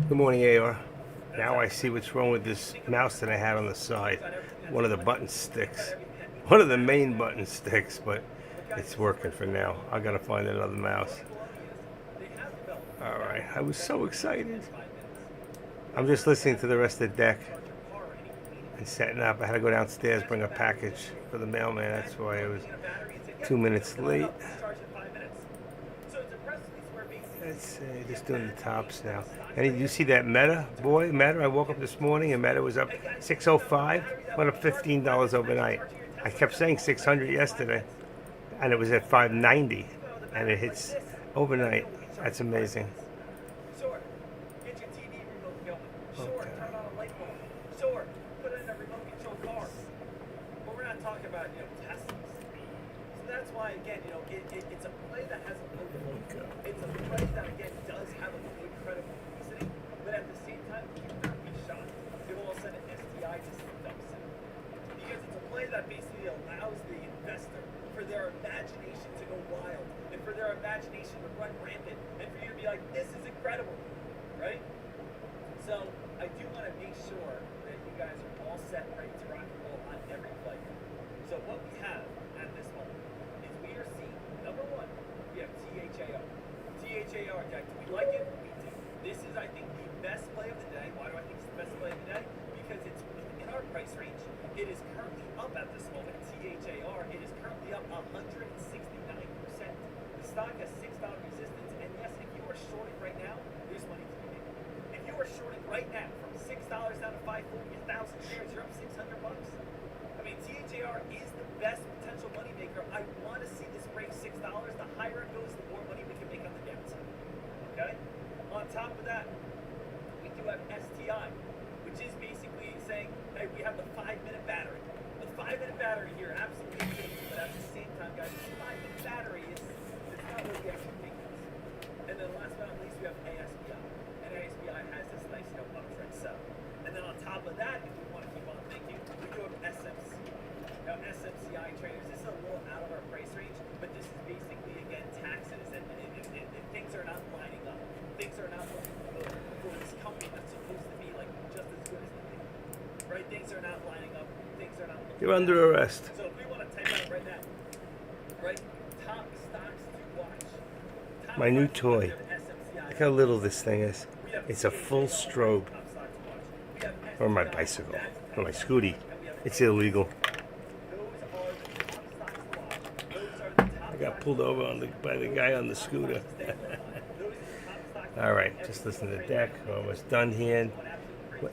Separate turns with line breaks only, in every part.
Good morning, AR. Now I see what's wrong with this mouse that I had on the side. One of the button sticks. One of the main button sticks, but it's working for now. I gotta find another mouse. Alright, I was so excited. I'm just listening to the rest of the deck and setting up. I had to go downstairs, bring a package for the mailman. That's why I was 2 minutes late. Let's see, just doing the tops now. And did you see that Meta, boy? Meta, I woke up this morning and Meta was up 605, went up $15 overnight. I kept saying 600 yesterday, and it was at 590, and it hits overnight. That's amazing.
Sure. Get your TV remote going. Sure.
Okay.
Turn on a light bulb. Sure. Put it in a remote control car. But we're not talking about, Teslas. So that's why, again, it's a play that has a good It's a play that, again, does have a good credible reasoning, but at the same time, you cannot be shocked if all of a sudden STI just dumps it. Because it's a play that basically allows the investor for their imagination to go wild and for their imagination to run rampant and for you to be like, this is incredible, right? So I do want to make sure that you guys are all set, ready to rock and roll on every play. So what we have at this moment is we are seeing, number one, we have THAR. THAR, Jack, do we like it? We do. This is, I think, the best play of the day. Why do I think it's the best play of the day? Because it's in our price range. It is currently up at this moment. THAR, it is currently up 169%. The stock has $6 resistance, and yes, if you are shorting right now, there's money to be made. If you are shorting right now from $6 down to 540, 1,000 shares, you're up $600. I mean, THAR is the best potential money maker. I want to see this break $6. The higher it goes, the more money we can make on the downside. Okay? On top of that, we do have STI, which is basically saying, hey, we have the 5-minute battery. The 5-minute battery here absolutely amazing, but at the same time, guys, the 5-minute battery is not what we actually think it is. And then last but not least, we have ASPI. And ASPI has this nice, uptrend sell. And then on top of that, if we want to keep on thinking, we do have SMC. Now, SMCI traders, this is a little out of our price range, but this is basically, again, taxes, and things are not lining up. Things are not looking good for this company that's supposed to be, just as good as the thing. Right? Things are not lining up. Things are not looking
You're under arrest.
So if we want to type out right now, right? Top stocks to watch. Top
My new
stocks to
toy.
watch, we have SMCI.
Look how little this thing is.
We have
It's a full strobe.
top stock to watch. We have
Or my
STI,
bicycle.
DAX,
Or my scooty.
and we have
It's illegal.
those are the top stocks to watch. Those are the top
I got
stocks
pulled
to
over
watch.
by the guy on the scooter.
Those are the top stocks to
All right,
watch.
just listen to the deck. We're almost done here.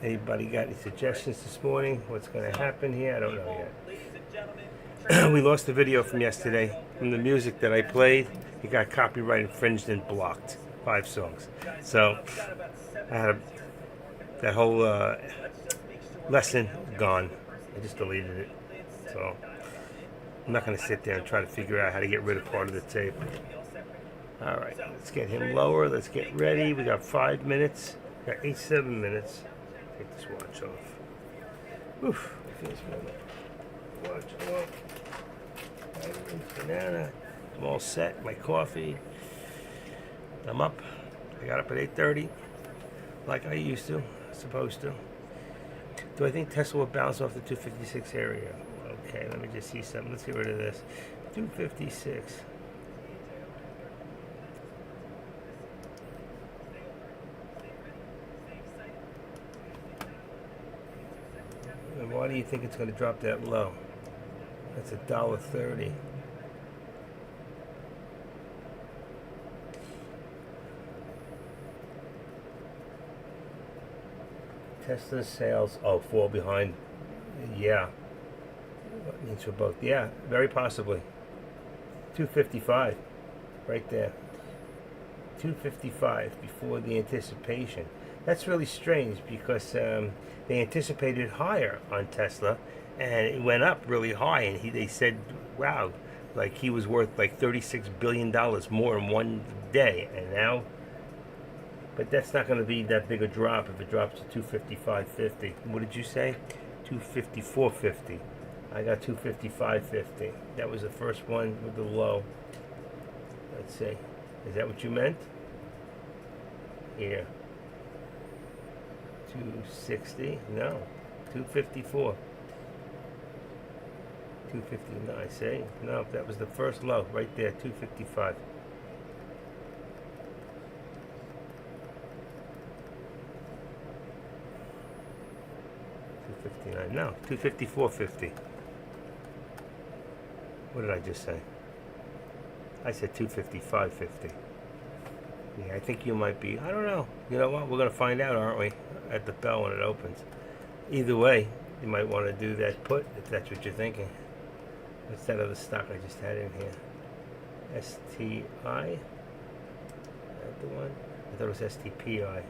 Anybody got any suggestions this morning? What's going to happen here? I don't know yet.
Ladies and gentlemen,
We lost the video from yesterday. From the music that I played, it got copyright infringed and blocked. 5 songs. So I had that whole lesson gone. I just deleted it. So I'm not going to sit there and try to figure out how to get rid of part of the tape. All right, let's get him lower. Let's get ready. We got 5 minutes. We got 7 minutes. Take this watch off. Oof, feels good. Watch off. Vitamins, banana. I'm all set. My coffee. I'm up. I got up at 8:30, like I used to, supposed to. Do I think Tesla will bounce off the 256 area? Okay, let me just see something. Let's get rid of this. 256. And why do you think it's going to drop that low? That's $1.30. Tesla sales, fall behind. Yeah. What means for both? Yeah, very possibly. 255, right there. 255 before the anticipation. That's really strange because they anticipated higher on Tesla, and it went up really high. And they said, "Wow, like he was worth like $36 billion more in one day," and now. But that's not going to be that big a drop if it drops to 255.50. What did you say? 254.50. I got 255.50. That was the first one with the low. Let's see. Is that what you meant? Here. 260, no, 254. 259, see? No, that was the first low right there, 255. No, 254.50. What did I just say? I said 255.50. Yeah, I think you might be. I don't know. You know what? We're going to find out, aren't we? At the bell when it opens. Either way, you might want to do that put if that's what you're thinking. What's that other stock I just had in here? STI? Is that the one? I thought it was STPI.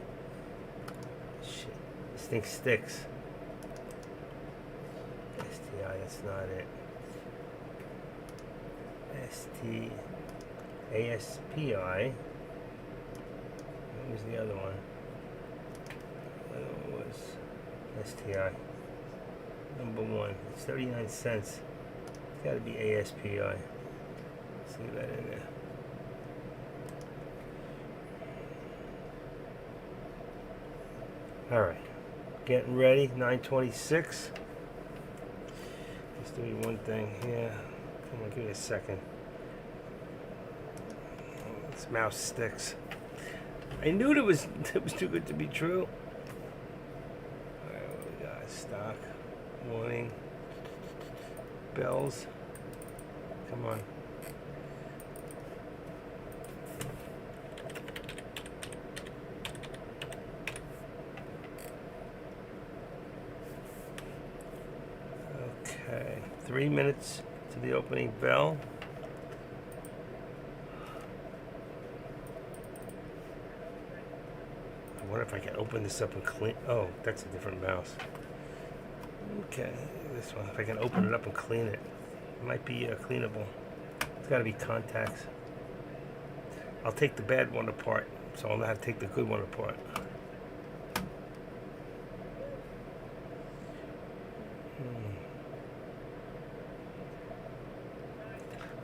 Shit. This thing sticks. STI, that's not it. ASPI. What was the other one? The other one was STI. Number one. It's 39 cents. It's got to be ASPI. See that in there. All right. Getting ready. 9:26. Just doing one thing here. Come on, give me a second. This mouse sticks. I knew it was too good to be true. Alright, what we got? Stock. Warning. Bells. Come on. Okay. 3 minutes to the opening bell. I wonder if I can open this up and clean. Oh, that's a different mouse. Okay, this one. If I can open it up and clean it, it might be cleanable. It's got to be contacts. I'll take the bad one apart, so I'll know how to take the good one apart.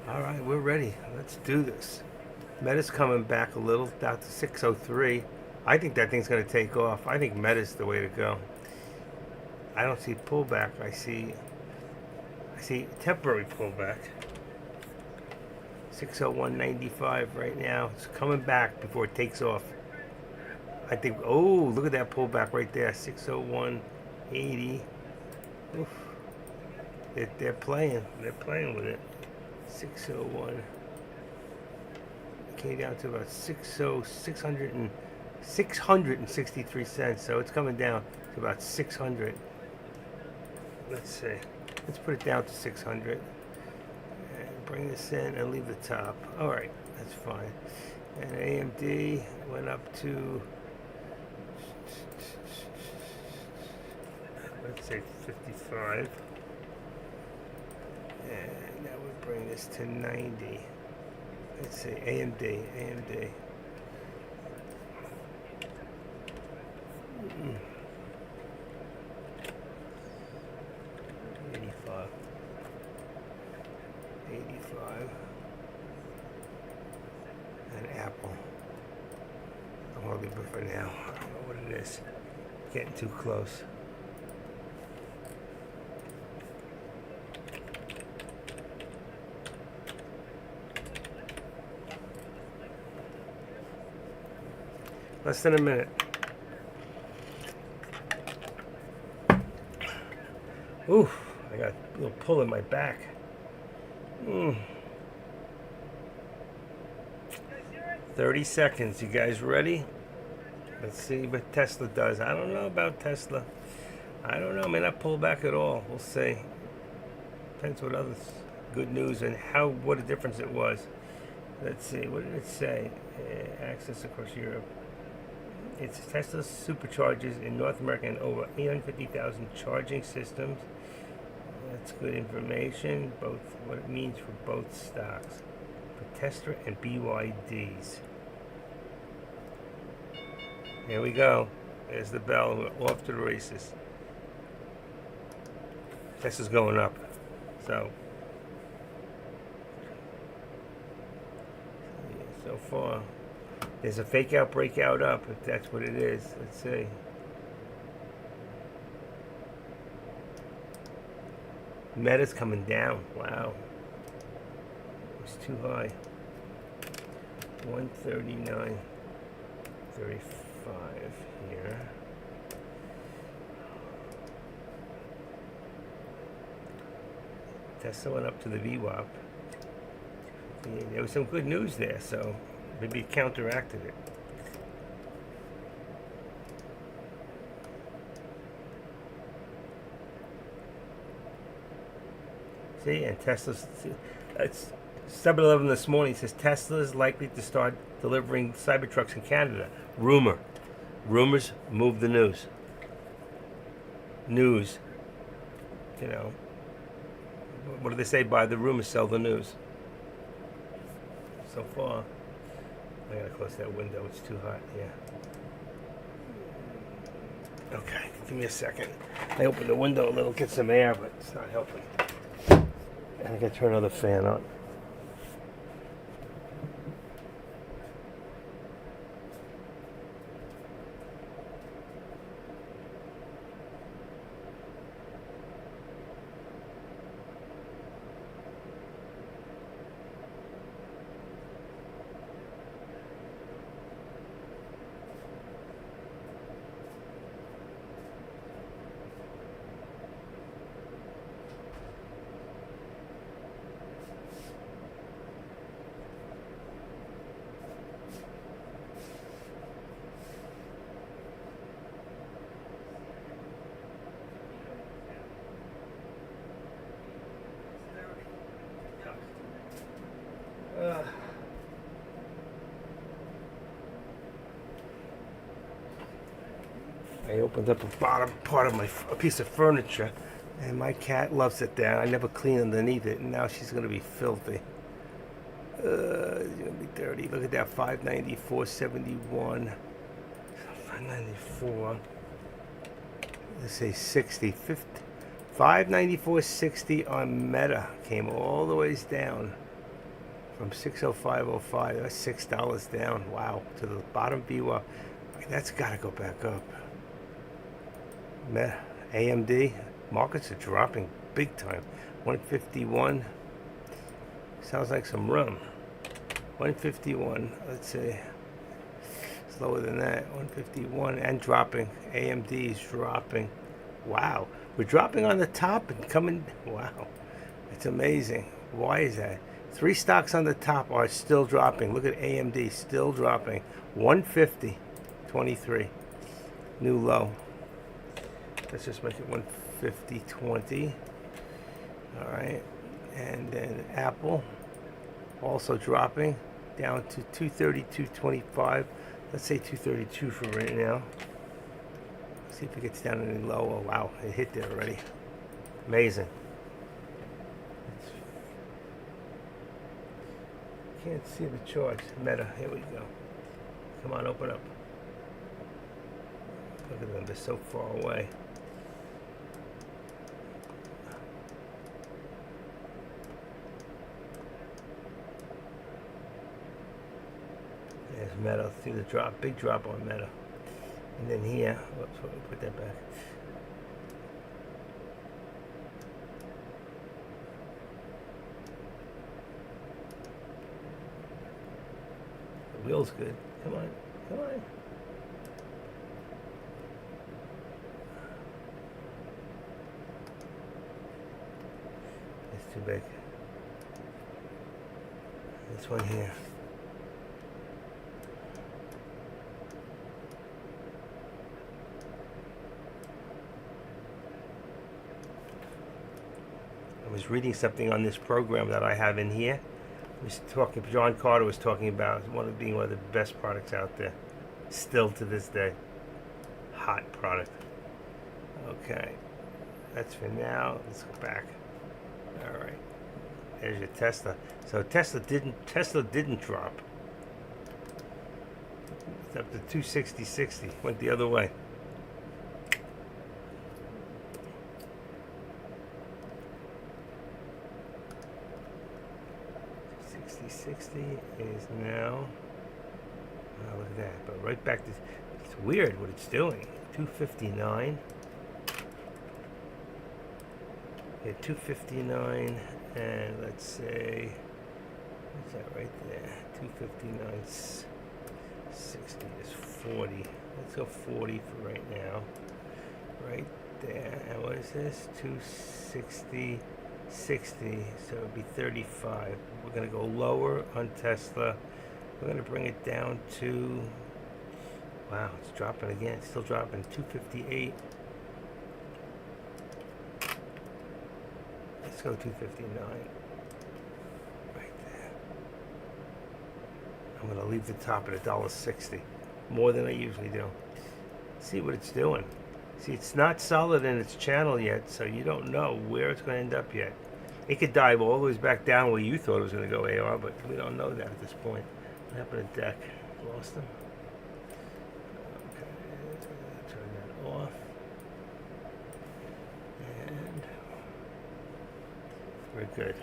All right, we're ready. Let's do this. Meta's coming back a little, down to 603. I think that thing's going to take off. I think Meta's the way to go. I don't see pullback. I see temporary pullback. 601.95 right now. It's coming back before it takes off. I think. Oh, look at that pullback right there. 601.80. Oof. They're playing. They're playing with it. 601. It came down to about 663 cents. So it's coming down to about 600. Let's see. Let's put it down to 600. And bring this in and leave the top. All right, that's fine. And AMD went up to, let's say 55. And that would bring this to 90. Let's see, AMD. 85. And Apple. I'm gonna leave it for now. I don't know what it is. Getting too close. Less than a minute. Oof, I got a little pull in my back. 30 seconds. You guys ready? Let's see what Tesla does. I don't know about Tesla. I don't know. May not pull back at all. We'll see. Depends what other good news and what a difference it was. Let's see. What did it say? Access across Europe. It's Tesla superchargers in North America and over 850,000 charging systems. That's good information. Both what it means for both stocks, for Tesla and BYDs. Here we go. There's the bell. We're off to the races. Tesla's going up. So far, there's a fake out, breakout up. If that's what it is, let's see. Meta's coming down. Wow. It's too high. 139.35 here. Tesla went up to the VWAP. There was some good news there, so maybe it counteracted it. See, and Tesla's, it's 7-Eleven this morning says Tesla is likely to start delivering Cybertrucks in Canada. Rumors move the news. News, you know, what do they say? Buy the rumors, sell the news. So far, I gotta close that window. It's too hot. Yeah. Okay, give me a second. I opened the window a little, get some air, but it's not helping. I gotta turn another fan on. I opened up a bottom part of a piece of furniture, and my cat loves it there. I never clean underneath it, and now she's going to be filthy. It's going to be dirty. Look at that, 594.71. 594. Let's say 60. 50, 594.60 on Meta. Came all the ways down from 605.05. That's $6 down. Wow. To the bottom VWAP. That's got to go back up. AMD markets are dropping big time. 151. Sounds like some rum. 151. Let's see. It's lower than that. 151 and dropping. AMD is dropping. Wow. We're dropping on the top and coming. Wow. It's amazing. Why is that? 3 stocks on the top are still dropping. Look at AMD still dropping. 150.23. New low. Let's just make it 150.20. All right. And then Apple also dropping down to 232.25. Let's say 232 for right now. See if it gets down any lower. Wow, it hit there already. Amazing. Can't see the charts. Meta, here we go. Come on, open up. Look at them, they're so far away. There's Meta. See the drop, big drop on Meta. And then here, whoops, put that back. The wheel's good. Come on, come on. It's too big. This one here. I was reading something on this program that I have in here. John Carter was talking about being one of the best products out there, still to this day. Hot product. Okay, that's for now. Let's go back. All right, there's your Tesla. So Tesla didn't drop. It's up to 260.60. Went the other way. $60 is now, oh, look at that, but right back to, it's weird what it's doing. 259. Yeah, 259, and let's say, what's that right there? 259.60 is 40. Let's go 40 for right now. Right there. And what is this? 260, 60. So it would be 35. We're going to go lower on Tesla. We're going to bring it down to, wow, it's dropping again. It's still dropping. 258. Let's go 259. Right there. I'm going to leave the top at $1.60. More than I usually do. See what it's doing. See, it's not solid in its channel yet, so you don't know where it's going to end up yet. It could dive all the way back down where you thought it was going to go AR, but we don't know that at this point. What happened to deck? Lost them? Okay, turn that off. And we're good.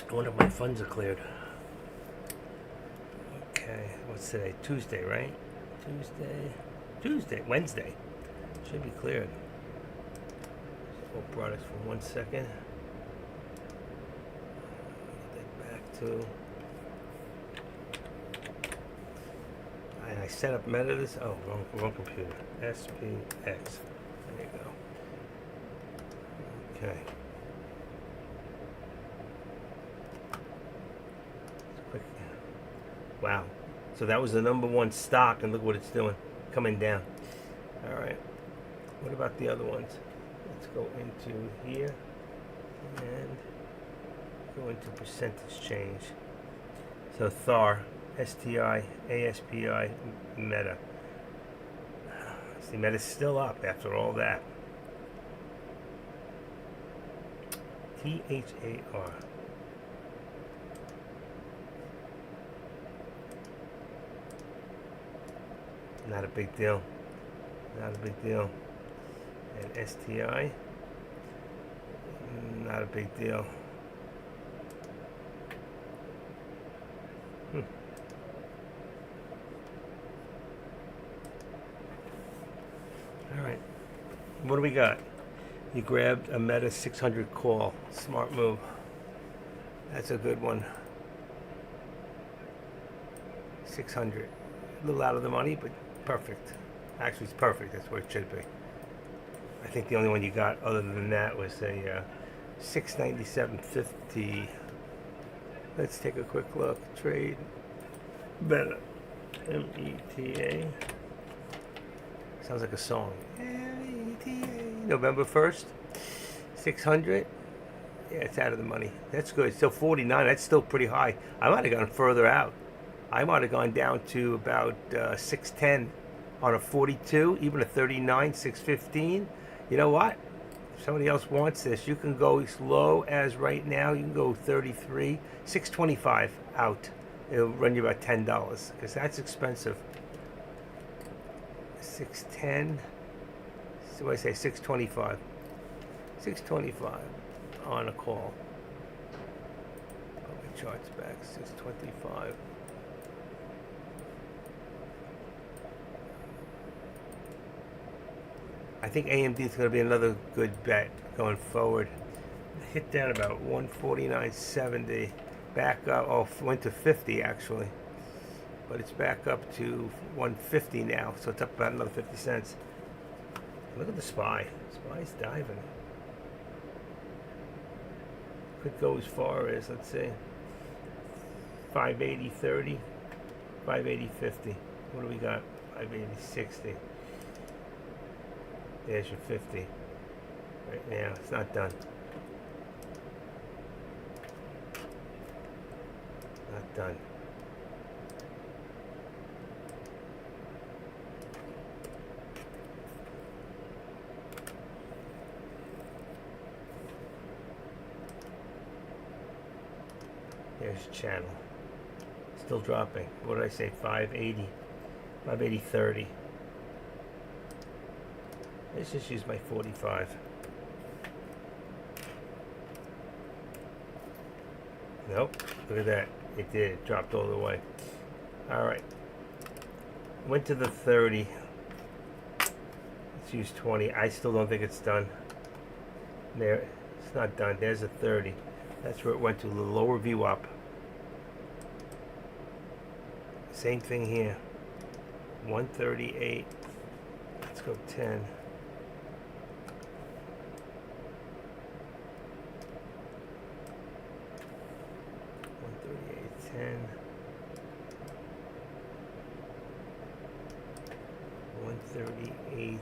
I wonder if my funds are cleared. Okay, what's today? Tuesday, right? Wednesday. Should be cleared. All products for 1 second. Get that back to. And I set up Meta this. Oh, wrong computer. SPX. There you go. Okay. Quick. Wow. So that was the #1 stock, and look what it's doing, coming down. All right. What about the other ones? Let's go into here and go into percentage change. So Thar, STI, ASPI, Meta. See, Meta's still up after all that. THAR. Not a big deal. Not a big deal. And STI. Not a big deal. All right. What do we got? You grabbed a Meta 600 call. Smart move. That's a good one. 600. A little out of the money, but perfect. Actually, it's perfect. That's where it should be. I think the only one you got other than that was a 697.50. Let's take a quick look. Trade Meta. META. Sounds like a song. META. November 1st. 600. Yeah, it's out of the money. That's good. Still 49. That's still pretty high. I might have gone further out. I might have gone down to about 610 on a 42, even a 39, 615. You know what? If somebody else wants this, you can go as low as right now. You can go 33, 625 out. It'll run you about $10 because that's expensive. 610. So what I say, 625. 625 on a call. Put my charts back. 625. I think AMD is going to be another good bet going forward. Hit down about 149.70. Back up. Oh, went to 50 actually. But it's back up to 150 now. So it's up about another 50 cents. Look at the SPY. SPY's diving. Could go as far as, let's see, 580.30, 580.50. What do we got? 580.60. There's your 50. Right now, it's not done. Not done. There's channel. Still dropping. What did I say? 580. 580.30. Let's just use my 45. Nope. Look at that. It did. It dropped all the way. Alright. Went to the 30. Let's Let's use 20. I still don't think it's done. There, it's not done. There's a 30. That's where it went to, the lower VWAP. Same thing here. 138. Let's go 10. 10. 138.80.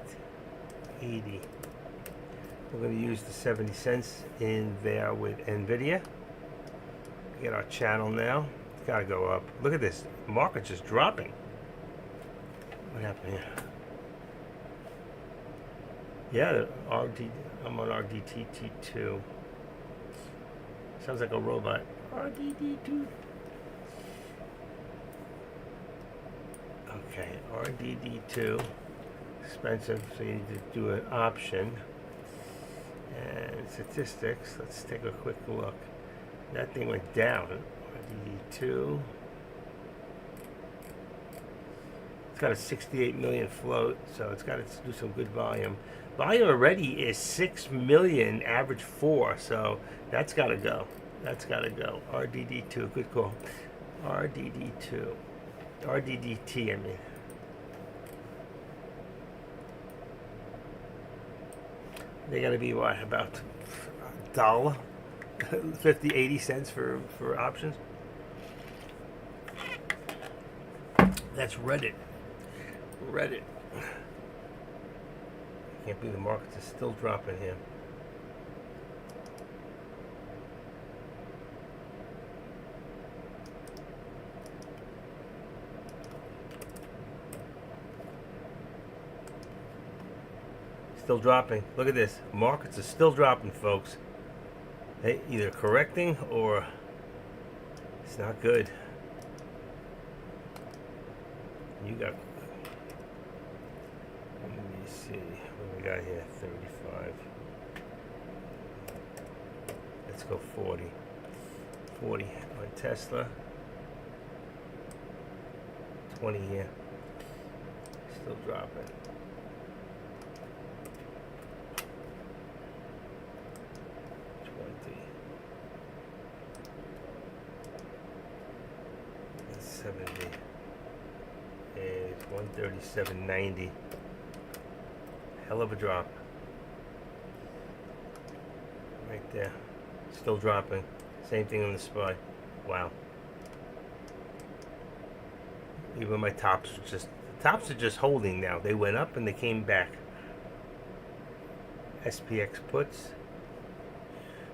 We're going to use the 70 cents in there with NVIDIA. Get our channel now. It's got to go up. Look at this. The market's just dropping. What happened here? Yeah, I'm on RDTT2. Sounds like a robot. RDD2. Okay, RDD2. Expensive, so you need to do an option. And statistics, let's take a quick look. That thing went down. RDD2. It's got a 68 million float, so it's got to do some good volume. Volume already is 6 million, average 4, so that's got to go. That's got to go. RDD2, good call. RDD2. RDDT, I mean. They got to be what, about $1? 50, 80 cents for options. That's Reddit. Reddit. Can't believe the markets are still dropping here. Still dropping. Look at this. Markets are still dropping, folks. They either correcting or it's not good. You got, let me see what we got here. 35. Let's go 40. 40 on Tesla. 20 here. Still dropping. Is 137.90. Hell of a drop. Right there. Still dropping. Same thing on the SPY. Wow. Even my tops are just holding now. They went up and they came back. SPX puts.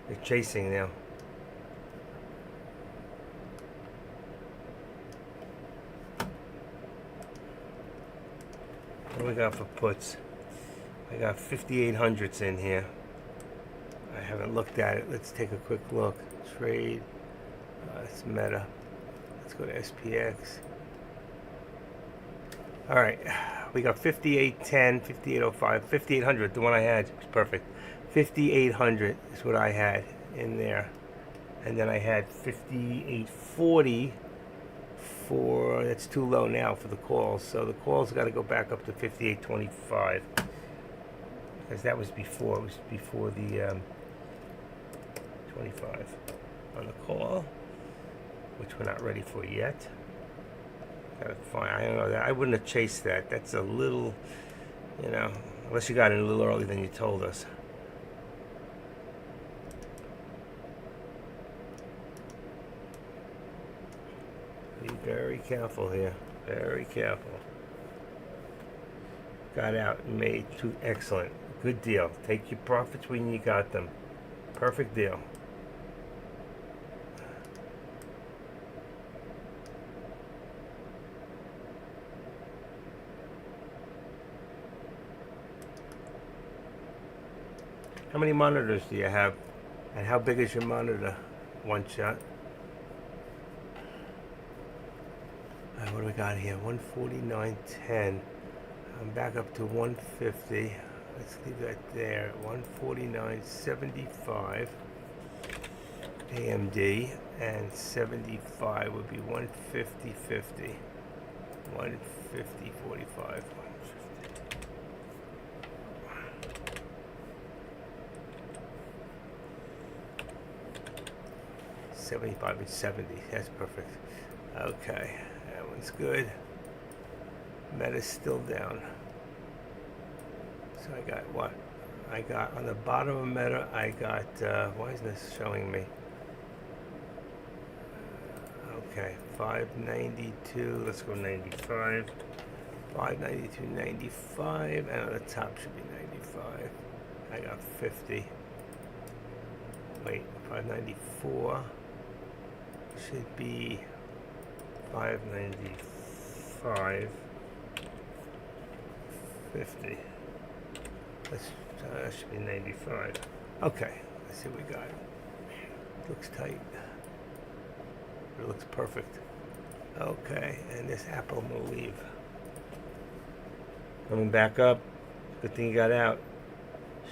They're chasing now. What do we got for puts? I got 5800s in here. I haven't looked at it. Let's take a quick look. Trade. It's Meta. Let's go to SPX. All right. We got 5810, 5805, 5800. The one I had was perfect. 5800 is what I had in there. And then I had 5840 for, that's too low now for the calls. So the calls got to go back up to 5825. Because that was before. It was before the 25 on the call, which we're not ready for yet. Gotta find, I don't know, that I wouldn't have chased that. That's a little, you know, unless you got in a little early than you told us. Be very careful here. Very careful. Got out and made two. Excellent. Good deal. Take your profits when you got them. Perfect deal. How many monitors do you have? And how big is your monitor? One shot. What do we got here? 149.10. I'm back up to 150. Let's leave that there. 149.75. AMD, and 75 would be 150.50. 150.45. 75 and 70. That's perfect. Okay, that one's good. Meta's still down. So I got what? I got on the bottom of Meta, I got, why isn't this showing me? Okay, 592, let's go 95. 592.95, and on the top should be 95. I got 50. Wait, 594 should be 595. 50. That should be 95. Okay, let's see what we got. Looks tight. It looks perfect. Okay, and this Apple will leave. Coming back up. Good thing you got out.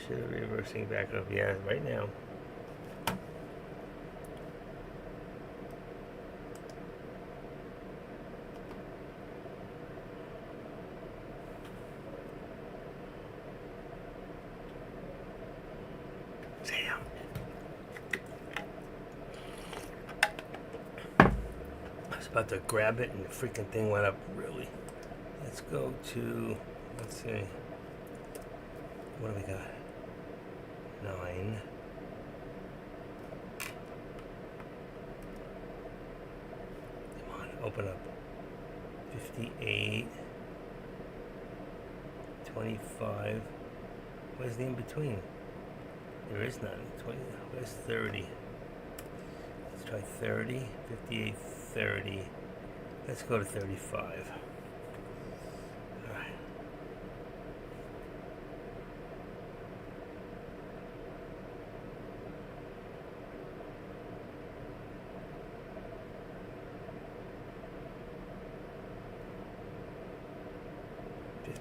Should be reversing back up. Yeah, right now. Damn. I was about to grab it and the freaking thing went up really. Let's go to, let's see. What do we got? 9. Come on, open up. 58. 25. Where's the in between? There is none. 20. Where's 30? Let's try 30. 58, 30. Let's go to 35. All right.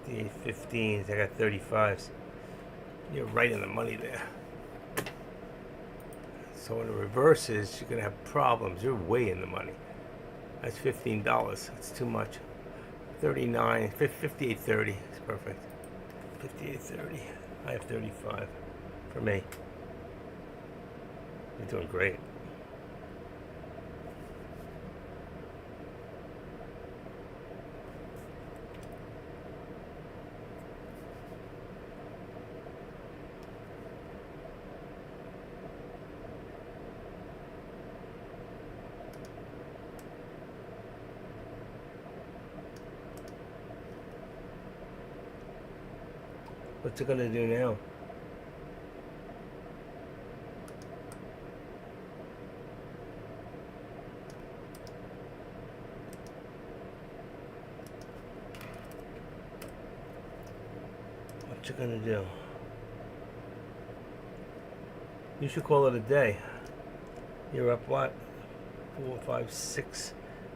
$58, 15. I got 35s. You're right in the money there. So when it reverses, you're gonna have problems. You're way in the money. That's $15. That's too much. 39, 58, 30. It's perfect. 58, 30. I have 35 for me. You're doing great. What's it gonna do now? What you gonna do? You should call it a day. You're up what? 4, 5, 6.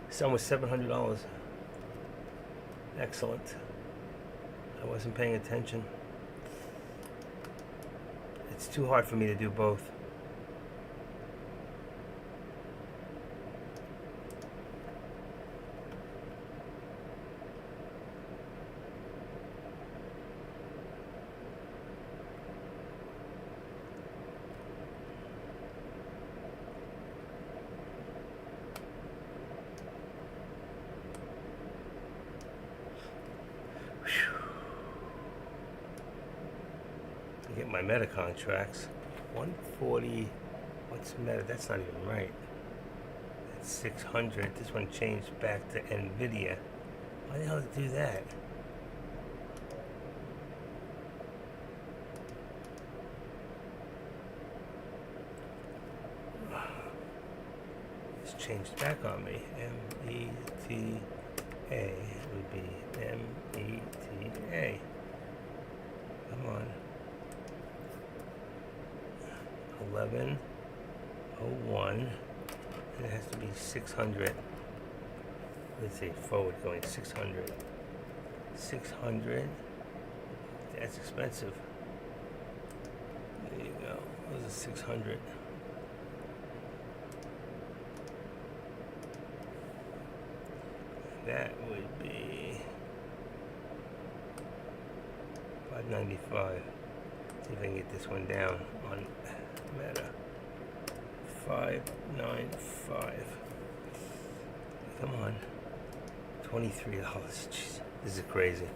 It's almost $700. Excellent. I wasn't paying attention. It's too hard for me to do both. Get my Meta contracts. 140. What's Meta? That's not even right. That's 600. This one changed back to NVIDIA. Why the hell did it do that? It's changed back on me. META would be META. Come on. 1101. It has to be 600. Let's see, forward going 600. 600. That's expensive. There you go. Those are 600. That would be 595. See if I can get this one down on Meta. 595. Come on. $23. Jeez, this is crazy.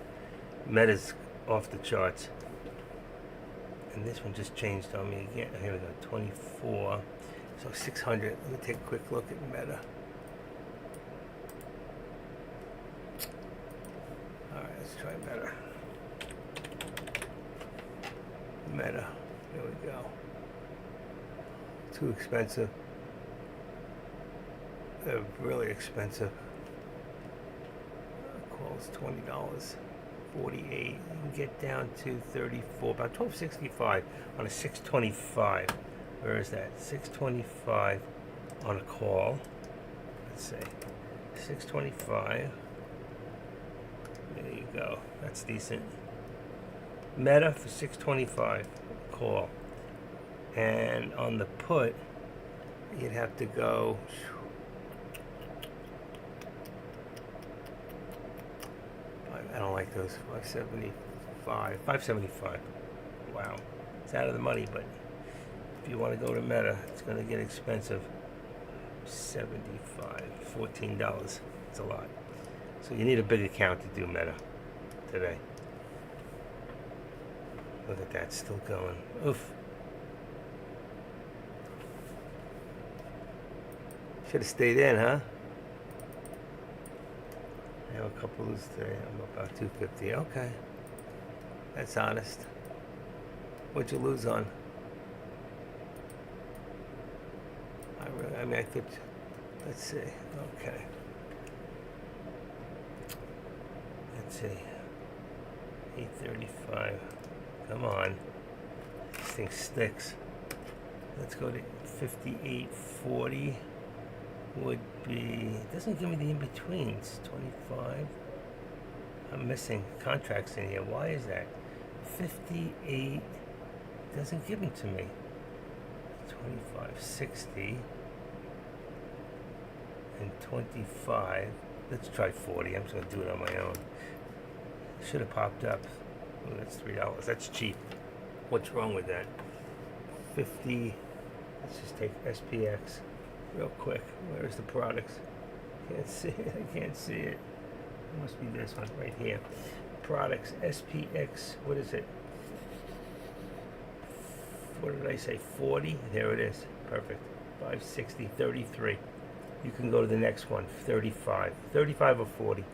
Meta's off the charts. And this one just changed on me again. Here we go, 24. So 600. Let me take a quick look at Meta. Alright, let's try Meta. Meta. Here we go. Too expensive. They're really expensive. Calls $20. 48. You can get down to 34. About $12.65 on a 625. Where is that? 625 on a call. Let's see. 625. There you go. That's decent. Meta for 625 call. And on the put, you'd have to go. I don't like those. 575. 575. Wow. It's out of the money, but if you want to go to Meta, it's going to get expensive. 75. $14. It's a lot. So you need a big account to do Meta today. Look at that, still going. Oof. Should have stayed in, huh? I have a couple loose today. I'm about 250. Okay. That's honest. What'd you lose on? I mean, I could. Let's see. Okay. Let's see. 835. Come on. This thing sticks. Let's go to 5840. Would be. It doesn't give me the in-betweens. 25. I'm missing contracts in here. Why is that? 58. Doesn't give them to me. 2560. And 25. Let's try 40. I'm just going to do it on my own. Should have popped up. Oh, that's $3. That's cheap. What's wrong with that? 50. Let's just take SPX real quick. Where's the products? Can't see it. I can't see it. It must be this one right here. Products. SPX. What is it? What did I say? 40? There it is. Perfect. 560. 33. You can go to the next one. 35. 35 or 40.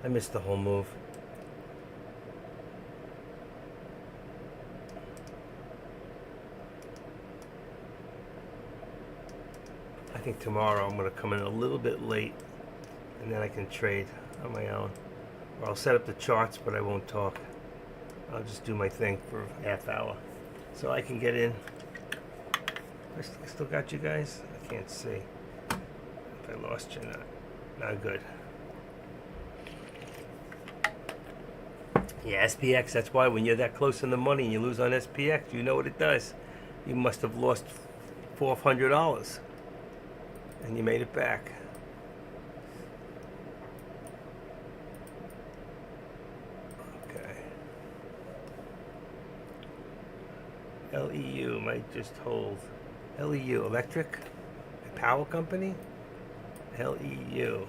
I missed the whole move. I think tomorrow I'm going to come in a little bit late and then I can trade on my own. Or I'll set up the charts, but I won't talk. I'll just do my thing for a half hour. So I can get in. I still got you guys? I can't see. If I lost you, not good. Yeah, SPX, that's why when you're that close in the money and you lose on SPX, you know what it does. You must have lost $400 and you made it back. Okay. LEU might just hold. LEU, Electric Power Company? LEU.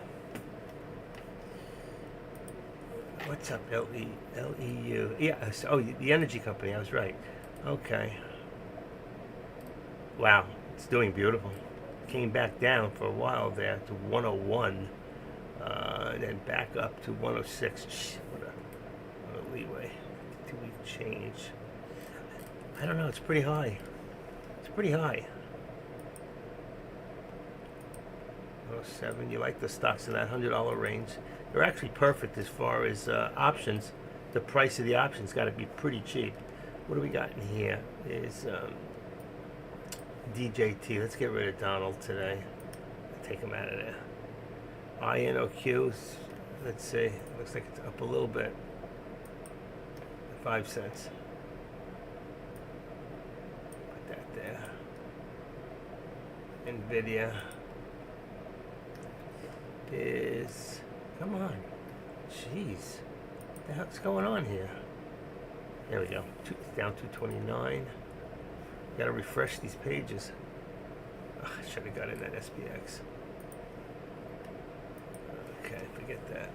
What's up, LEU? Yeah, oh, the energy company, I was right. Okay. Wow, it's doing beautiful. Came back down for a while there to 101, and then back up to 106. What a leeway. 2-week change. I don't know, it's pretty high. It's pretty high. 107, you like the stocks in that $100 range. They're actually perfect as far as options. The price of the options got to be pretty cheap. What do we got in here? Is DJT. Let's get rid of Donald today. Take him out of there. INOQ. Let's see. Looks like it's up a little bit. 5 cents. Put that there. Nvidia is. Come on. Jeez. What the heck's going on here? There we go. Down 229. Gotta refresh these pages. Ugh, I should have got in that SPX. Okay, forget that.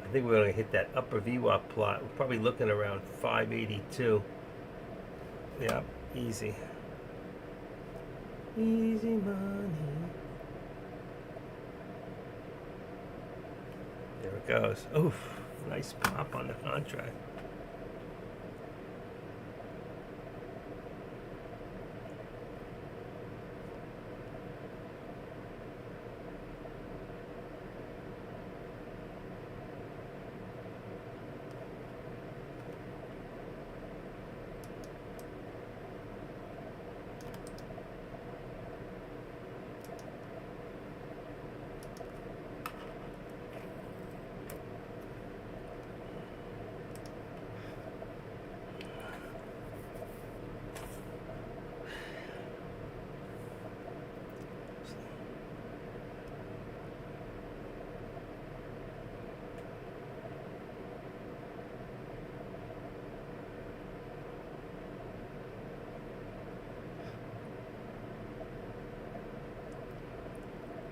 I think we're going to hit that upper VWAP plot. We're probably looking around 582. Yep, easy. Easy money. There it goes. Oof, nice pop on the contract.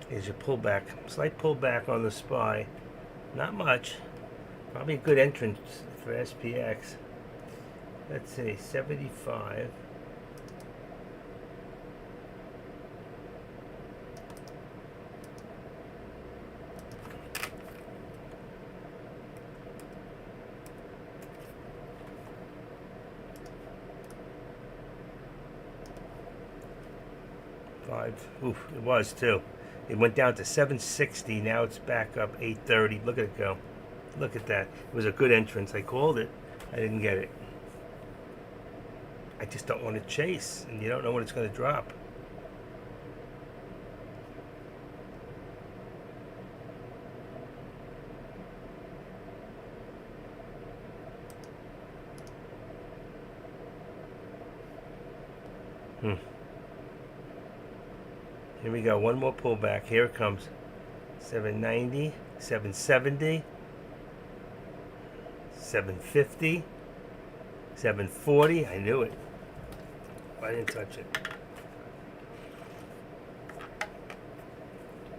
Here's your pullback. Slight pullback on the SPY. Not much. Probably a good entrance for SPX. Let's see, 75. Oof, it was too. It went down to 760. Now it's back up 830. Look at it go. Look at that. It was a good entrance. I called it. I didn't get it. I just don't want to chase, and you don't know when it's going to drop. Here we go. One more pullback. Here it comes. 790, 770, 750, 740. I knew it. I didn't touch it.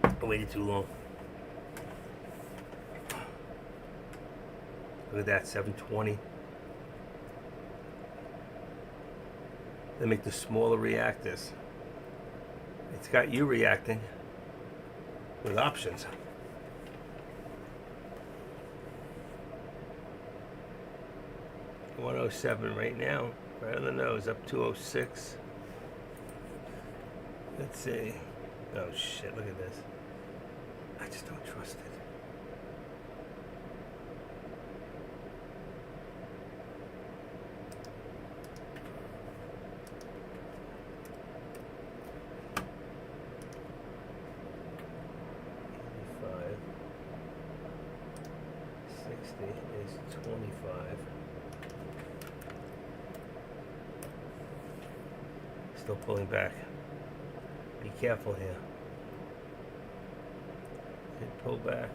I waited too long. Look at that, 720. They make the smaller reactors. It's got you reacting with options. $107 right now, right on the nose, up 206. Let's see. Oh shit, look at this. I just don't trust it. Is 25. Still pulling back. Be careful here. Did pull back.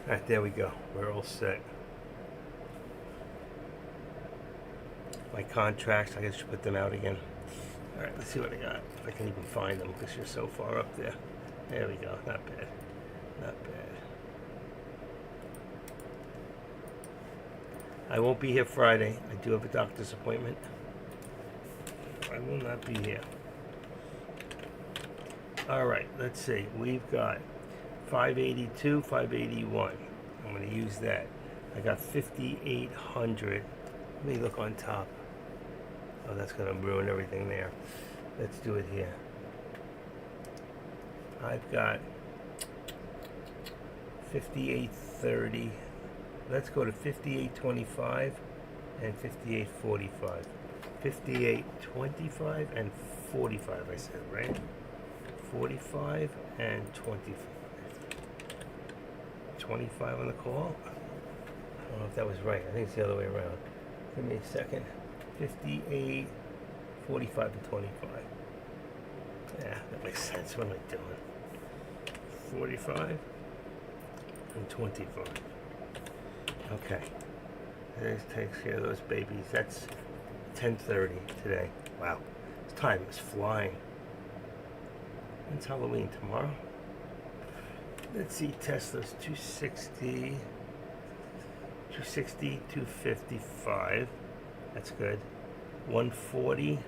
Alright, there we go. We're all set. My contracts, I guess you put them out again. Alright, let's see what I got. If I can even find them because you're so far up there. There we go. Not bad. Not bad. I won't be here Friday. I do have a doctor's appointment. I will not be here. Alright, let's see. We've got 582, 581. I'm going to use that. I got 5,800. Let me look on top. Oh, that's going to ruin everything there. Let's do it here. I've got 5830. Let's go to 5825 and 5845. 5825 and 45, I said, right? 45 and 25. 25 on the call. I don't know if that was right. I think it's the other way around. Give me a second. 58, 45, and 25. Yeah, that makes sense. What am I doing? 45 and 25. Okay. This takes care of those babies. That's 10:30 today. Wow. This time is flying. When's Halloween? Tomorrow? Let's see. Tesla's 260. 260, 255. That's good. 140.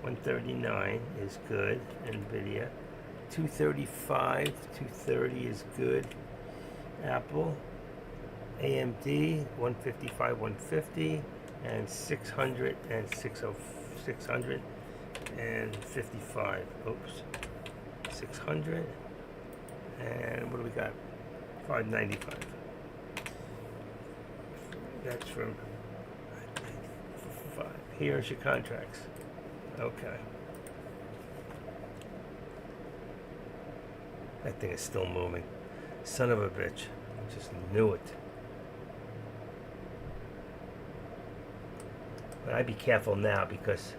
139 is good. NVIDIA. 235, 230 is good. Apple. AMD 155, 150, and 600 and 655. Oops, 600 and what do we got? 595. That's from 5. Here's your contracts. Okay. That thing is still moving. Son of a bitch. Just knew it. But I'd be careful now because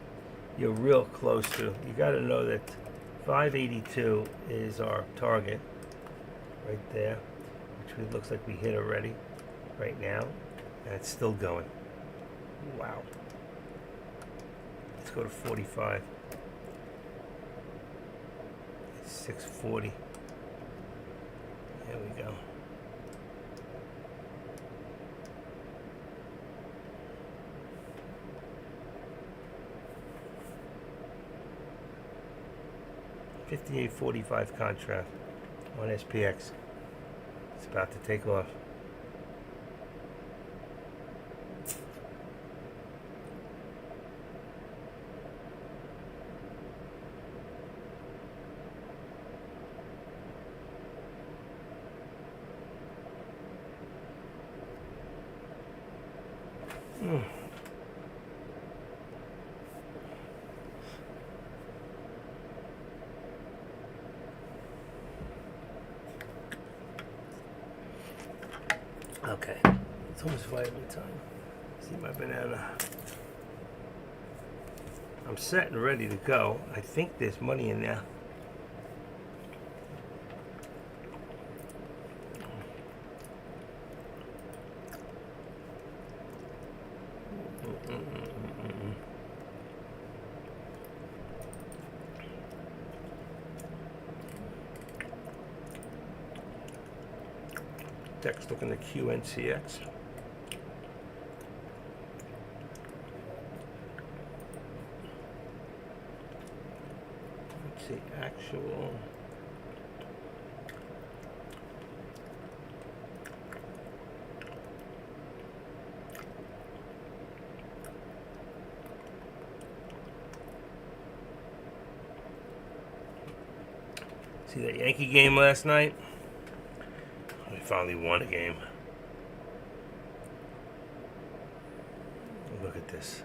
you're real close to. You got to know that 582 is our target right there, which looks like we hit already right now, and it's still going. Wow. Let's go to 45. 640. There we go. $58.45 contract on SPX. It's about to take off. Okay, it's almost vitamin time. See my banana. I'm set and ready to go. I think there's money in there. Text looking at QNCX. Let's see, actual. See that Yankee game last night? We finally won a game. Look at this.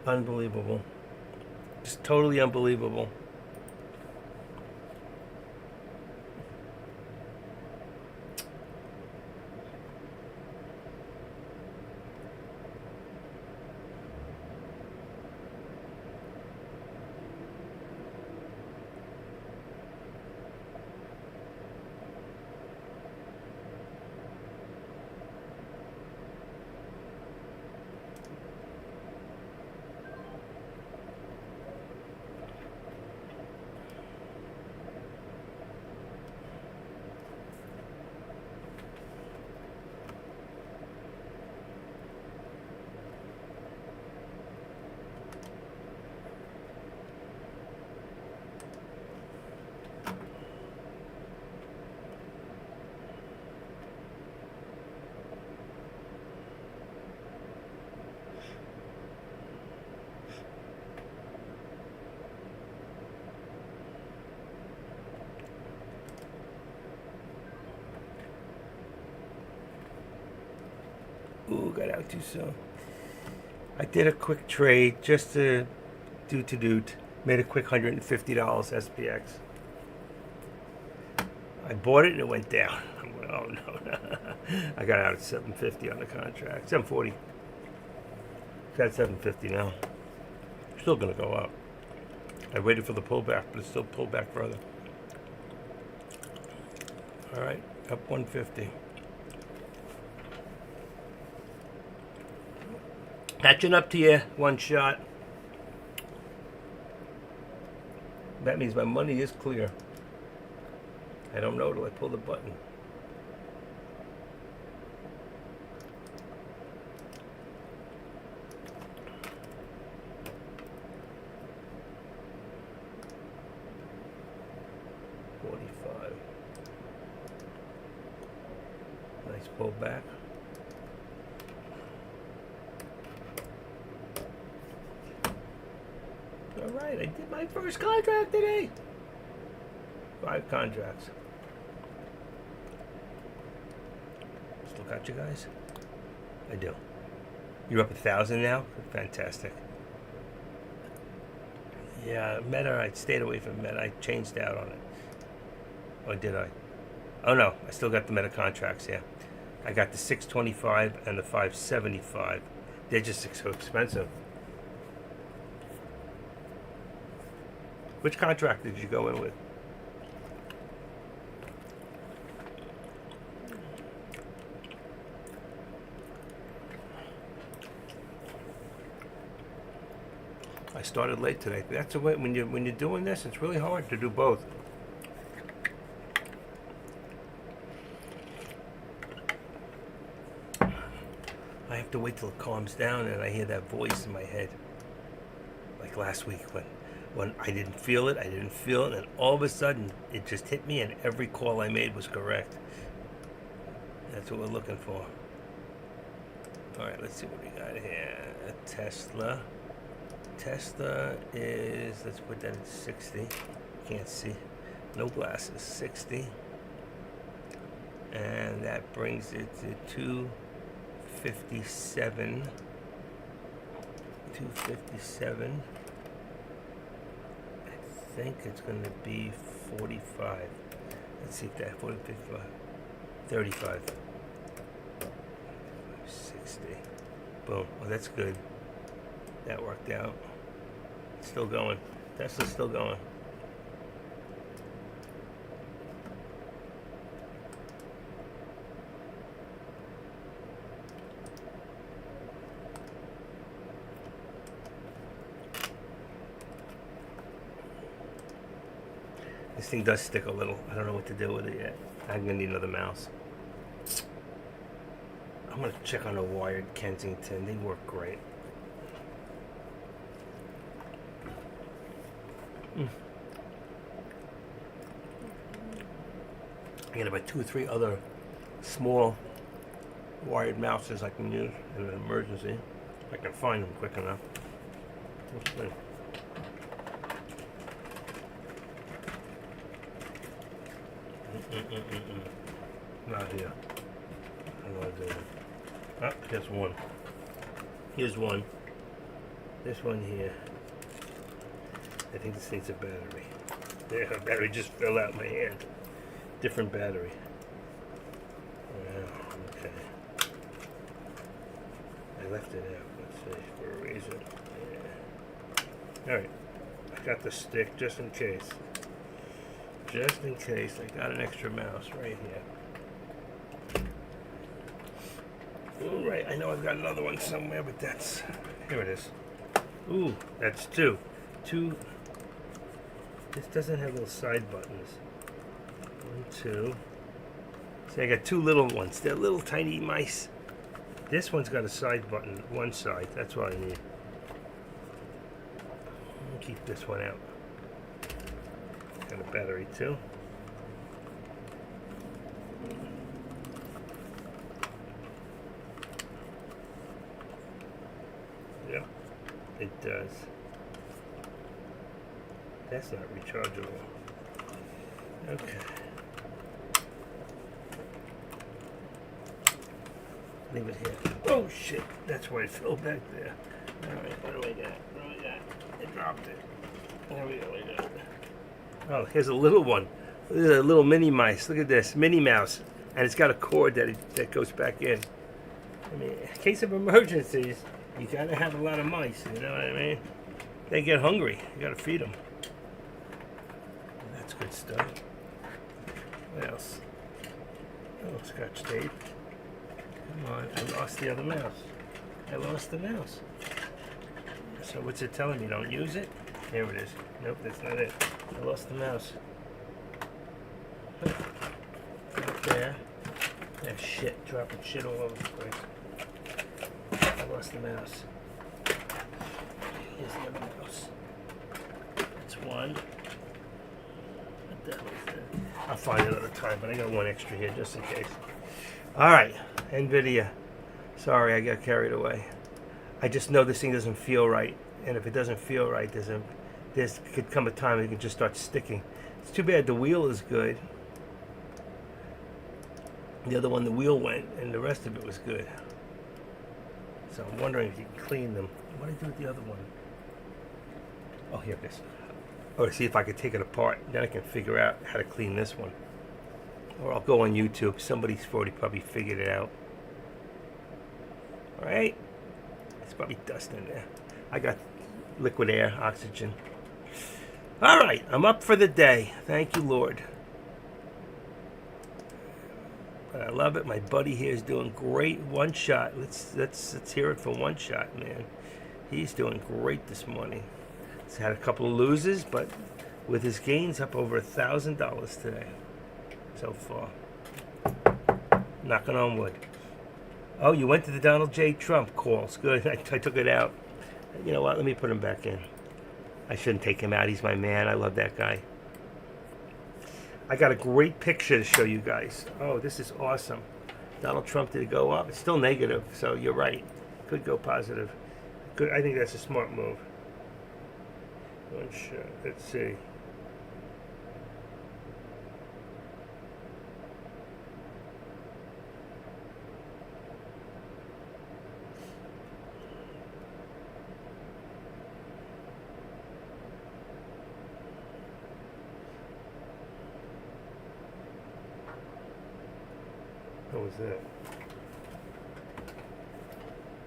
Unbelievable. Just totally unbelievable. Ooh, got out too soon. I did a quick trade just to doot. Made a quick $150 SPX. I bought it and it went down. I'm like, oh no. I got out at 750 on the contract. 740. It's at 750 now. Still gonna go up. I waited for the pullback, but it's still pulled back further. All right, up 150. Catching up to you, one shot. That means my money is clear. I don't know till I pull the button. Nice pullback. All right, I did my first contract today. 5 contracts. Still got you guys? I do. You're up 1,000 now? Fantastic. Yeah, Meta, I stayed away from Meta. I changed out on it. Or did I? Oh no, I still got the Meta contracts, yeah. I got the 625 and the 575. They're just so expensive. Which contract did you go in with? I started late today. That's the way when you're doing this, it's really hard to do both. I have to wait till it calms down and I hear that voice in my head. Like last week when I didn't feel it, and all of a sudden it just hit me and every call I made was correct. That's what we're looking for. Alright, let's see what we got here. Tesla. Tesla is, let's put that at 60. Can't see. No glasses. 60. And that brings it to 257. 257. I think it's going to be 45. Let's see if that 40, 55, 35. 60. Boom. Oh, that's good. That worked out. Still going. Tesla's still going. This thing does stick a little. I don't know what to do with it yet. I'm gonna need another mouse. I'm gonna check on a wired Kensington. They work great. I got about 2 or 3 other small wired mouses I can use in an emergency. If I can find them quick enough. Let's see. Not here. I don't know what to do. Ah, here's one. Here's one. This one here. I think this needs a battery. There, a battery just fell out my hand. Different battery. Well, okay. I left it out, let's see, for a reason. Yeah. Alright. I got the stick just in case. Just in case. I got an extra mouse right here. Alright, I know I've got another one somewhere, but that's... Here it is. Ooh, that's 2. 2... This doesn't have little side buttons. 1, 2. See, I got 2 little ones. They're little tiny mice. This one's got a side button, one side. That's what I need. I'll keep this one out. Got a battery too. Yep, it does. That's not rechargeable. Okay. Leave it here. Oh shit, that's where it fell back there. Alright, what do we got? I dropped it. There we go. Oh, here's a little one. This is a little mini mice. Look at this, Minnie Mouse. And it's got a cord that goes back in. I mean, in case of emergencies, you gotta have a lot of mice, you know what I mean? They get hungry, you gotta feed them. That's good stuff. What else? Oh, scotch tape. Come on, I lost the other mouse. I lost the mouse. So what's it telling me? Don't use it? Here it is. Nope, that's not it. I lost the mouse. Right there. Ah, shit, dropping shit all over the place. I lost the mouse. Here's the other mouse. That's one. What the hell is that? I'll find it another time, but I got one extra here just in case. Alright, NVIDIA. Sorry, I got carried away. I just know this thing doesn't feel right. And if it doesn't feel right, there could come a time it can just start sticking. It's too bad the wheel is good. The other one, the wheel went, and the rest of it was good. So I'm wondering if you can clean them. What do I do with the other one? Oh, here it is. Or see if I could take it apart. Then I can figure out how to clean this one. Or I'll go on YouTube. Somebody's already probably figured it out. All right? There's probably dust in there. I got liquid air, oxygen. All right, I'm up for the day. Thank you, Lord. But I love it. My buddy here is doing great. One shot. Let's hear it for One Shot, man. He's doing great this morning. He's had a couple of losers, but with his gains up over $1,000 today so far. Knocking on wood. Oh, you went to the Donald J. Trump calls. Good. I took it out. You know what? Let me put him back in. I shouldn't take him out. He's my man. I love that guy. I got a great picture to show you guys. Oh, this is awesome. Donald Trump did go up. It's still negative, so you're right. Could go positive. Good. I think that's a smart move. One shot. Let's see. What was that?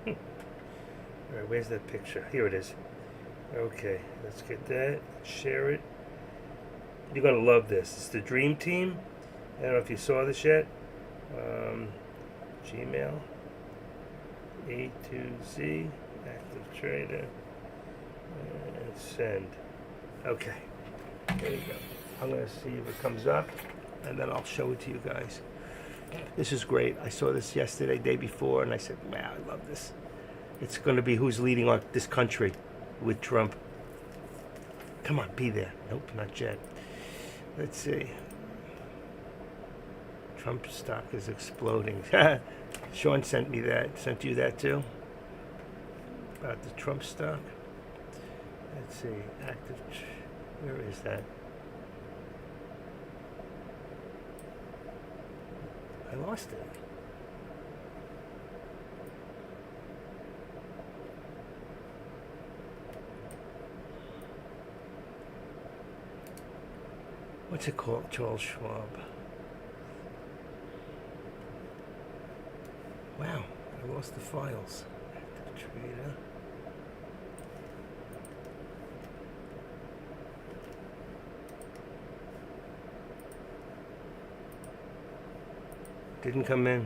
All right, where's that picture? Here it is. Okay, let's get that. Share it. You're gonna love this. It's the Dream Team. I don't know if you saw this yet. Gmail. A to Z. Active Trader. And send. Okay. There you go. I'm gonna see if it comes up, and then I'll show it to you guys. This is great. I saw this yesterday, day before, and I said, wow, I love this. It's going to be who's leading this country with Trump. Come on, be there. Nope, not yet. Let's see. Trump stock is exploding. Sean sent me that. Sent you that too? About the Trump stock. Let's see. Active. Where is that? I lost it. What's it called? Charles Schwab. Wow, I lost the files. Active Trader. Didn't come in.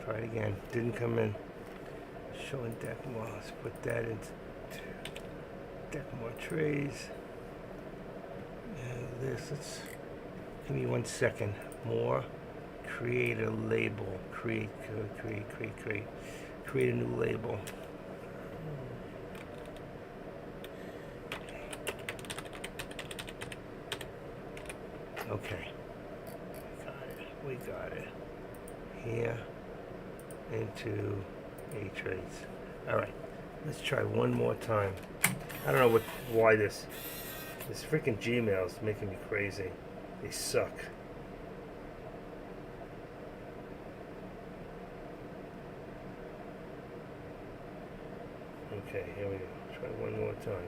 Try it again. Didn't come in. Showing deck more. Let's put that into deck more trays. Let's give me 1 second. More. Create a label. Create a new label. Okay. We got it. Here into A-Trades. All right, let's try one more time. I don't know why this freaking Gmail is making me crazy. They suck. Okay, here we go. Try one more time.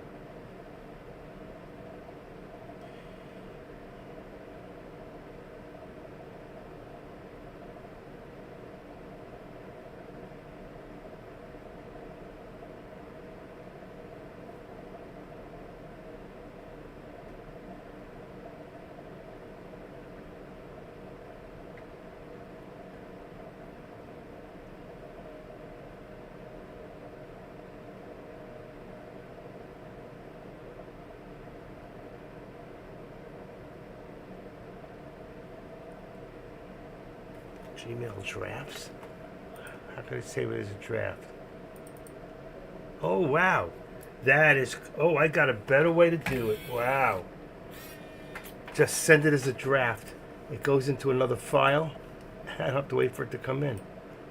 Gmail drafts? How could I save it as a draft? Oh, wow. That is... Oh, I got a better way to do it. Wow. Just send it as a draft. It goes into another file. I don't have to wait for it to come in.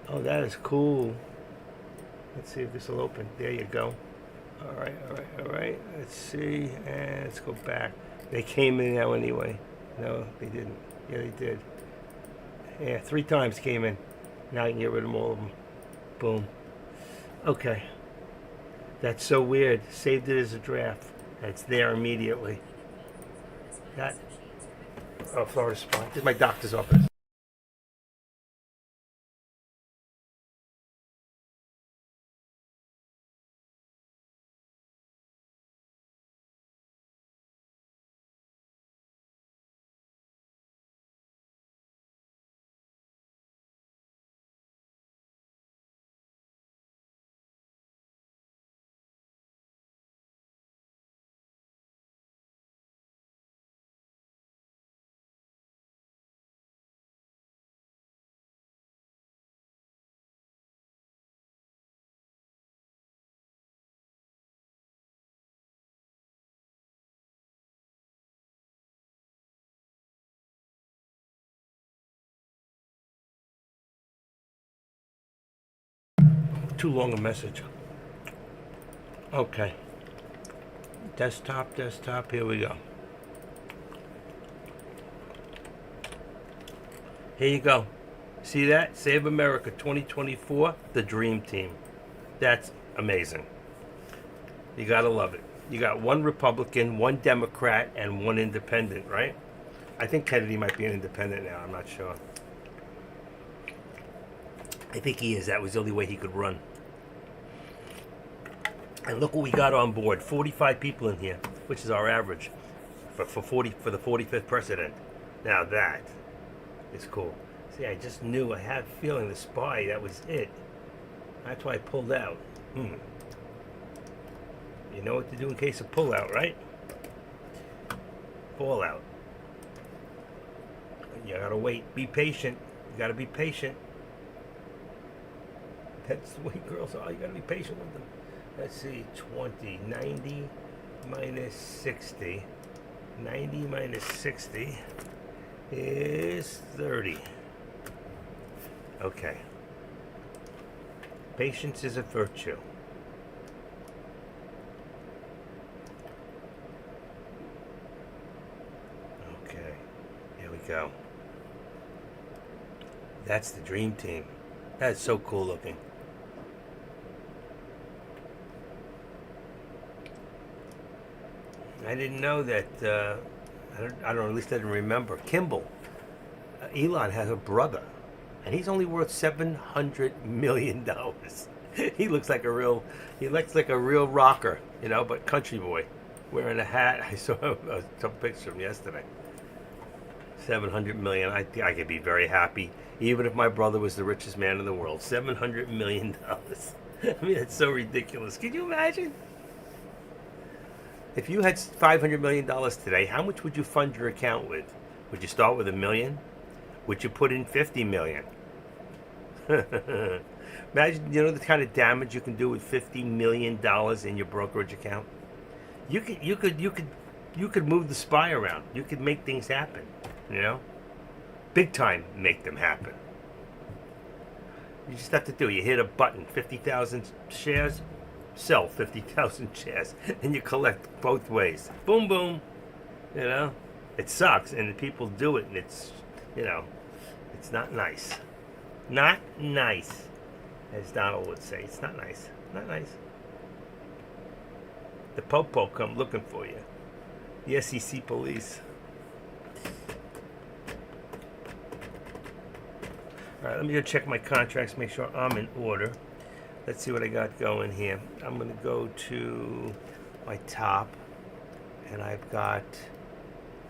Oh, that is cool. Let's see if this will open. There you go. All right, all right, all right. Let's see. And let's go back. They came in now anyway. No, they didn't. Yeah, they did. Yeah, 3 times came in. Now I can get rid of all of them. Boom. Okay. That's so weird. Saved it as a draft. It's there immediately. That. Oh, Florida Spot. This is my doctor's office. Too long a message. Okay. Desktop, desktop. Here we go. Here you go. See that? Save America 2024, the Dream Team. That's amazing. You gotta love it. You got 1 Republican, 1 Democrat, and 1 independent, right? I think Kennedy might be an independent now. I'm not sure. I think he is. That was the only way he could run. And look what we got on board. 45 people in here, which is our average for the 45th president. Now that is cool. See, I just knew. I had a feeling the spy, that was it. That's why I pulled out. You know what to do in case of pullout, right? Fallout. You gotta wait. Be patient. You gotta be patient. That's the way girls are. You gotta be patient with them. Let's see. 20. 90 minus 60. 90 minus 60 is 30. Okay. Patience is a virtue. Okay. Here we go. That's the Dream Team. That's so cool looking. I didn't know that, I don't know, at least I didn't remember. Kimball, Elon has a brother, and he's only worth $700 million. He looks like a real rocker, you know, but country boy, wearing a hat. I saw a picture of him yesterday. 700 million. I think I could be very happy, even if my brother was the richest man in the world. $700 million. I mean, it's so ridiculous. Can you imagine? If you had $500 million today, how much would you fund your account with? Would you start with $1 million? Would you put in $50 million? Imagine, you know, the kind of damage you can do with $50 million in your brokerage account. You could move the spy around. You could make things happen. You know, big time, make them happen. You just have to do. You hit a button. 50,000 shares. Sell 50,000 shares, and you collect both ways. Boom, boom. You know, it sucks, and people do it, and it's, you know, it's not nice. Not nice, as Donald would say. It's not nice. Not nice. The Popo come looking for you. The SEC police. All right, let me go check my contracts, make sure I'm in order. Let's see what I got going here. I'm going to go to my top, and I've got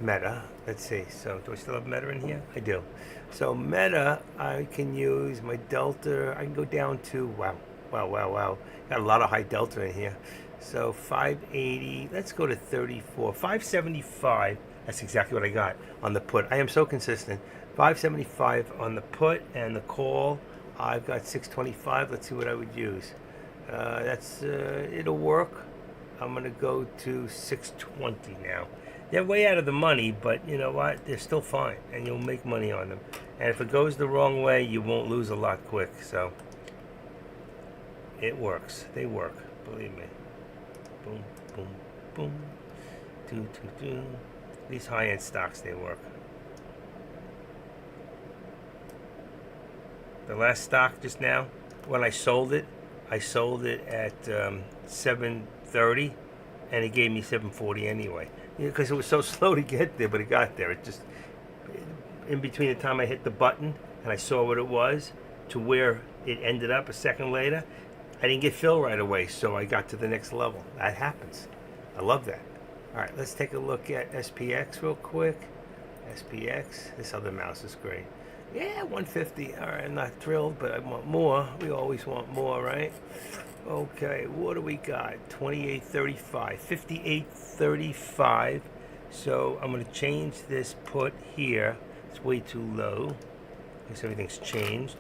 Meta. Let's see. So, do I still have Meta in here? I do. So, Meta, I can use my Delta. I can go down to, wow. Got a lot of high Delta in here. So, 580. Let's go to 34. 575. That's exactly what I got on the put. I am so consistent. 575 on the put and the call. I've got 625. Let's see what I would use. It'll work. I'm gonna go to 620 now. They're way out of the money, but you know what? They're still fine, and you'll make money on them. And if it goes the wrong way, you won't lose a lot quick. So it works. They work. Believe me. Boom, boom, boom. Do. These high-end stocks, they work. The last stock just now, when I sold it at 7:30, and it gave me 7:40 anyway. Because it was so slow to get there, but it got there. It just, in between the time I hit the button and I saw what it was to where it ended up a second later, I didn't get fill right away, so I got to the next level. That happens. I love that. All right, let's take a look at SPX real quick. SPX, this other mouse is great. Yeah, 150. All right, I'm not thrilled, but I want more. We always want more, right? Okay, what do we got? 28.35, 58.35. So I'm going to change this put here. It's way too low because everything's changed.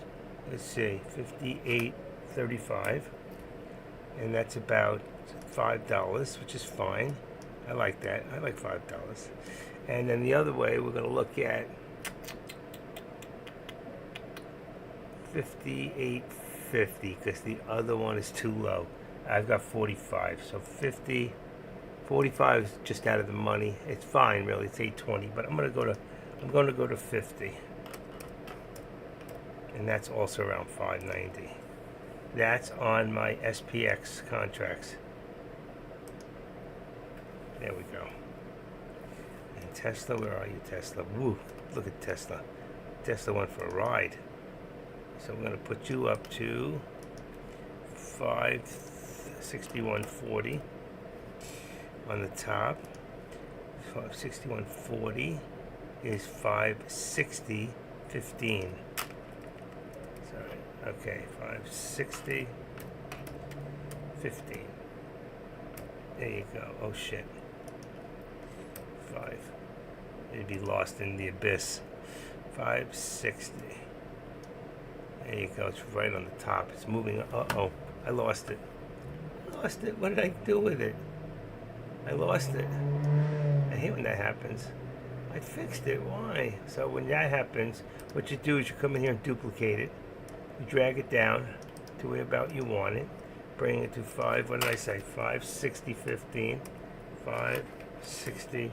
Let's see, 58.35, and that's about $5, which is fine. I like that. I like $5. And then the other way, we're going to look at 58.50 because the other one is too low. I've got 45, so 50, 45 is just out of the money. It's fine, really. It's 8.20, but I'm going to go to 50, and that's also around 5.90. That's on my SPX contracts. There we go. And Tesla, where are you, Tesla? Woo! Look at Tesla. Tesla went for a ride. So I'm going to put you up to 561.40 on the top. 561.40 is 560.15. Sorry. Okay, 560.15. There you go. Oh shit. 5. It'd be lost in the abyss. 560. There you go. It's right on the top. It's moving. Uh-oh. I lost it. What did I do with it? I lost it. I hate when that happens. I fixed it. Why? So when that happens, what you do is you come in here and duplicate it. You drag it down to where about you want it. Bring it to 5. What did I say? 560.15. 560.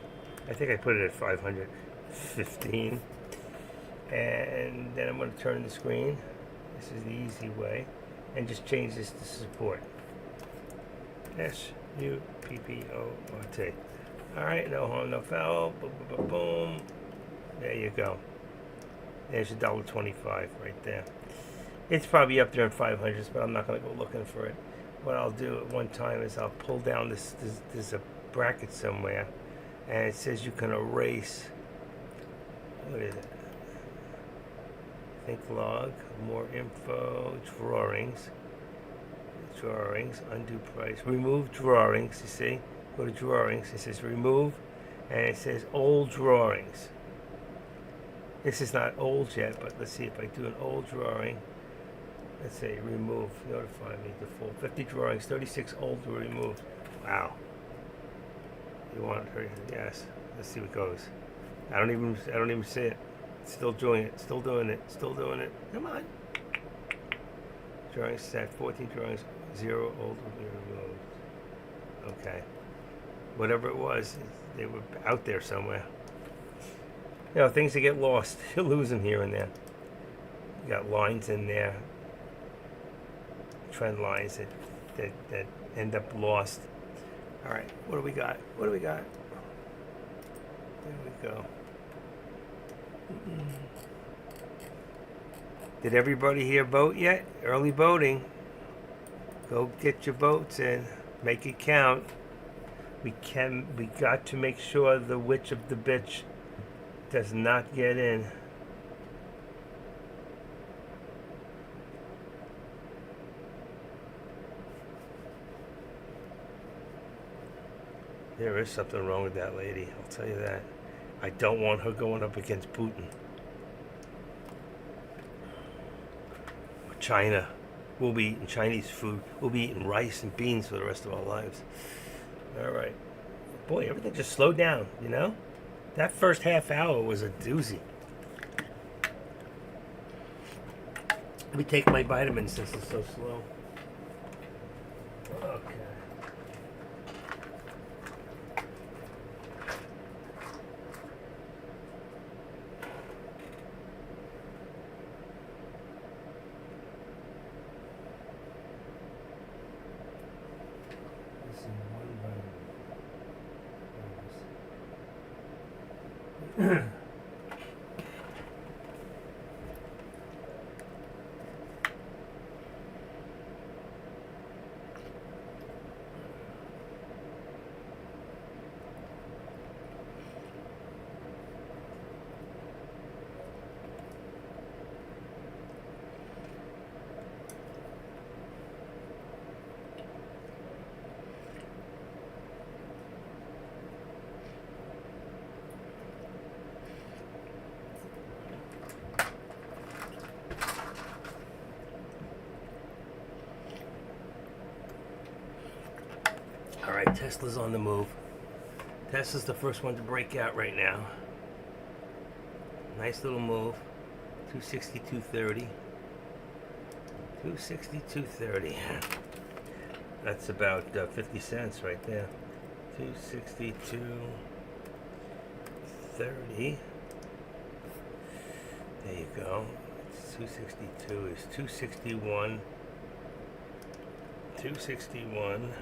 I think I put it at 515. And then I'm going to turn the screen. This is the easy way. And just change this to support. SUPPORT. Alright, no harm, no foul. Boom, boom, boom, boom. There you go. There's $1.25 right there. It's probably up there in 500s, but I'm not going to go looking for it. What I'll do at one time is I'll pull down this. There's a bracket somewhere, and it says you can erase. What is it? Think log, more info, drawings, undo price, remove drawings. You see, go to drawings. It says remove, and it says old drawings. This is not old yet, but let's see if I do an old drawing. Let's say remove, notify me, default 50 drawings, 36 old were removed. Wow. You want her? Yes. Let's see what goes. I don't even see it. It's still doing it. Still doing it. Come on. Drawings set. 14 drawings. 0 old will be removed. Okay. Whatever it was, they were out there somewhere. You know, things that get lost. You lose them here and there. You got lines in there. Trend lines that end up lost. All right, what do we got? What do we got? There we go. Did everybody here vote yet? Early voting. Go get your votes in. Make it count. We got to make sure the witch of the bitch does not get in. There is something wrong with that lady, I'll tell you that. I don't want her going up against Putin. China. We'll be eating Chinese food. We'll be eating rice and beans for the rest of our lives. All right. Boy, everything just slowed down, you know? That first half hour was a doozy. Let me take my vitamins since it's so slow. Okay. All right, Tesla's on the move. Tesla's the first one to break out right now. Nice little move. 262.30. 262.30. That's about 50 cents right there. 262.30. There you go. 262 is 261. 261.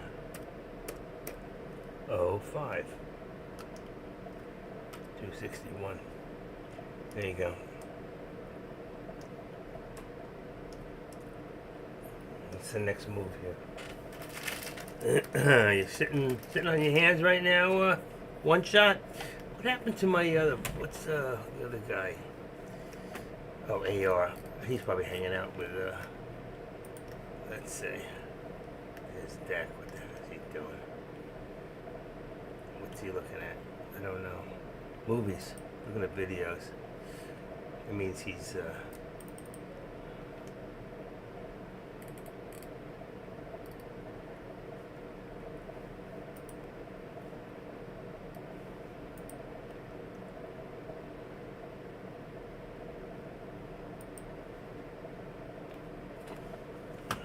05. 261. There you go. What's the next move here? You're sitting on your hands right now. One shot. What happened to my other? What's the other guy? Oh, AR. He's probably hanging out with. Let's see. There's Dak. What the hell is he doing? What's he looking at? I don't know. Movies. Looking at videos. It means he's he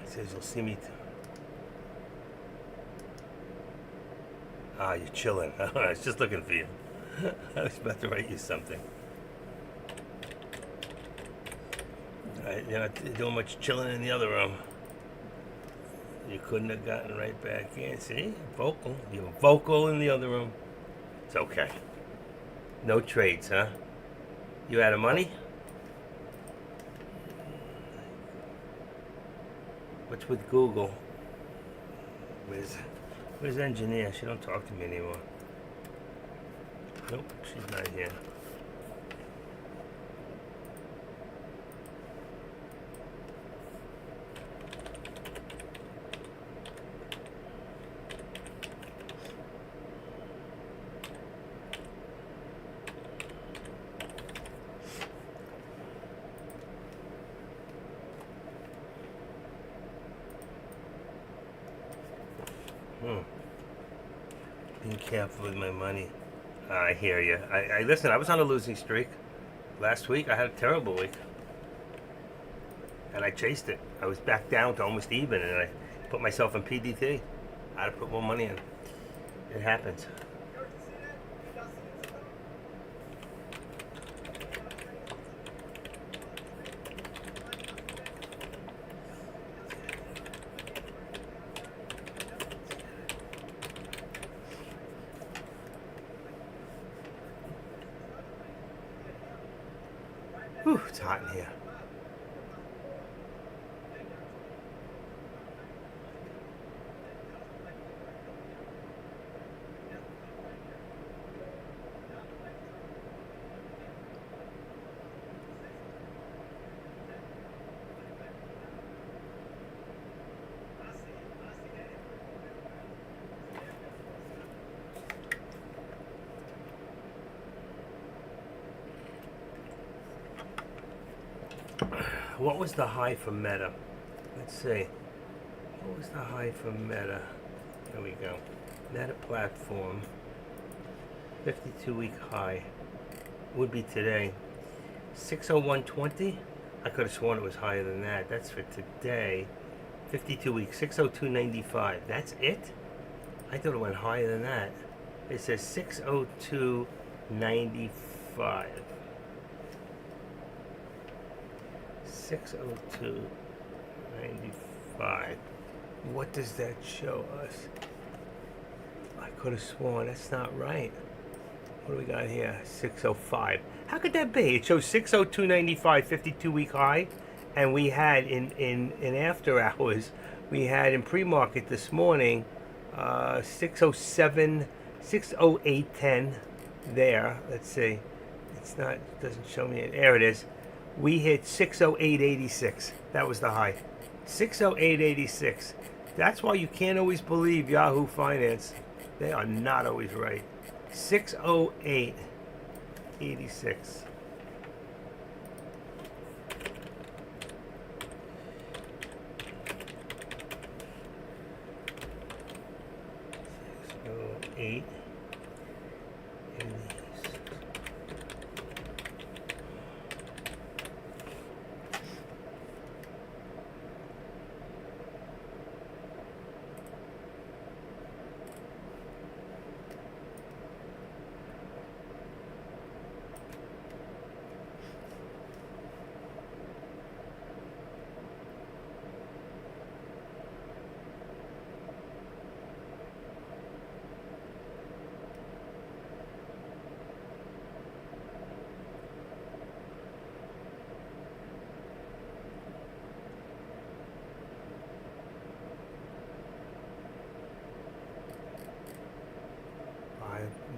says you'll see me you're chilling. I was just looking for you. I was about to write you something. You're not doing much chilling in the other room. You couldn't have gotten right back in. See? Vocal. You were vocal in the other room. It's okay. No trades, huh? You out of money? What's with Google? Where's the engineer? She don't talk to me anymore. Nope, she's not here. Being careful with my money. I hear you. I listen. I was on a losing streak last week. I had a terrible week, and I chased it. I was back down to almost even, and I put myself in PDT. I had to put more money in. It happens. Whew, it's hot in here. What was the high for Meta? Let's see. What was the high for Meta? There we go. Meta platform. 52-week high. Would be today. 601.20? I could have sworn it was higher than that. That's for today. 52 weeks. 602.95. That's it? I thought it went higher than that. It says 602.95. 602.95. What does that show us? I could have sworn that's not right. What do we got here? 605. How could that be? It shows 602.95, 52-week high, and we had in after hours, we had in pre-market this morning 607, 608.10 there. Let's see. It's not. It doesn't show me it. There it is. We hit 608.86. That was the high. 608.86. That's why you can't always believe Yahoo Finance. They are not always right. 608.86. Eight.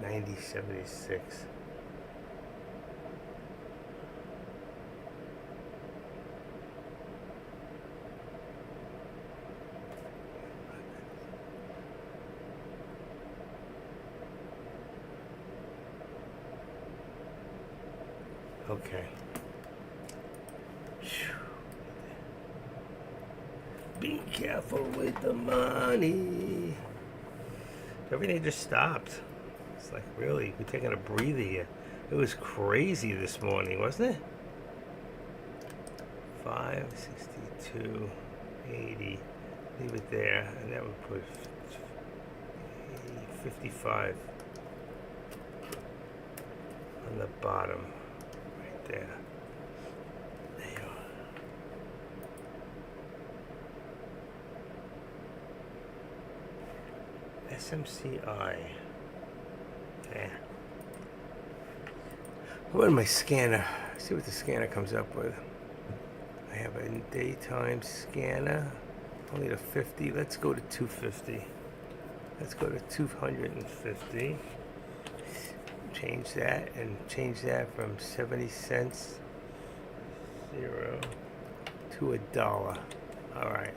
$90.76. Okay. Be careful with the money. Everything just stopped. It's like, really, we're taking a breather here. It was crazy this morning, wasn't it? 562.80. Leave it there, and that would put 55 on the bottom, right there. There you are. SMCI. Yeah. I'll go to my scanner. See what the scanner comes up with. I have a daytime scanner. Only to 50. Let's go to 250. Let's go to 250. Change that and change that from 70 cents 0 to $1. All right.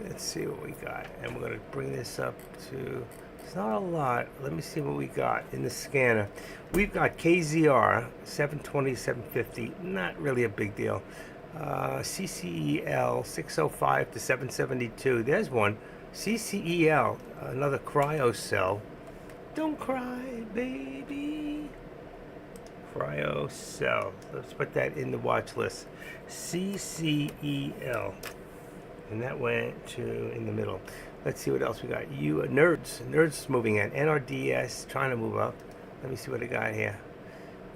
Let's see what we got. And we're going to bring this up to, it's not a lot. Let me see what we got in the scanner. We've got KZR 720, 750. Not really a big deal. CCEL 605 to 772. There's one. CCEL, another cryo cell. Don't cry, baby. Cryo cell. Let's put that in the watch list. CCEL. And that went to in the middle. Let's see what else we got. Nerds moving in. NRDS trying to move up. Let me see what I got here.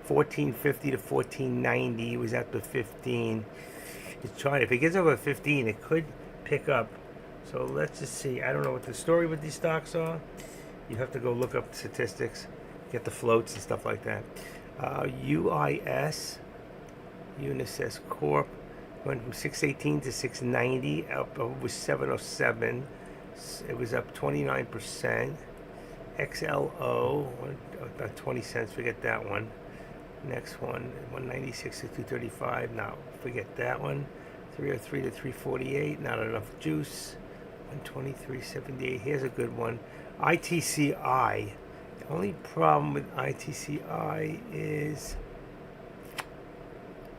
1450 to 1490. It was at the 15. It's trying. If it gets over 15, it could pick up. So let's just see. I don't know what the story with these stocks are. You have to go look up statistics, get the floats and stuff like that. UIS Unisys Corp went from 618 to 690, up over 707. It was up 29%. XLO, about 20 cents, forget that one. Next one, 196 to 235, now forget that one. 303 to 348, not enough juice. 123.78, here's a good one. ITCI, the only problem with ITCI is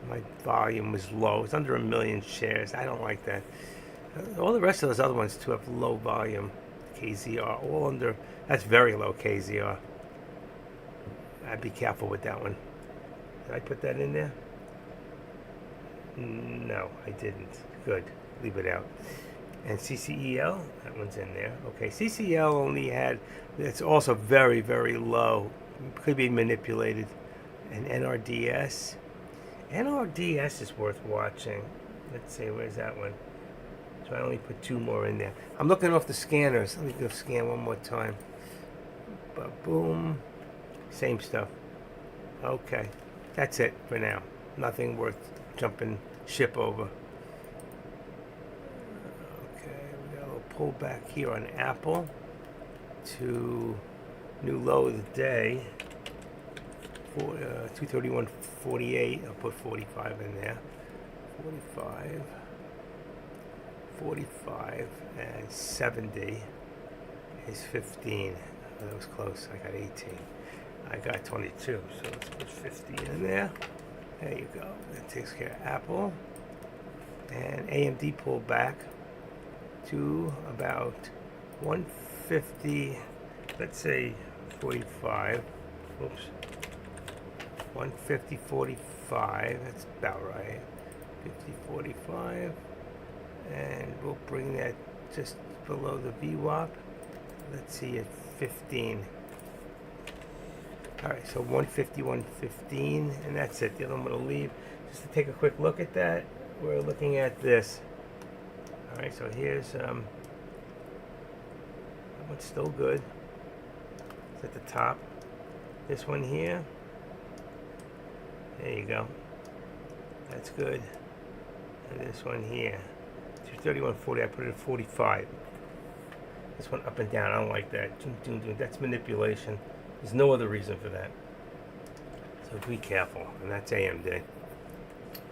my volume was low. It's under 1 million shares. I don't like that. All the rest of those other ones too have low volume. KZR, all under, that's very low KZR. I'd be careful with that one. Did I put that in there? No, I didn't. Good. Leave it out. And CCEL, that one's in there. Okay, CCL only had, it's also very, very low. Could be manipulated. And NRDS. NRDS is worth watching. Let's see, where's that one? So I only put 2 more in there. I'm looking off the scanners. Let me go scan one more time. Boom. Same stuff. Okay. That's it for now. Nothing worth jumping ship over. Okay, we got a little pullback here on Apple to new low of the day. 231.48. I'll put 45 in there. 45 and 70 is 15. Oh, that was close. I got 18. I got 22. So let's put 50 in there. There you go. That takes care of Apple. And AMD pulled back to about 150. Let's say 45. Oops. 150.45. That's about right. 50.45. And we'll bring that just below the VWAP. Let's see, at 15. All right, so 150, 115, and that's it. The other one will leave. Just to take a quick look at that, we're looking at this. All right, so here's that one's still good. It's at the top. This one here. There you go. That's good. And this one here. 231.40. I put it at 45. This one up and down. I don't like that. That's manipulation. There's no other reason for that. So be careful. And that's AMD.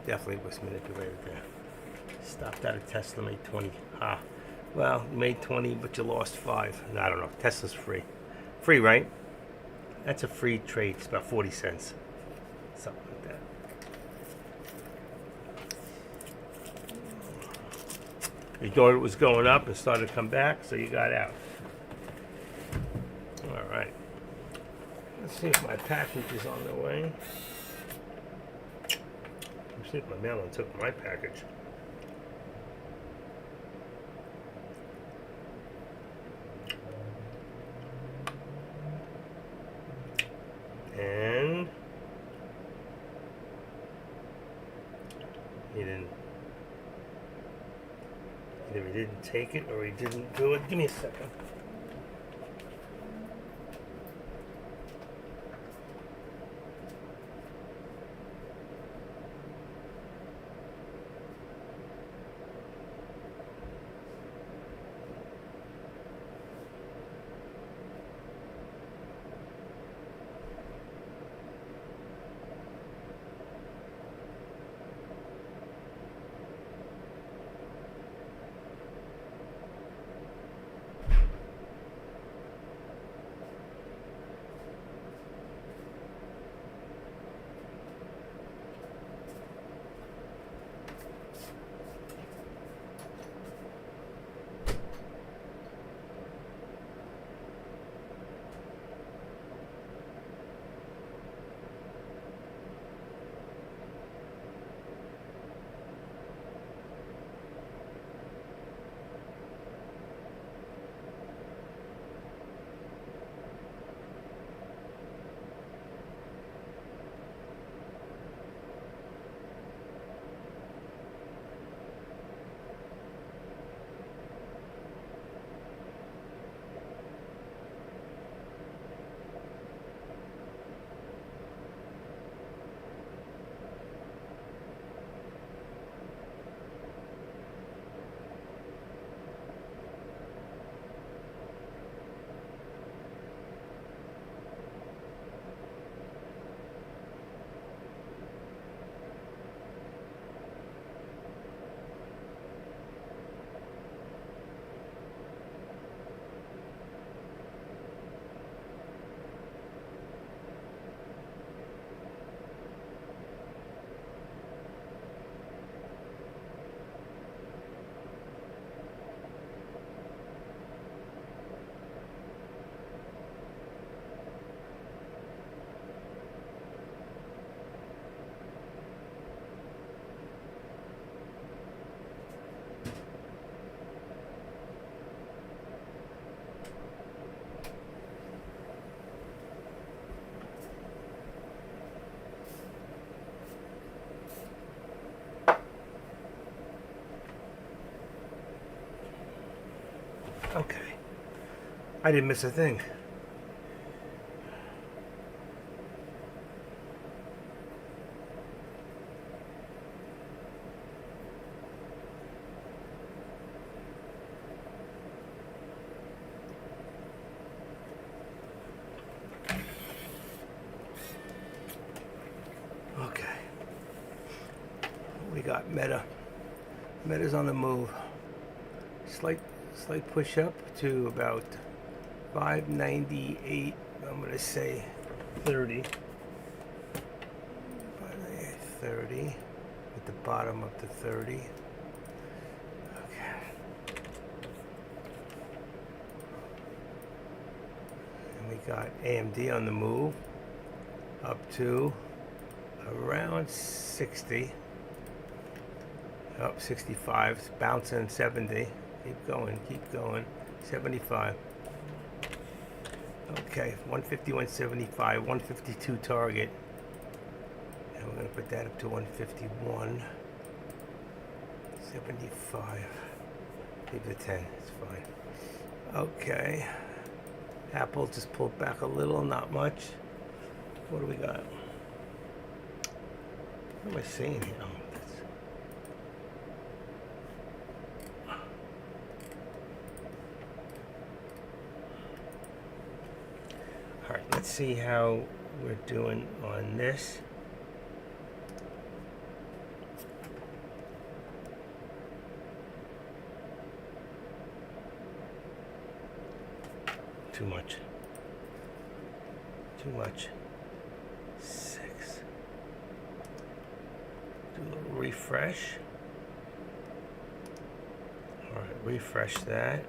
Definitely was manipulated there. Stopped out of Tesla, made 20. Well, you made 20, but you lost 5. No, I don't know. Tesla's free. Free, right? That's a free trade. It's about 40 cents. Something like that. You thought it was going up and started to come back, so you got out. All right. Let's see if my package is on the way. Let's see if my mailman took my package. And he didn't. Either he didn't take it or he didn't do it. Give me a second. Okay. I didn't miss a thing. Okay. We got Meta. Meta's on the move. Slight push up to about 598. I'm gonna say 30. 30. At the bottom up to 30. Okay. And we got AMD on the move up to around 60. Up 65. It's bouncing 70. Keep going. 75. Okay, 150, 175, 152 target. And we're going to put that up to 151. 75. Leave the 10, it's fine. Okay. Apple just pulled back a little, not much. What do we got? What am I seeing here? Oh, all right, let's see how we're doing on this. Too much. 6. Do a little refresh. All right, refresh that.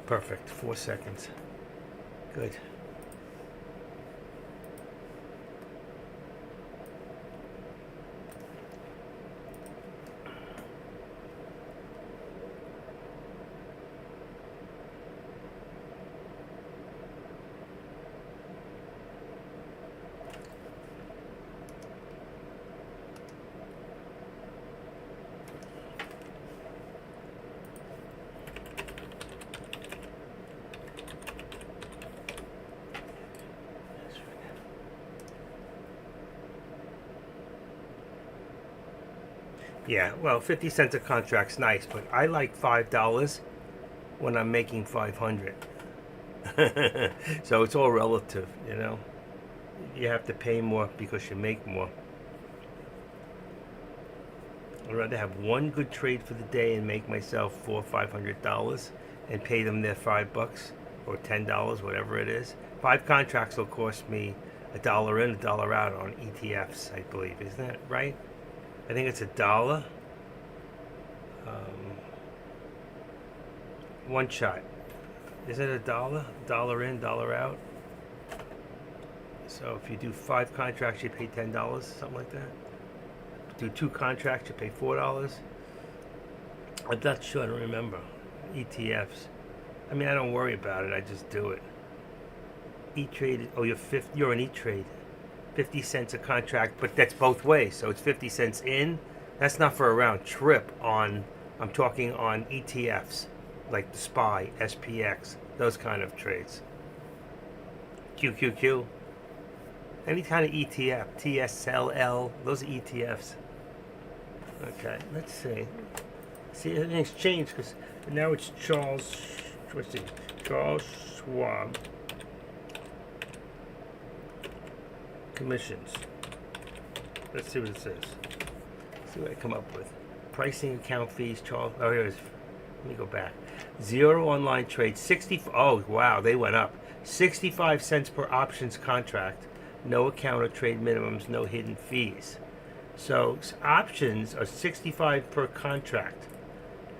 Perfect. 4 seconds. Good. Yeah, well, 50 cents a contract's nice, but I like $5 when I'm making 500. So it's all relative, you know. You have to pay more because you make more. I'd rather have one good trade for the day and make myself $400 or $500 and pay them their $5 or $10, whatever it is. 5 contracts will cost me $1 in, $1 out on ETFs, I believe. Isn't that right? I think it's $1. One shot. Is it $1? $1 in, $1 out. So if you do 5 contracts, you pay $10, something like that. Do 2 contracts, you pay $4. I'm not sure. I don't remember. ETFs. I mean, I don't worry about it. I just do it. E-Trade. Oh, you're an E-Trade. 50 cents a contract, but that's both ways. So it's 50 cents in. That's not for a round trip on, I'm talking on ETFs, like the SPY, SPX, those kind of trades. QQQ. Any kind of ETF, TSLL, those are ETFs. Okay, let's see. See, everything's changed because now it's Charles Schwab. Commissions. Let's see what it says. See what I come up with. Pricing, account fees, Charles. Oh, here it is. Let me go back. 0 online trade. 60. Oh, wow, they went up. 65 cents per options contract. No account or trade minimums. No hidden fees. So options are 65 per contract.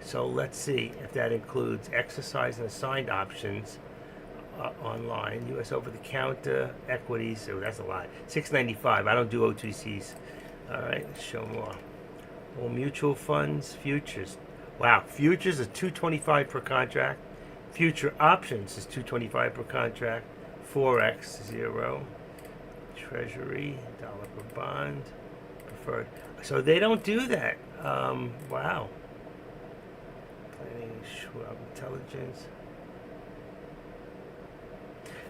So let's see if that includes exercise and assigned options. Online, U.S. over-the-counter equities. Oh, that's a lot. $6.95. I don't do OTCs. All right, let's show more. Well, mutual funds, futures. Wow, futures is $2.25 per contract. Future options is $2.25 per contract. Forex 0. Treasury, dollar per bond. preferred. So they don't do that. Wow. Planning, Schwab Intelligence.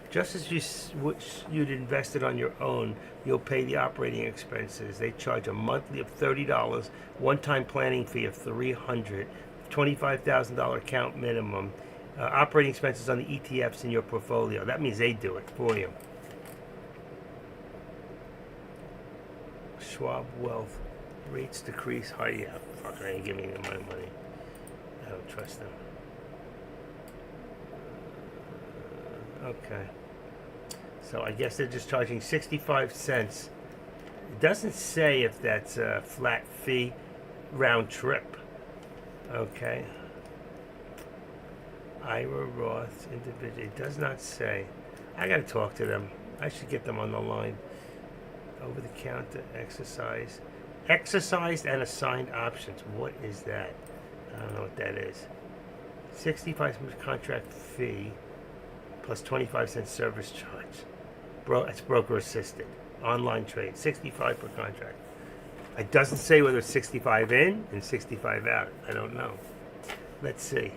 Just as you'd invested on your own, you'll pay the operating expenses. They charge a monthly of $30, one-time planning fee of $300, $25,000 account minimum, operating expenses on the ETFs in your portfolio. That means they do it for you. Schwab Wealth, rates decrease. Yeah, fuck, I ain't giving them my money. I don't trust them. Okay. So I guess they're just charging 65 cents. It doesn't say if that's a flat fee round trip. Okay. IRA Roth individual. It does not say. I gotta talk to them. I should get them on the line. Over the counter exercise. Exercised and assigned options. What is that? I don't know what that is. 65 cents contract fee plus 25 cents service charge. It's broker assisted. Online trade. 65 per contract. It doesn't say whether it's 65 in and 65 out. I don't know. Let's see.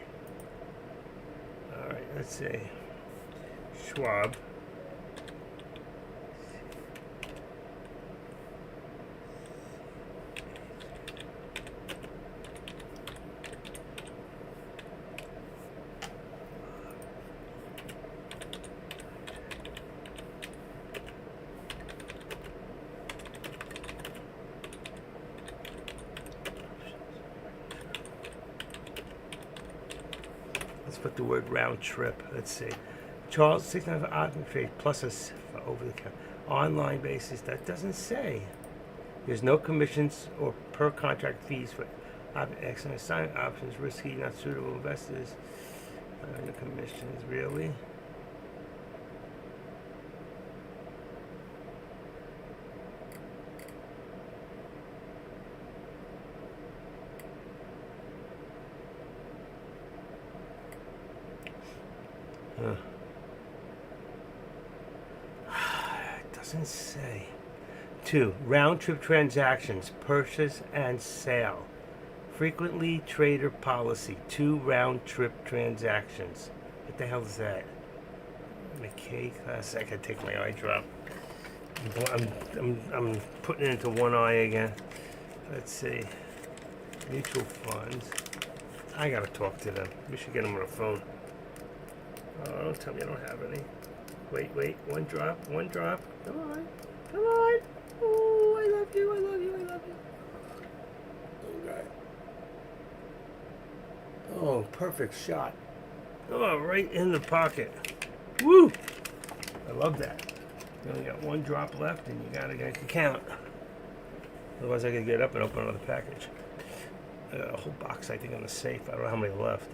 Alright, let's see. Schwab. Let's put the word round trip. Let's see. Charles, 695 option trade plus a over the counter. Online basis. That doesn't say. There's no commissions or per contract fees for excellent assignment options. Risky, not suitable investors. No commissions, really? It doesn't say. 2. Round trip transactions, purchase and sale. Frequently trader policy. 2 round trip transactions. What the hell is that? McKay class. I gotta take my eye drop. I'm putting it into one eye again. Let's see. Mutual funds. I gotta talk to them. We should get them on the phone. Oh, don't tell me I don't have any. Wait. One drop. Come on. Oh, I love you. Okay. Oh, perfect shot. Oh, right in the pocket. Woo! I love that. You only got one drop left and you gotta get a count. Otherwise I gotta get up and open another package. I got a whole box, I think, on the safe. I don't know how many left.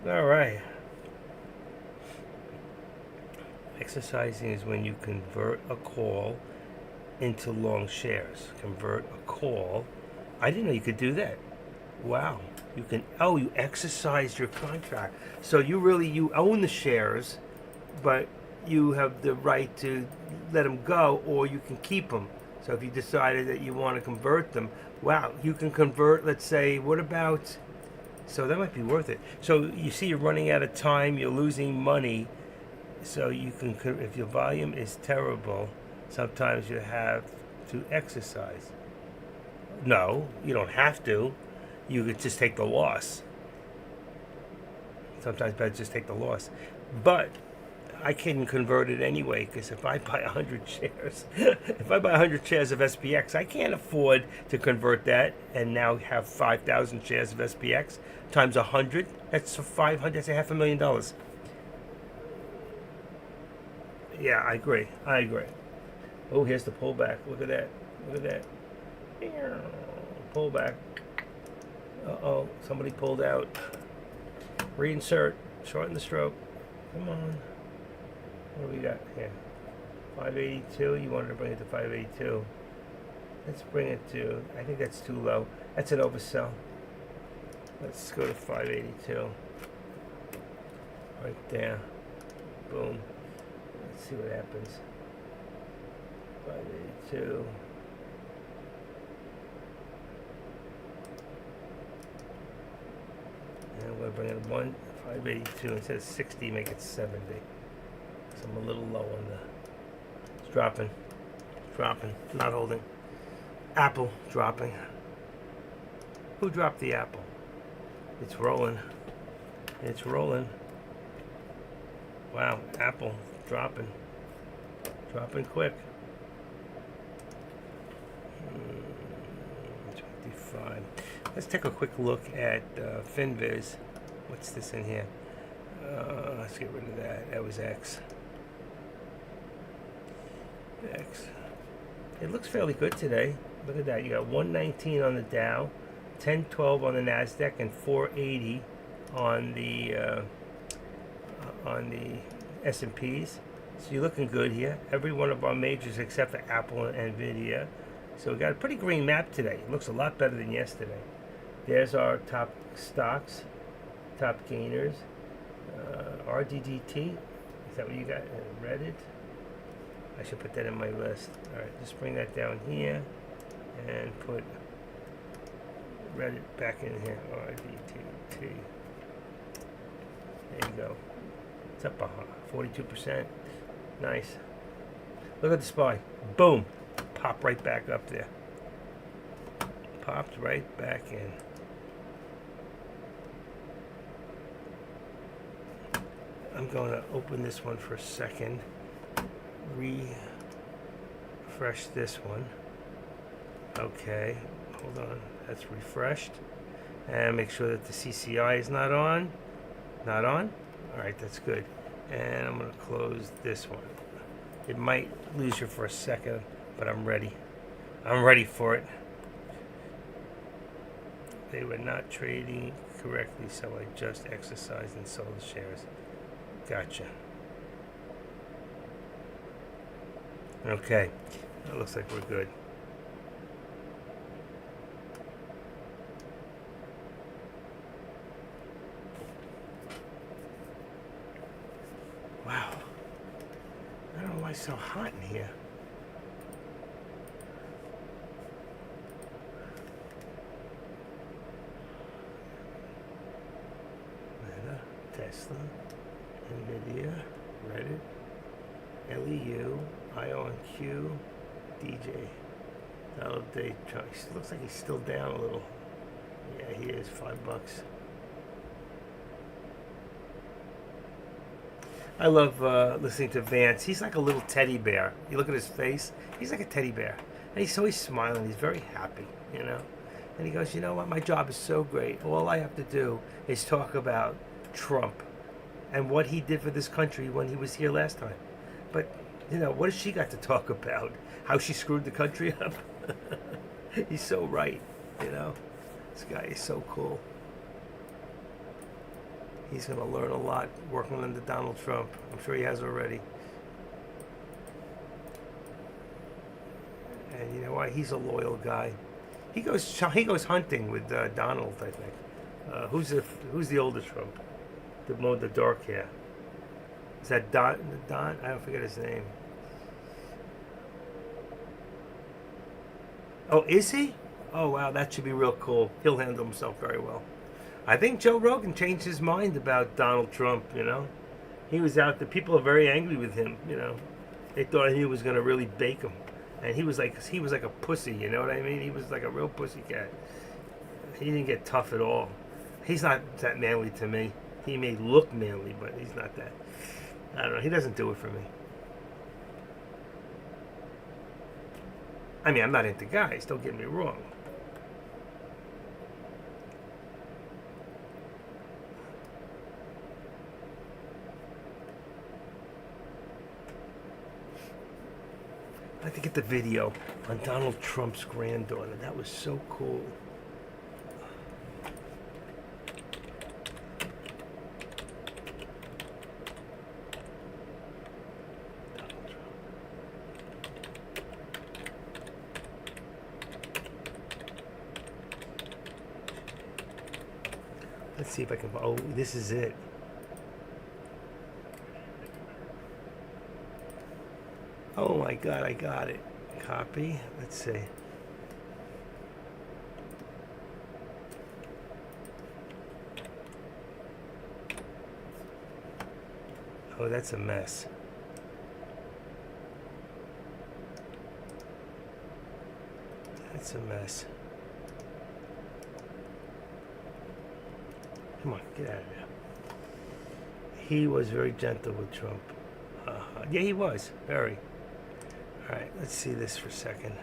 Alright. Exercising is when you convert a call into long shares. Convert a call. I didn't know you could do that. Wow. You can, you exercise your contract. So you own the shares, but you have the right to let them go, or you can keep them. So if you decided that you want to convert them, wow, you can convert, let's say, so that might be worth it. So you see you're running out of time, you're losing money, so you can, if your volume is terrible, sometimes you have to exercise. No, you don't have to. You could just take the loss. Sometimes better just take the loss. But I can convert it anyway, because if I buy 100 shares, if I buy 100 shares of SPX, I can't afford to convert that and now have 5,000 shares of SPX times 100. That's 500. That's $500,000. Yeah, I agree. Oh, here's the pullback. Look at that. Pullback. Uh-oh, somebody pulled out. Reinsert. Shorten the stroke. Come on. What do we got here? 582. You wanted to bring it to 582. Let's bring it to, I think that's too low. That's an oversell. Let's go to 582. Right there. Boom. Let's see what happens. 582. to bring it 582 instead of 60, make it 70. So I'm a little low on the. It's dropping, not holding. Apple dropping. Who dropped the apple? It's rolling. It's rolling. Wow, Apple dropping quick. 25. Let's take a quick look at FinViz. What's this in here? Let's get rid of that. That was X. It looks fairly good today. Look at that. You got 119 on the Dow, 1012 on the Nasdaq, and 480 on the S&Ps. So you're looking good here. Every one of our majors except for Apple and Nvidia. So we got a pretty green map today. It looks a lot better than yesterday. There's our top stocks, top gainers. RDDT, is that what you got? Reddit? I should put that in my list. All right, just bring that down here and put Reddit back in here. RDDT. There you go. It's up 42%. Nice. Look at the SPY. Boom. Pop right back up there. Popped right back in. I'm going to open this one for a second. Refresh this one. Okay. Hold on. That's refreshed. And make sure that the CCI is not on. Not on? Alright, that's good. And I'm going to close this one. It might lose you for a second, but I'm ready. I'm ready for it. They were not trading correctly, so I just exercised and sold the shares. Gotcha. Okay. That looks like we're good. Wow. I don't know why it's so hot in here. Meta, Tesla, Nvidia, Reddit, LEU, IONQ, DJ. Donald Day Trump. Looks like he's still down a little. Yeah, he is. $5. I love listening to Vance. He's like a little teddy bear. You look at his face, he's like a teddy bear. And he's always smiling. He's very happy, you know. And he goes, you know what? My job is so great. All I have to do is talk about Trump and what he did for this country when he was here last time. But, you know, what has she got to talk about? How she screwed the country up? He's so right, you know. This guy is so cool. He's going to learn a lot working under Donald Trump. I'm sure he has already. And you know what? He's a loyal guy. He goes hunting with Donald, I think. Who's the older Trump? The one with the dark hair. Is that Don? I don't forget his name. Oh, is he? Oh, wow, that should be real cool. He'll handle himself very well. I think Joe Rogan changed his mind about Donald Trump, you know. He was out there. People are very angry with him, you know. They thought he was going to really bake him. And he was like a pussy, you know what I mean? He was like a real pussycat. He didn't get tough at all. He's not that manly to me. He may look manly, but he's not that. I don't know. He doesn't do it for me. I mean, I'm not into guys. Don't get me wrong. I'd like to get the video on Donald Trump's granddaughter. That was so cool. Let's see if I can. Oh, this is it. Oh my God, I got it. Copy. Let's see. Oh, that's a mess. That's a mess. Come on, get out of there. He was very gentle with Trump. Yeah, he was. Very. All right, let's see this for a second.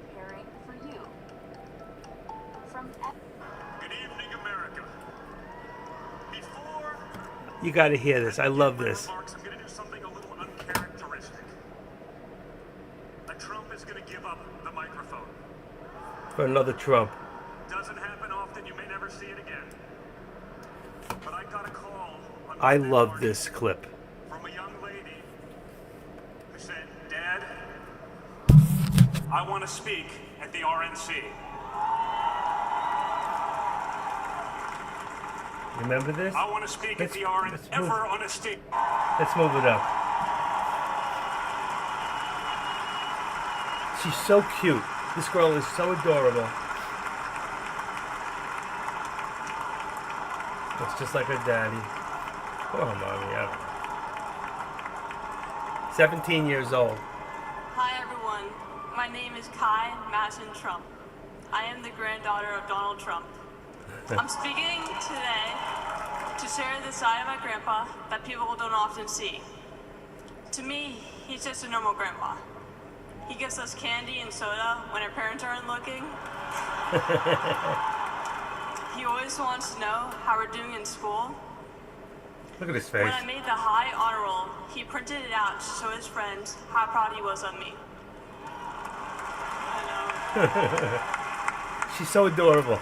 Preparing for you. From
Good evening, America. Before
You got to hear this. I love this.
remarks, I'm going to do something a little uncharacteristic. A Trump is going to give up the microphone.
For another Trump.
Doesn't happen often. You may never see it again. But I got a call on
I
Monday
love
morning
this clip.
from a young lady who said, "Dad, I want to speak at the RNC."
Remember this?
I want to speak
Let's-
at the RNC
let's move.
ever on a stage.
Let's move it up. She's so cute. This girl is so adorable. Looks just like her daddy. Oh, mommy, I don't know. 17 years old.
Hi everyone, my name is Kai Madison Trump. I am the granddaughter of Donald Trump. I'm speaking today to share the side of my grandpa that people don't often see. To me, he's just a normal grandpa. He gives us candy and soda when our parents aren't looking. He always wants to know how we're doing in school.
Look at his face.
When I made the high honor roll, he printed it out to show his friends how proud he was of me. I
She's so adorable.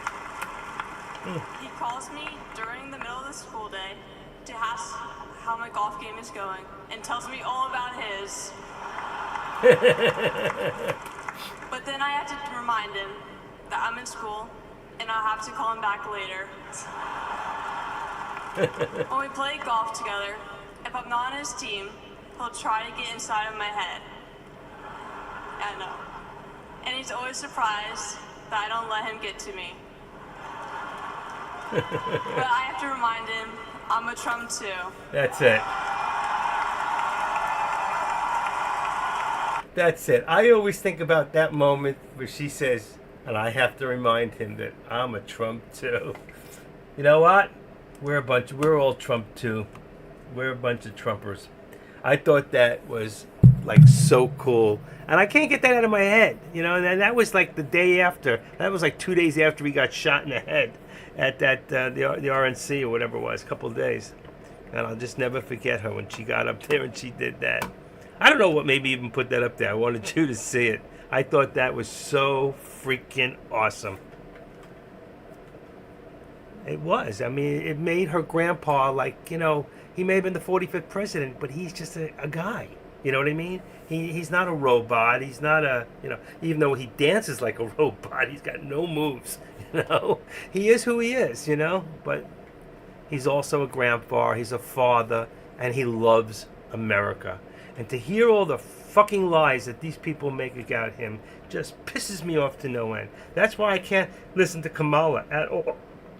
know. He calls me during the middle of the school day to ask how my golf game is going and tells me all about his. But then I have to remind him that I'm in school and I'll have to call him back later. When we play golf together, if I'm not on his team, he'll try to get inside of my head. I know. And he's always surprised that I don't let him get to me. But I have to remind him I'm a Trump too.
That's it. That's it. I always think about that moment where she says, and I have to remind him that I'm a Trump too. You know what? We're all Trump too. We're a bunch of Trumpers. I thought that was like so cool. And I can't get that out of my head. You know, and that was like the day after. That was like 2 days after he got shot in the head at that the RNC or whatever it was, a couple of days. And I'll just never forget her when she got up there and she did that. I don't know what made me even put that up there. I wanted you to see it. I thought that was so freaking awesome. It was. I mean, it made her grandpa like, you know, he may have been the 45th president, but he's just a guy. You know what I mean? He's not a robot. He's not a, you know, even though he dances like a robot, he's got no moves. You know? He is who he is, you know? But he's also a grandpa. He's a father. And he loves America. And to hear all the fucking lies that these people make about him just pisses me off to no end. That's why I can't listen to Kamala at all.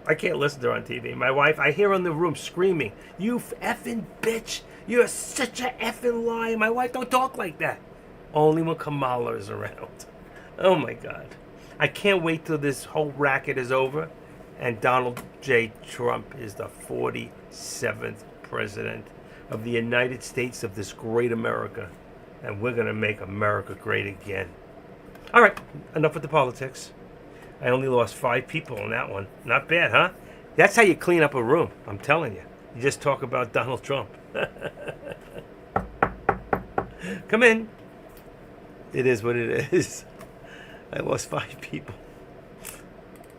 I can't listen to her on TV. My wife, I hear her in the room screaming, "You effing bitch! You're such a effing liar!" My wife don't talk like that. Only when Kamala is around. Oh my God. I can't wait till this whole racket is over and Donald J. Trump is the 47th president of the United States of this great America. And we're going to make America great again. All right, enough with the politics. I only lost 5 people on that one. Not bad, huh? That's how you clean up a room, I'm telling you. You just talk about Donald Trump. Come in. It is what it is. I lost 5 people.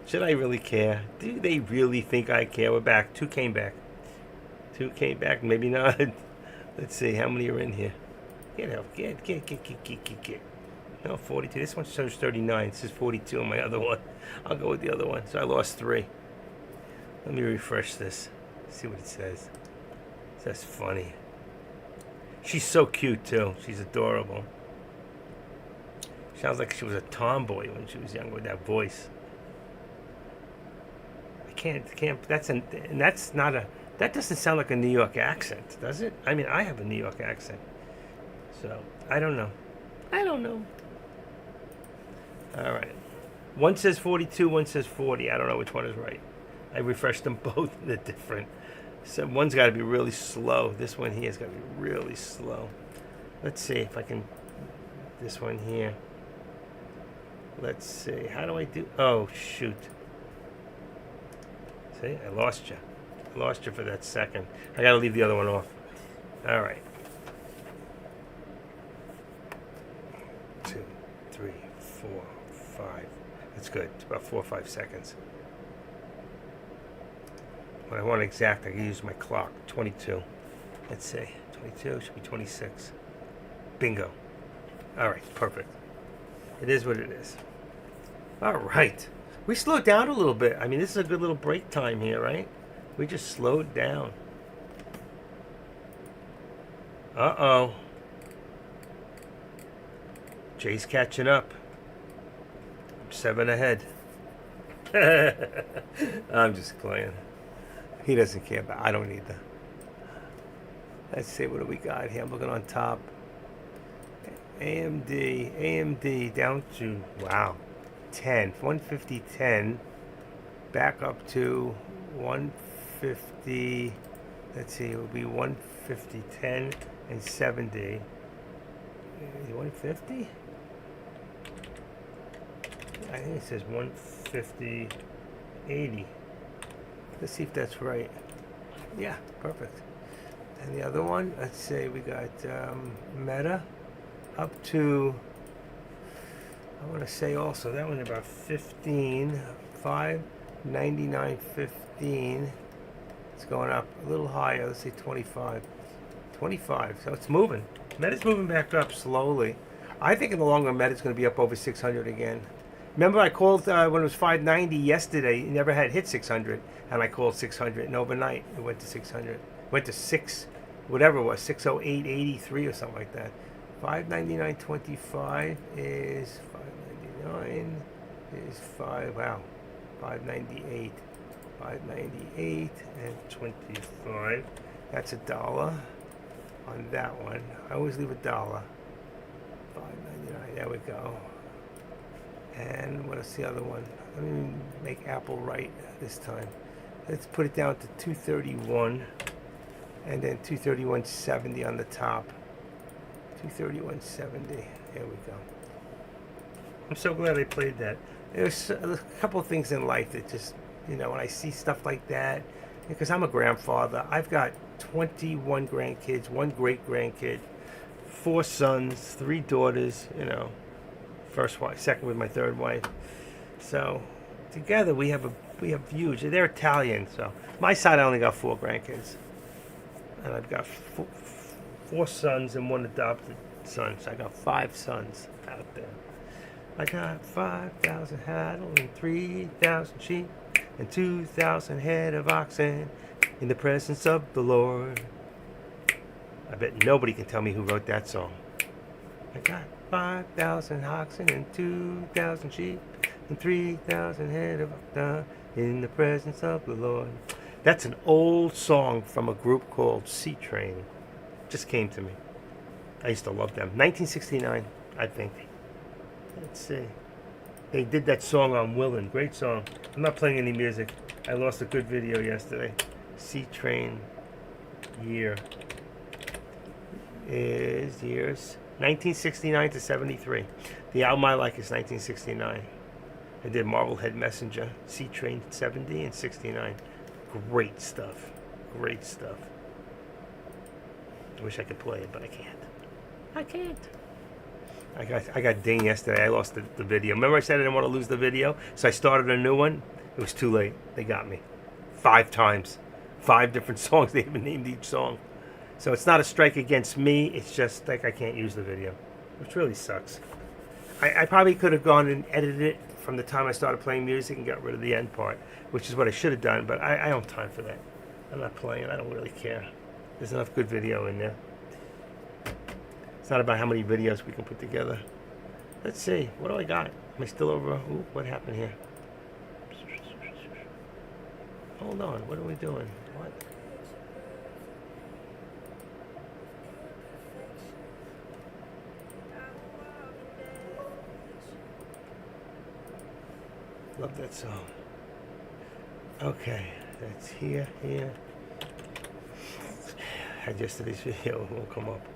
Should I really care? Do they really think I care? We're back. 2 came back. 2 came back. Maybe not. Let's see. How many are in here? Get. No, 42. This one shows 39. This is 42 on my other one. I'll go with the other one. So I lost 3. Let me refresh this. See what it says. That's funny. She's so cute, too. She's adorable. Sounds like she was a tomboy when she was younger with that voice. I can't. That doesn't sound like a New York accent, does it? I mean, I have a New York accent, so I don't know. All right. One says 42, one says 40. I don't know which one is right. I refreshed them both. They're different. So one's got to be really slow. This one here has got to be really slow. Let's see if I can. This one here. Let's see. How do I do? Oh, shoot. See, I lost you. I lost you for that second. I got to leave the other one off. All right. 2, 3, 4, 5. That's good. It's about 4 or 5 seconds. When I want exact, I can use my clock. 22. Let's see. 22 should be 26. Bingo. All right. Perfect. It is what it is. All right. We slowed down a little bit. I mean, this is a good little break time here, right? We just slowed down. Uh-oh. Jay's catching up. I'm 7 ahead. I'm just playing. He doesn't care about. I don't either. Let's see, what do we got here? I'm looking on top. AMD down to, wow, 10. 150, 10. Back up to 150. Let's see, it would be 150, 10, and 70. 150? I think it says 150, 80. Let's see if that's right. Yeah, perfect. And the other one, let's say we got Meta up to, I want to say also, that one about 15, 599, 15. It's going up a little higher. Let's say 25. 25. So it's moving. Meta's moving back up slowly. I think in the long run, Meta's going to be up over 600 again. Remember, I called when it was 590 yesterday. It never had hit 600, and I called 600, and overnight it went to 600. Went to 6, whatever it was, 608.83 or something like that. 599.25 is 599 is 5. Wow, 598, 598 and 25. That's $1 on that one. I always leave $1. 599. There we go. And what is the other one? Let me make Apple right this time. Let's put it down to 231, and then 231.70 on the top. 231.70. There we go. I'm so glad I played that. There's a couple of things in life that just, when I see stuff like that, because I'm a grandfather. I've got 21 grandkids, 1 great grandkid, 4 sons, 3 daughters. First wife, second with my third wife. So together we have huge. They're Italian, so my side I only got 4 grandkids, and I've got 4 sons and 1 adopted son. So I got 5 sons out there. I got 5,000 cattle and 3,000 sheep and 2,000 head of oxen in the presence of the Lord. I bet nobody can tell me who wrote that song. I got 5,000 oxen and 2,000 sheep and 3,000 head of oxen in the presence of the Lord. That's an old song from a group called C Train. Just came to me. I used to love them. 1969, I think. Let's see. They did that song on Willin'. Great song. I'm not playing any music. I lost a good video yesterday. C Train year is years 1969 to 73. The album I like is 1969. I did Marblehead Messenger, C Train 70 and 69. Great stuff. Great stuff. I wish I could play it, but I can't. I got dinged yesterday. I lost the video. Remember I said I didn't want to lose the video? So I started a new one. It was too late. They got me. 5 times. 5 different songs. They even named each song. So it's not a strike against me. It's just like I can't use the video, which really sucks. I probably could have gone and edited it from the time I started playing music and got rid of the end part, which is what I should have done, but I don't have time for that. I'm not playing. I don't really care. There's enough good video in there. It's not about how many videos we can put together. Let's see. What do I got? Am I still over? Ooh, what happened here? Hold on. What are we doing? What? Love that song. Okay, that's here. Had yesterday's video will come up.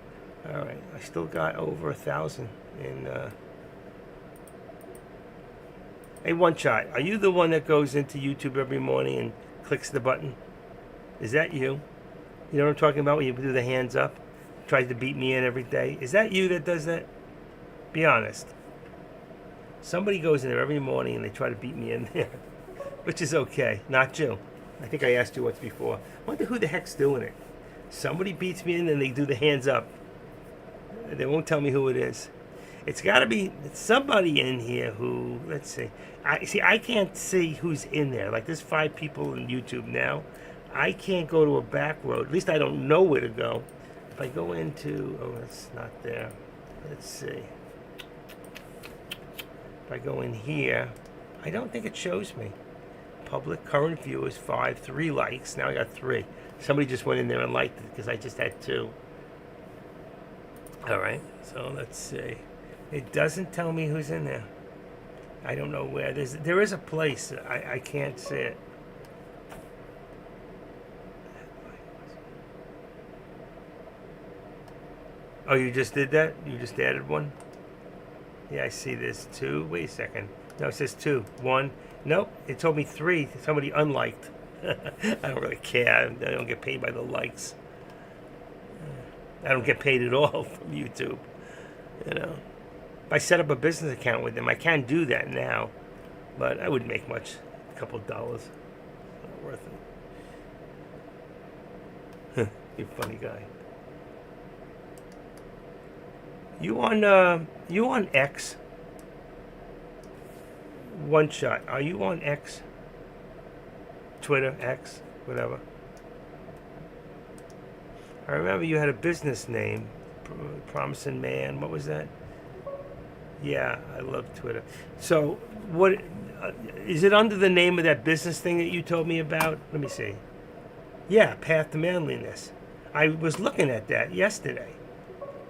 All right, I still got over 1,000 in. Hey, One Shot, are you the one that goes into YouTube every morning and clicks the button? Is that you? You know what I'm talking about when you do the hands up? Tries to beat me in every day. Is that you that does that? Be honest. Somebody goes in there every morning and they try to beat me in there, which is okay. Not you. I think I asked you once before. I wonder who the heck's doing it. Somebody beats me in and they do the hands up. They won't tell me who it is. It's got to be somebody in here who, let's see. I can't see who's in there. Like there's 5 people in YouTube now. I can't go to a back road. At least I don't know where to go. If I go into, oh, it's not there. Let's see. If I go in here, I don't think it shows me. Public current viewers 5, 3 likes. Now I got 3. Somebody just went in there and liked it because I just had 2. All right, so let's see. It doesn't tell me who's in there. I don't know where. There is a place. I can't see it. Oh, you just did that? You just added one? Yeah, I see there's 2. Wait a second. No, it says 2. 1. Nope, it told me 3. Somebody unliked. I don't really care. I don't get paid by the likes. I don't get paid at all from YouTube. You know, if I set up a business account with them, I can do that now, but I wouldn't make much. A couple of dollars. Not worth it. You're a funny guy. You on X? One Shot. Are you on X? Twitter, X, whatever. I remember you had a business name, Promising Man. What was that? Yeah, I love Twitter. So, what is it under the name of that business thing that you told me about? Let me see. Yeah, Path to Manliness. I was looking at that yesterday,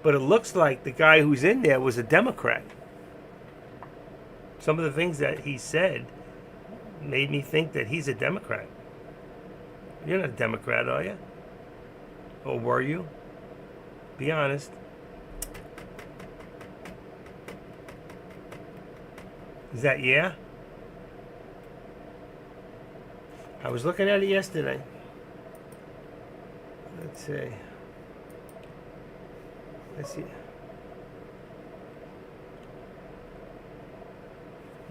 but it looks like the guy who's in there was a Democrat. Some of the things that he said made me think that he's a Democrat. You're not a Democrat, are you? Or were you? Be honest. Is that yeah? I was looking at it yesterday. Let's see. Let's see.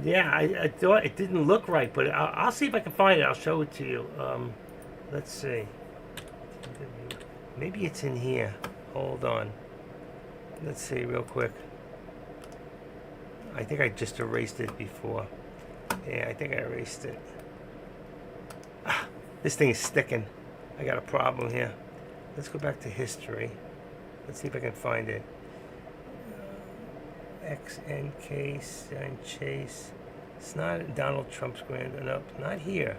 Yeah, I thought it didn't look right, but I'll see if I can find it. I'll show it to you. Let's see. Maybe it's in here. Hold on. Let's see real quick. I think I just erased it before. Yeah, I think I erased it. Ah, this thing is sticking. I got a problem here. Let's go back to history. Let's see if I can find it. XNK Chase. It's not Donald Trump's granddaughter. Nope, not here.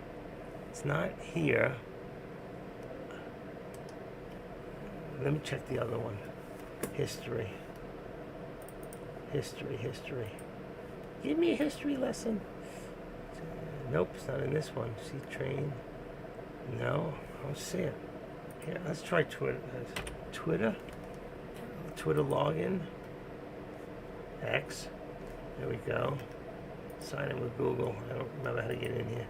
It's not here. Let me check the other one. History. History. Give me a history lesson. Nope, it's not in this one. See train. No, I don't see it. Here, let's try Twitter. Twitter login. X. There we go. Sign in with Google. I don't remember how to get in here.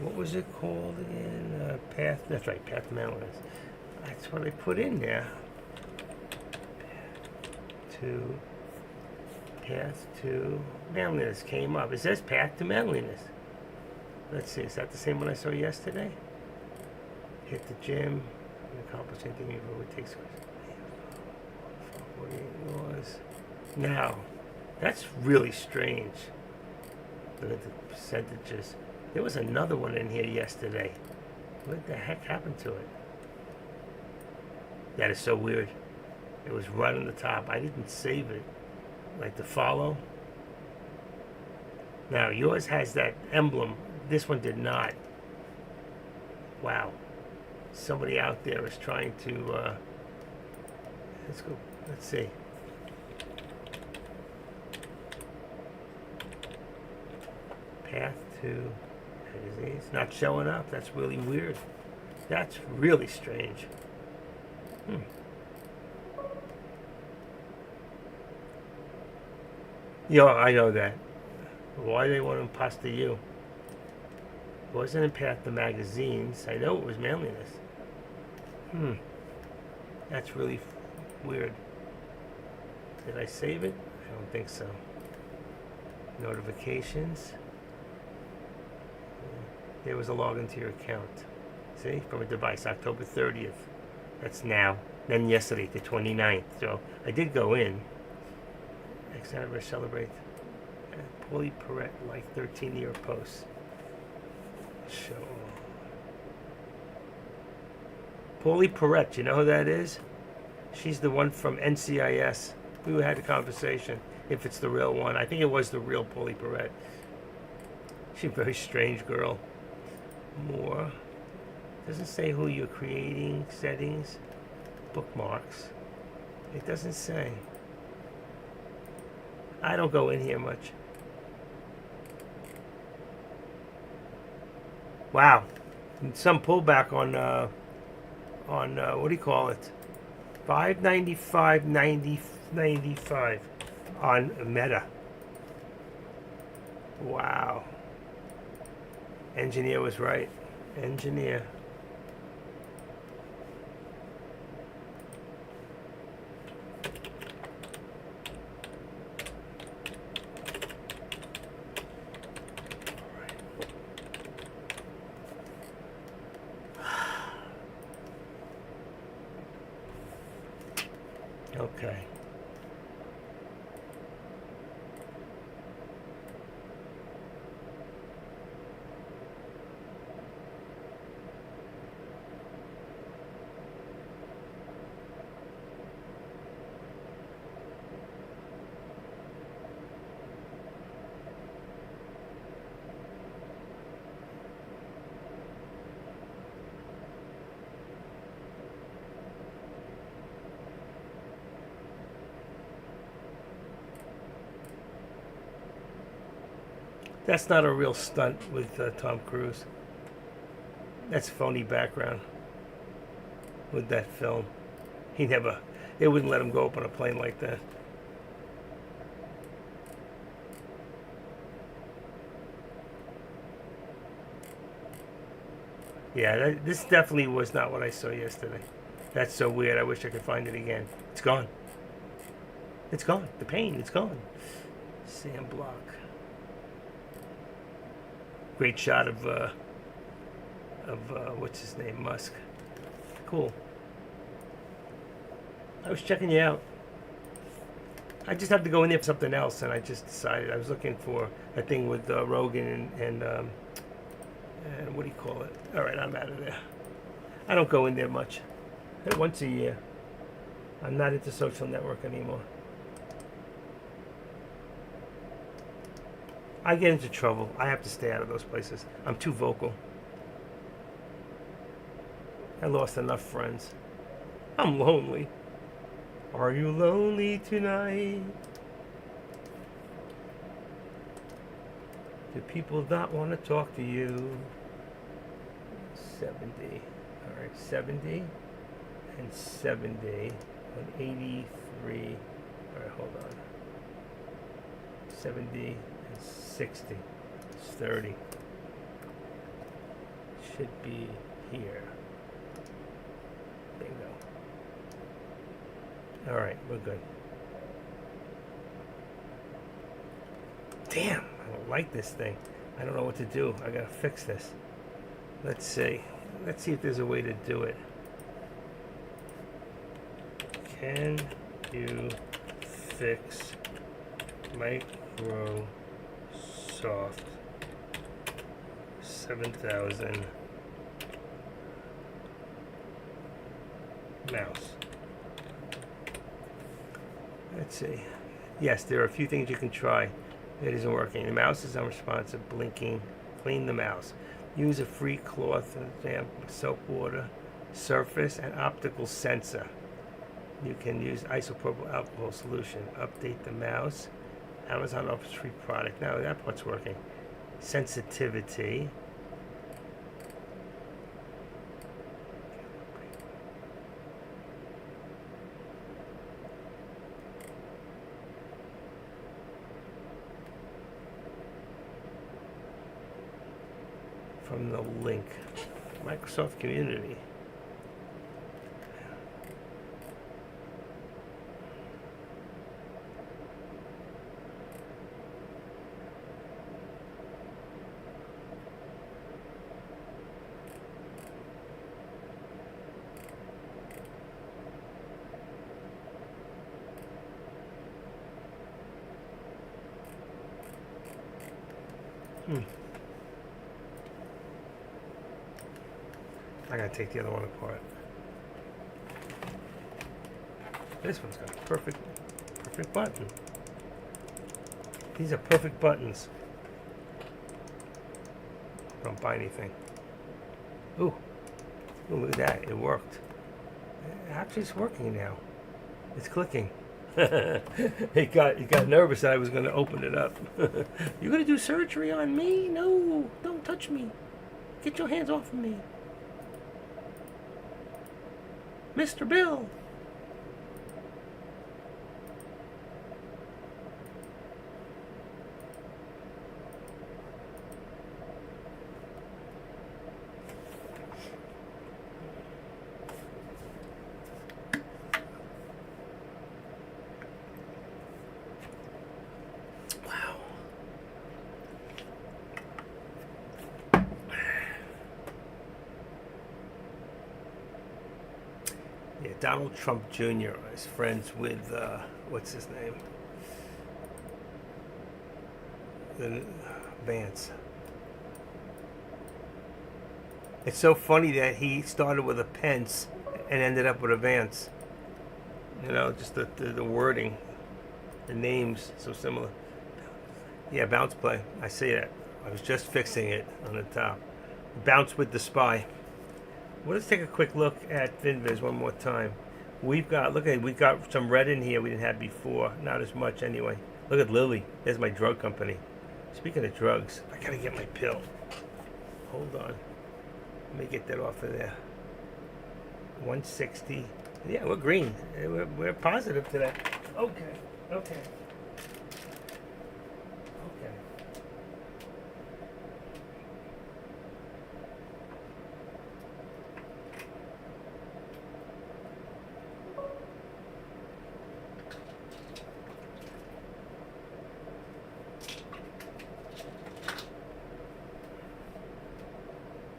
What was it called again? Path. That's right, Path to Manliness. That's what I put in there. Path to Manliness came up. It says Path to Manliness. Let's see, is that the same one I saw yesterday? Hit the gym, accomplish anything it takes. 48 laws. Now, that's really strange. Look at the percentages. There was another one in here yesterday. What the heck happened to it? That is so weird. It was right on the top. I didn't save it. Like the follow. Now, yours has that emblem. This one did not. Wow. Somebody out there is trying to... let's go. Let's see. Path to magazines. Not showing up. That's really weird. That's really strange. Yo, I know that. Why they want to impasta you? It wasn't in Path to Magazines. I know it was manliness. That's really weird. Did I save it? I don't think so. Notifications. There was a login to your account. See? From a device, October 30th. That's now. Then yesterday, the 29th. So I did go in. Next anniversary celebrate. Paulie Perrette, like 13-year posts. Show. Paulie Perrette, you know who that is? She's the one from NCIS. We had a conversation. If it's the real one. I think it was the real Paulie Perrette. She's a very strange girl. More. Doesn't say who you're creating. Settings. Bookmarks. It doesn't say. I don't go in here much. Wow. Some pullback on what do you call it? $595.95 on Meta. Wow. Engineer was right. Engineer. Okay. That's not a real stunt with Tom Cruise. That's phony background with that film. They wouldn't let him go up on a plane like that. Yeah, this definitely was not what I saw yesterday. That's so weird. I wish I could find it again. It's gone. It's gone. The pain, it's gone. Sam Block. Great shot of what's his name, Musk. Cool. I was checking you out. I just have to go in there for something else, and I just decided I was looking for a thing with Rogan and what do you call it? All right, I'm out of there. I don't go in there much. Once a year. I'm not into social network anymore. I get into trouble. I have to stay out of those places. I'm too vocal. I lost enough friends. I'm lonely. Are you lonely tonight? Do people not want to talk to you? 70. All right, 70 and 70 on 83. All right, hold on. 70 and 60. It's 30. Should be here. Bingo. All right, we're good. Damn, I don't like this thing. I don't know what to do. I gotta fix this. Let's see. Let's see if there's a way to do it. Can you fix Microsoft 7,000 mouse. Let's see. Yes, there are a few things you can try. It isn't working. The mouse is unresponsive, blinking. Clean the mouse. Use a free cloth, damp soap water, surface, and optical sensor. You can use isopropyl alcohol solution. Update the mouse. Amazon offers free product. Now that part's working. Sensitivity. From the link. Microsoft Community. I gotta take the other one apart. This one's got a perfect button. These are perfect buttons. Don't buy anything. Ooh, look at that! It worked. Actually, it's working now. It's clicking. It got nervous that I was going to open it up. You're going to do surgery on me? No, don't touch me. Get your hands off of me. Mr. Bill. Yeah, Donald Trump Jr. is friends with, what's his name? Vance. It's so funny that he started with a Pence and ended up with a Vance. You know, just the wording, the names, so similar. Yeah, bounce play. I see that. I was just fixing it on the top. Bounce with the spy. Well, let's take a quick look at FinViz one more time. We've got some red in here we didn't have before. Not as much anyway. Look at Lilly. There's my drug company. Speaking of drugs, I gotta get my pill. Hold on. Let me get that off of there. 160. Yeah, we're green. We're positive today. Okay.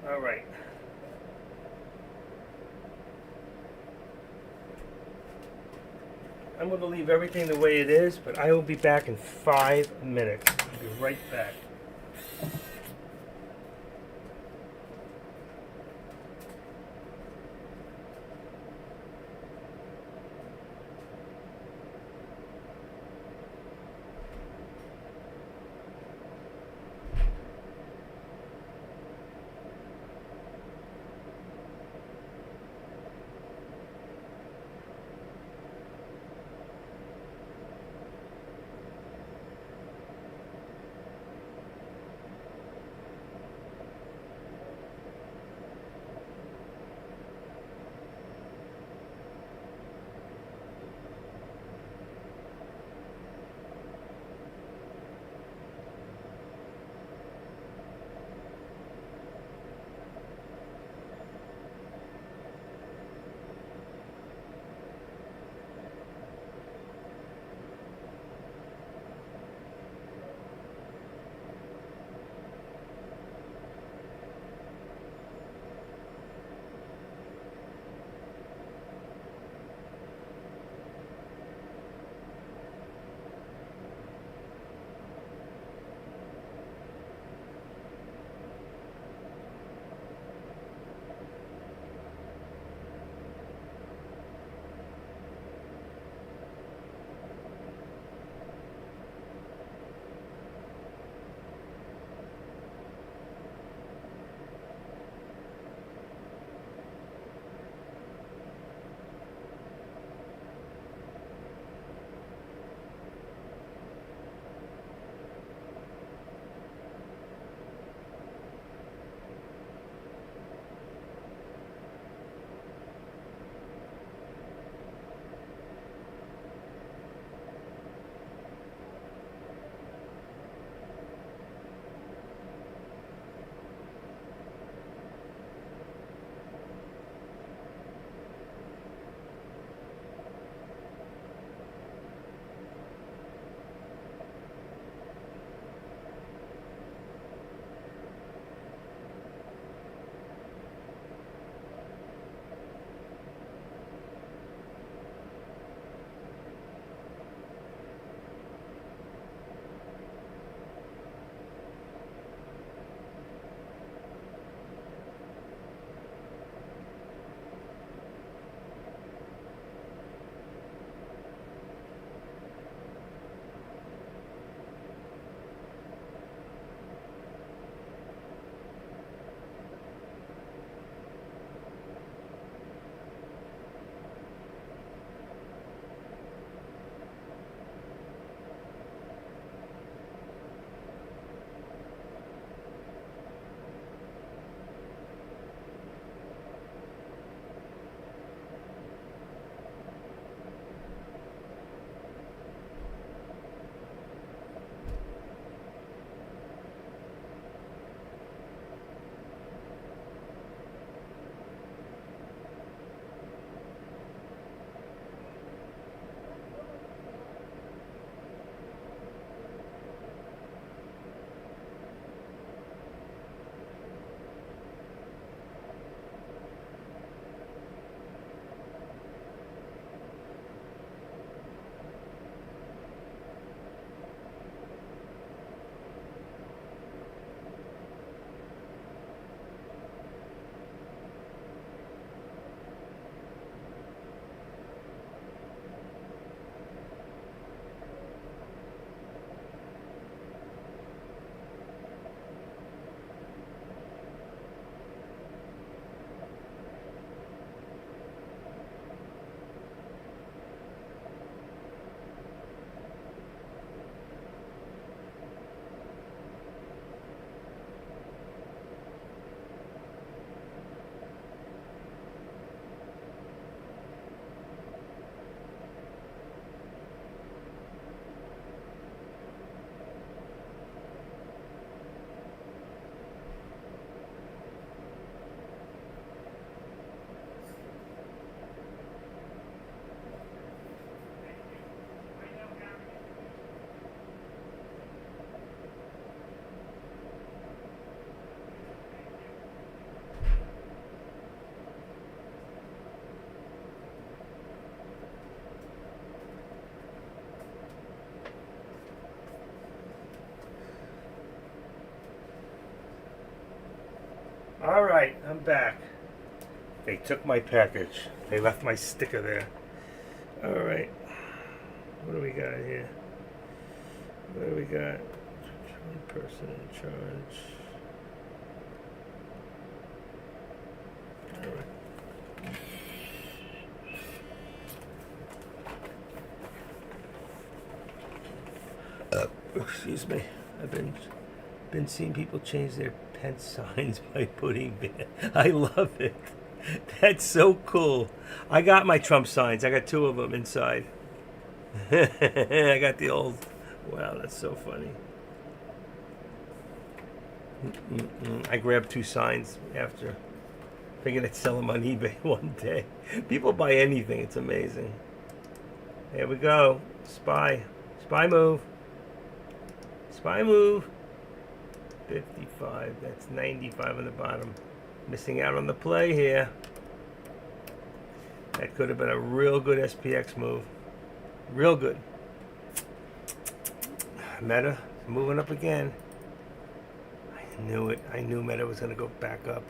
All right. I'm going to leave everything the way it is, but I will be back in 5 minutes. I'll be right back. Alright, I'm back. They took my package. They left my sticker there. Alright. What do we got here? What do we got? One person in charge. Alright. Excuse me. I've been seeing people change their pet signs by putting. I love it. That's so cool. I got my Trump signs. I got 2 of them inside. I got the old. Wow, that's so funny. I grabbed 2 signs after. Figured I'd sell them on eBay one day. People buy anything. It's amazing. There we go. Spy. Spy move. Spy move. 55. That's 95 on the bottom. Missing out on the play here. That could have been a real good SPX move. Real good. Meta moving up again. I knew it. I knew Meta was going to go back up.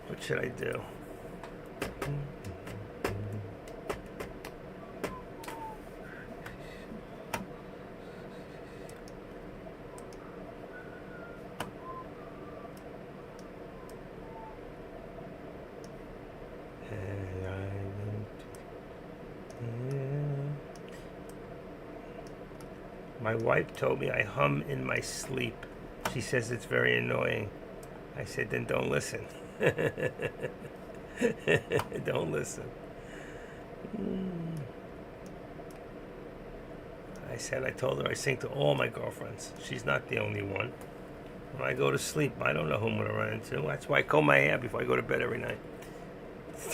What should I do? My wife told me I hum in my sleep. She says it's very annoying. I said, then don't listen. Don't listen. I told her I sing to all my girlfriends. She's not the only one. When I go to sleep, I don't know who I'm going to run into. That's why I comb my hair before I go to bed every night.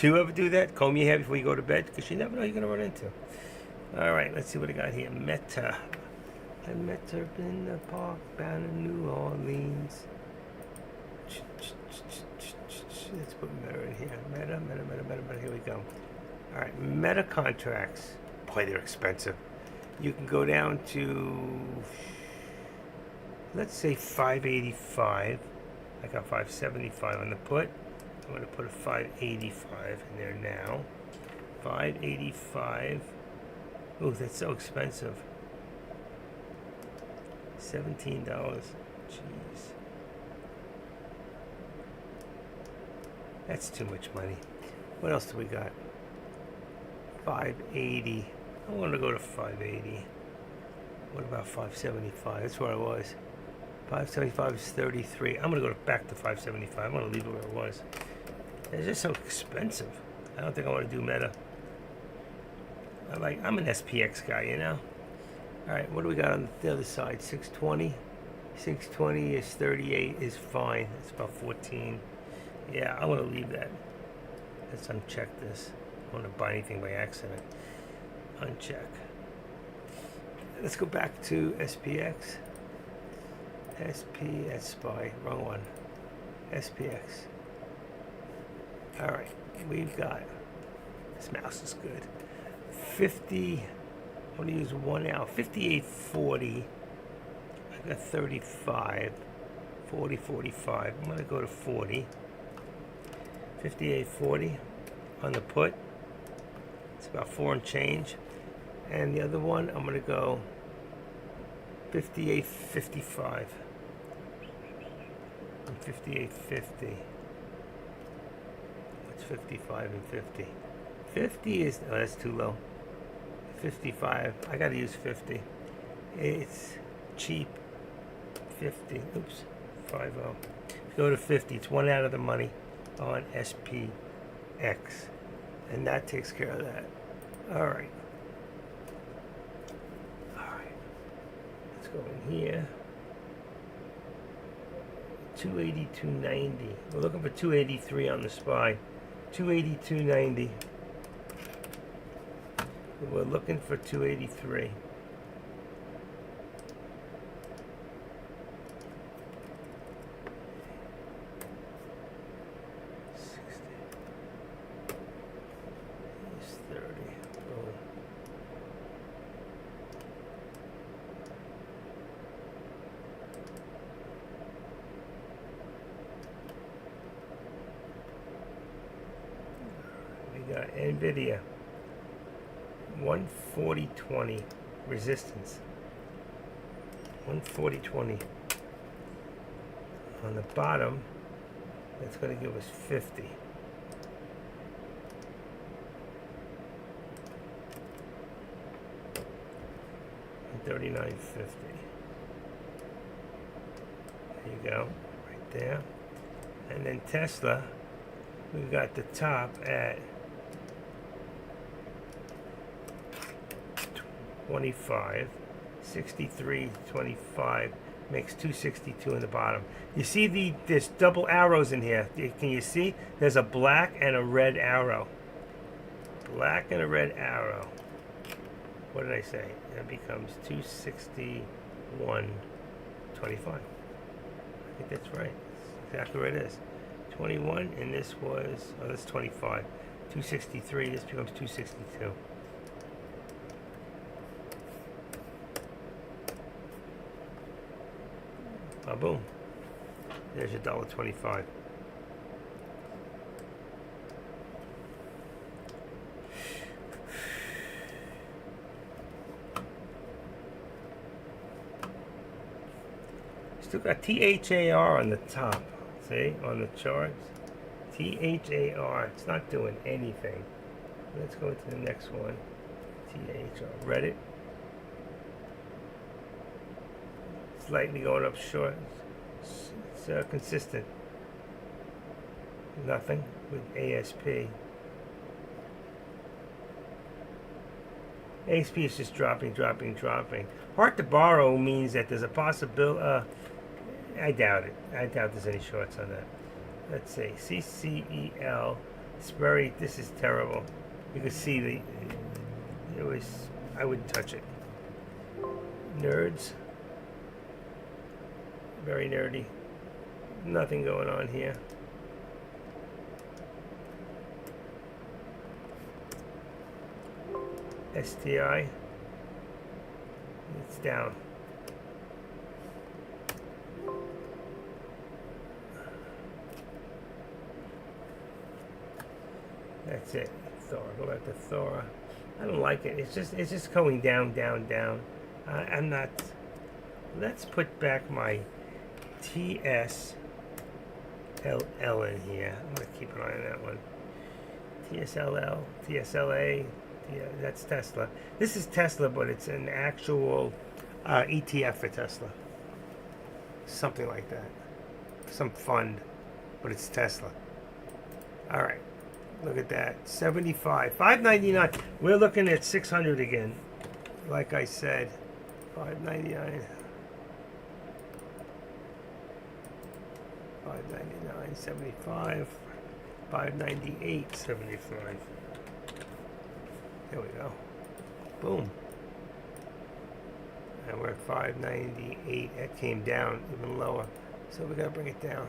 Do you ever do that? Comb your hair before you go to bed? Because you never know who you're going to run into. All right, let's see what I got here. Meta. I met her in the park down in New Orleans. Let's put Meta in here. Meta. Here we go. All right, Meta contracts. Boy, they're expensive. You can go down to, let's say 585. I got 575 on the put. I'm going to put a 585 in there now. 585. Oh, that's so expensive. $17. Jeez. That's too much money. What else do we got? 580. I want to go to 580. What about 575? That's where I was. 575 is 33. I'm going to go back to 575. I'm going to leave it where it was. It's just so expensive. I don't think I want to do Meta. I'm an SPX guy, you know? All right, what do we got on the other side? 620. 620 is 38 is fine. It's about 14. Yeah, I want to leave that. Let's uncheck this. I don't want to buy anything by accident. Uncheck. Let's go back to SPX. SPS SPY. Wrong one. SPX. All right, we've got. This mouse is good. 50. I'm going to use 1 hour. 58.40. I got 35. 40, 45. I'm going to go to 40. 58.40 on the put. It's about 4 and change. And the other one, I'm going to go 58.55 and 58.50. What's 55 and 50? 50 is, oh, that's too low. 55, I got to use 50. It's cheap. 50, oops, 50. Go to 50, it's 1 out of the money on SPX. And that takes care of that. All right. Let's go in here. 282.90. We're looking for 283 on the SPY. 282.90. We're looking for 283. NVIDIA. 140.20 resistance. 140.20. On the bottom, that's going to give us 50. And 39.50. There you go, right there. And then Tesla, we've got the top at 25, 63.25 makes 262 in the bottom. You see there's double arrows in here. Can you see? There's a black and a red arrow. Black and a red arrow. What did I say? That becomes 261.25. I think that's right. That's exactly what it is. 21, and this was, oh, that's 25. 263, this becomes 262. Boom. There's your $1.25. Still got THAR on the top. See, on the charts. THAR. It's not doing anything. Let's go to the next one. THR. Reddit. Slightly going up short. It's consistent. Nothing with ASP. ASP is just dropping. Hard to borrow means that there's a possibility. I doubt it. I doubt there's any shorts on that. Let's see. CCEL. This is terrible. You can see I wouldn't touch it. Nerds. Very nerdy. Nothing going on here. STI. It's down. That's it. Thor. Go back to Thor. I don't like it. It's just going down. I'm not. Let's put back my TSLL in here. I'm going to keep an eye on that one. TSLL, TSLA, that's Tesla. This is Tesla, but it's an actual ETF for Tesla. Something like that. Some fund, but it's Tesla. All right. Look at that. 75. 599. We're looking at 600 again. Like I said, 599. 599.75, 598.75. There we go. Boom. And we're at 598. That came down even lower. So we gotta bring it down.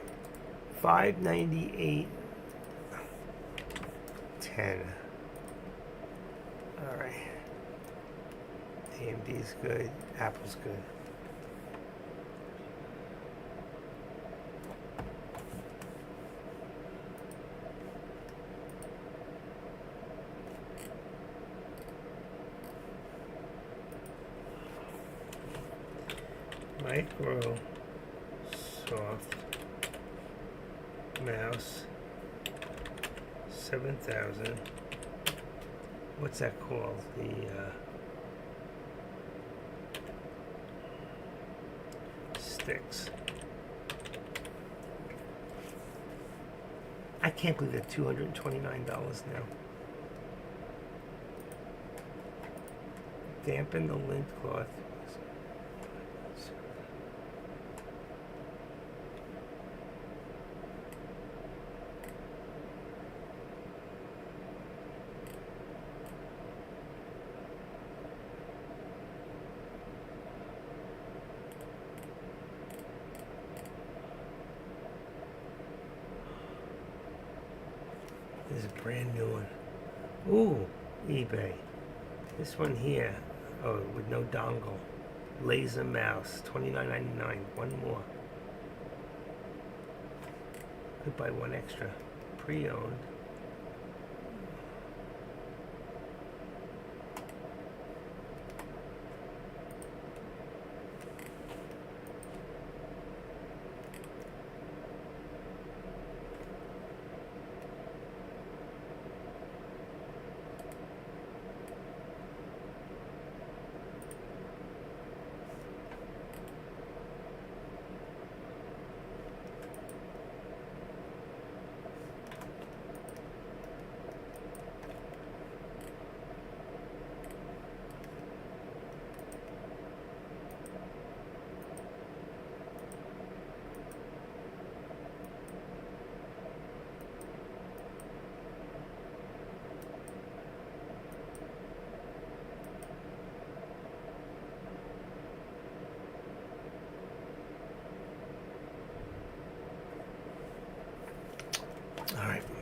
598.10. Alright. AMD's good. Apple's good. Microsoft mouse 7000. What's that called? The sticks. I can't believe they're $229 now. Dampen the lint cloth. This is a brand new one. Ooh, eBay. This one here, oh, with no dongle. Laser mouse, $29.99. One more. Could buy one extra. Pre-owned.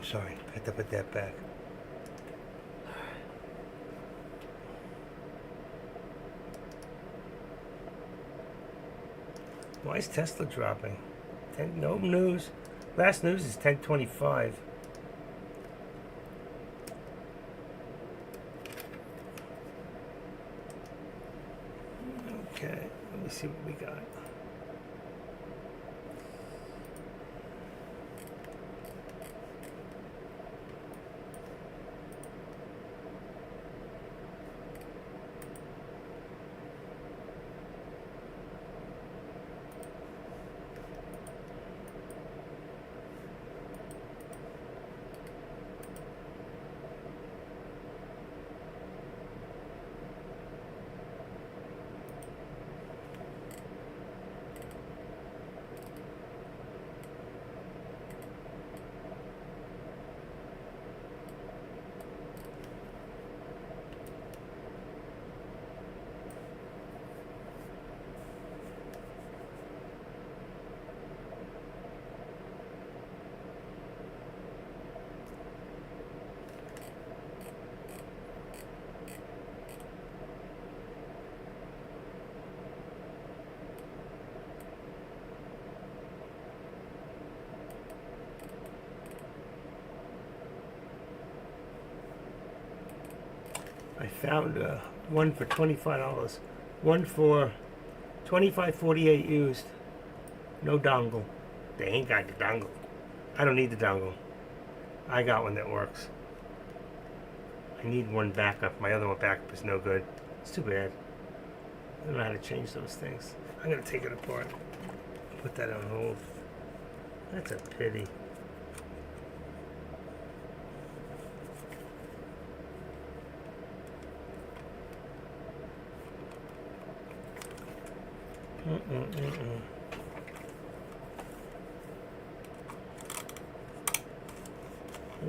sorry. I have to put that back. Why is Tesla dropping? No news. Last news is 10:25. Okay, let me see what we got. I found one for $25. One for $25.48 used. No dongle. They ain't got the dongle. I don't need the dongle. I got one that works. I need one backup. My other one backup is no good. It's too bad. I don't know how to change those things. I'm gonna take it apart. Put that on hold. That's a pity. Oh,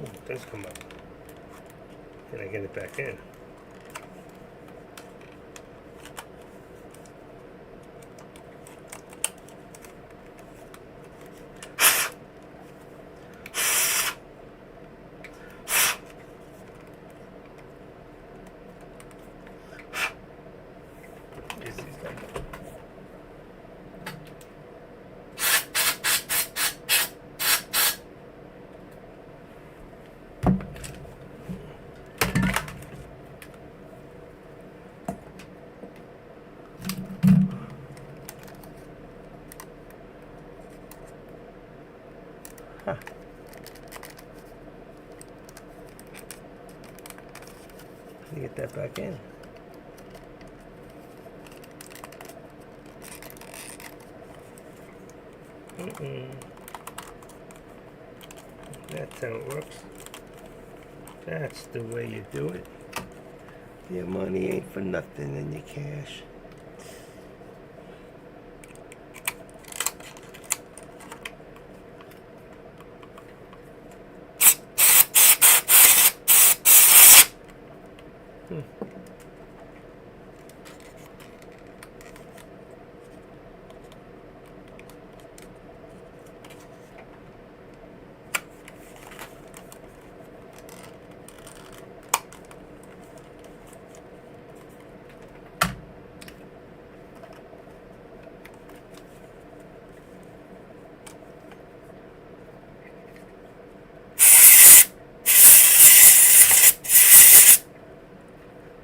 it does come up. Then I get it back in. Huh. Let me get that back in. That's how it works. That's the way you do it. Your money ain't for nothing in your cash.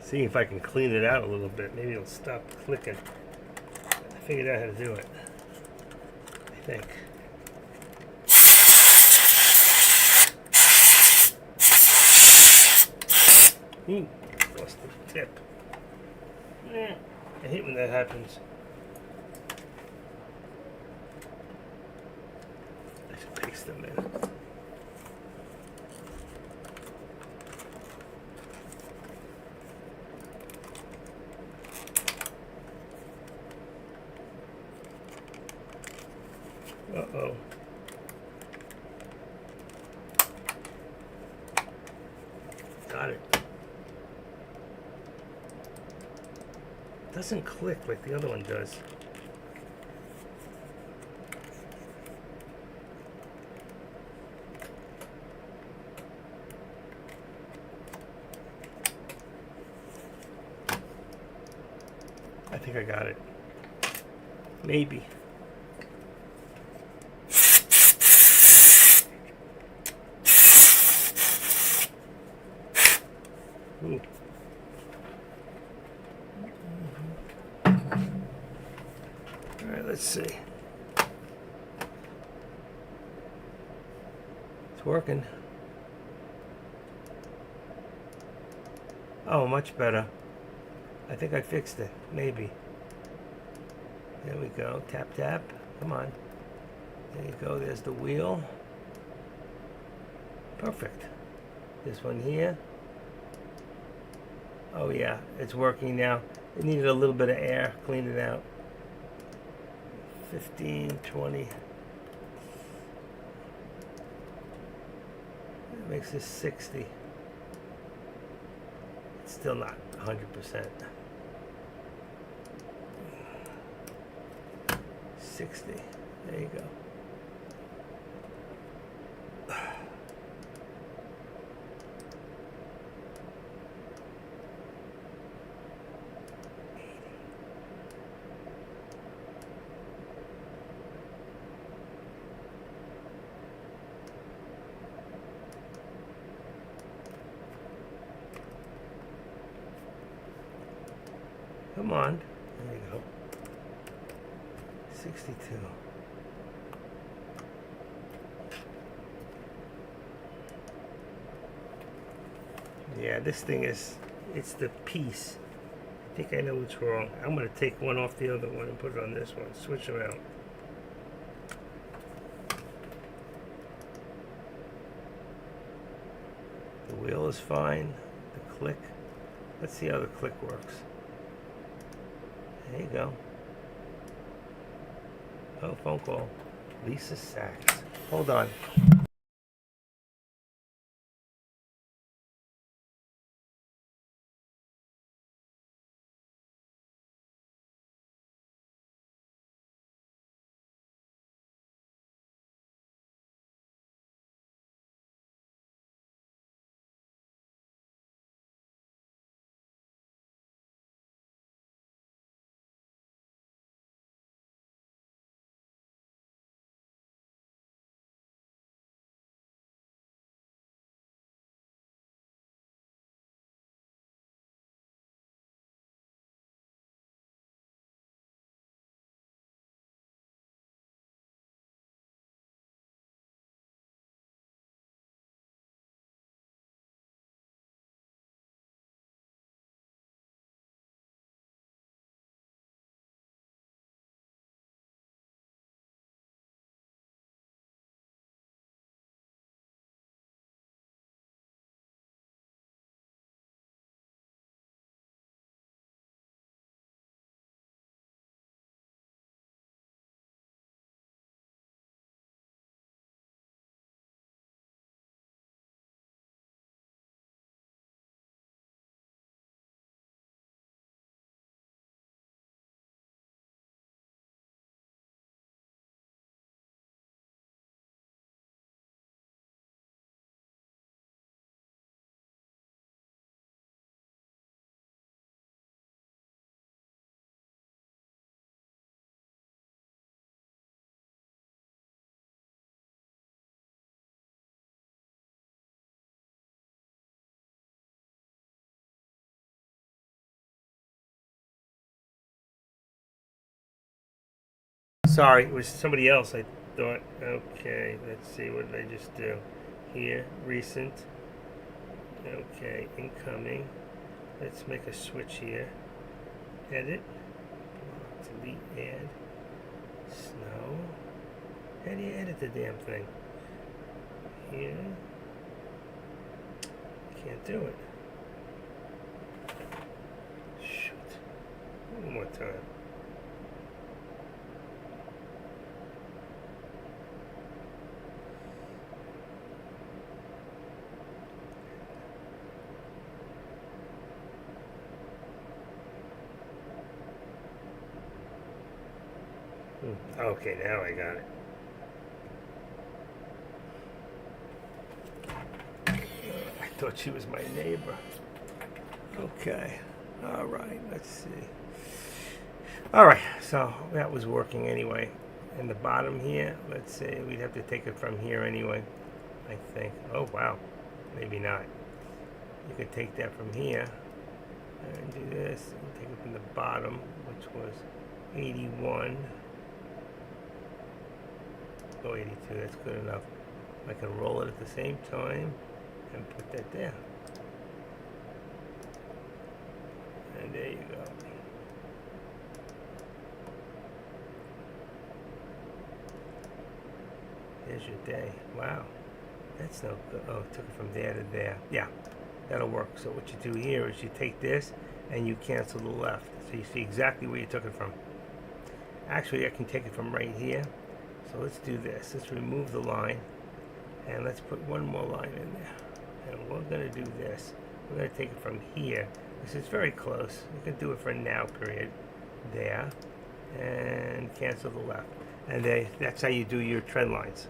See if I can clean it out a little bit. Maybe it'll stop clicking. I figured out how to do it. I think. Ooh, lost the tip. I hate when that happens. I should paste them in. Uh-oh. Got it. Doesn't click like the other one does. think I got it. Maybe. Ooh. All right, let's see. It's working. Oh, much better. I think I fixed it. Maybe. There we go. Tap, tap. Come on. There you go. There's the wheel. Perfect. This one here. Oh, yeah. It's working now. It needed a little bit of air. Clean it out. 15, 20. That makes this 60. It's still not 100%. 60. There you go. Come on. There you go. 62. Yeah, this thing is, it's the piece. I think I know what's wrong. I'm going to take one off the other one and put it on this one. Switch them out. The wheel is fine. The click. Let's see how the click works. There you go. Oh, phone call. Lisa Sachs. Hold on. Sorry, it was somebody else. I thought, okay, let's see, what did I just do? Here, recent. Okay, incoming. Let's make a switch here. Edit. Delete, add. Snow. How do you edit the damn thing? Here. Can't do it. Shoot. One more time. Okay, now I got it. I thought she was my neighbor. Okay. All right, let's see. All right, so that was working anyway. And the bottom here, let's say we'd have to take it from here anyway, I think. Oh, wow. Maybe not. You could take that from here and do this and take it from the bottom, which was 81. Oh, 82, that's good enough. I can roll it at the same time and put that there. And there you go. There's your day. Wow. That's no good. Oh, took it from there to there. Yeah, that'll work. So what you do here is you take this and you cancel the left. So you see exactly where you took it from. Actually, I can take it from right here. So let's do this. Let's remove the line. And let's put one more line in there. And we're going to do this. We're going to take it from here. This is very close. You can do it for a now period. There. And cancel the left. And that's how you do your trend lines.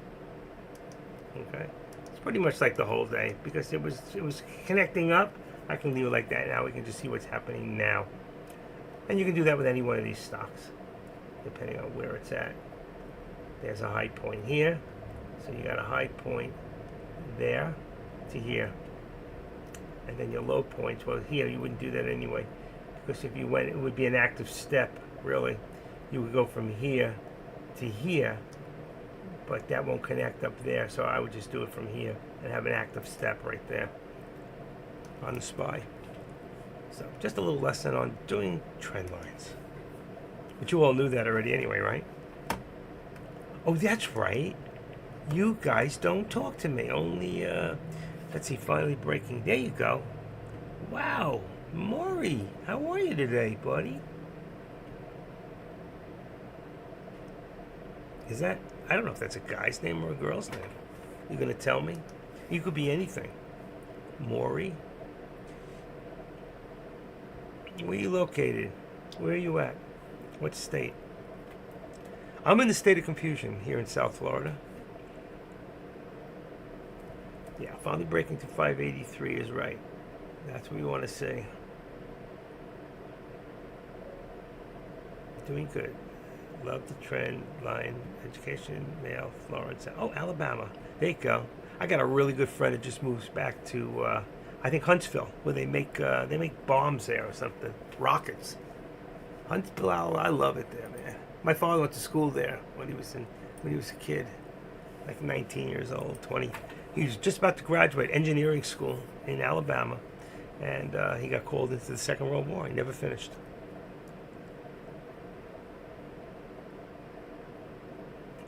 Okay? It's pretty much like the whole day. Because it was connecting up. I can leave it like that now. We can just see what's happening now. And you can do that with any one of these stocks. Depending on where it's at. There's a high point here. So you got a high point there to here. And then your low points, well, here you wouldn't do that anyway. Because if you went, it would be an active step, really. You would go from here to here. But that won't connect up there. So I would just do it from here and have an active step right there on the SPY. So just a little lesson on doing trend lines. But you all knew that already anyway, right? Oh, that's right. You guys don't talk to me. Only, let's see, finally breaking. There you go. Wow. Maury, how are you today, buddy? Is that, I don't know if that's a guy's name or a girl's name. You gonna tell me? You could be anything. Maury. Where are you located? Where are you at? What state? I'm in the state of confusion here in South Florida. Yeah, finally breaking to 583 is right. That's what we want to see. Doing good. Love the trend line. Education, male, Florence. Oh, Alabama. There you go. I got a really good friend that just moves back to, I think Huntsville, where they make bombs there or something, rockets. Huntsville, I love it there, man. My father went to school there when he was a kid, like 19 years old, 20. He was just about to graduate engineering school in Alabama, and he got called into the Second World War. He never finished.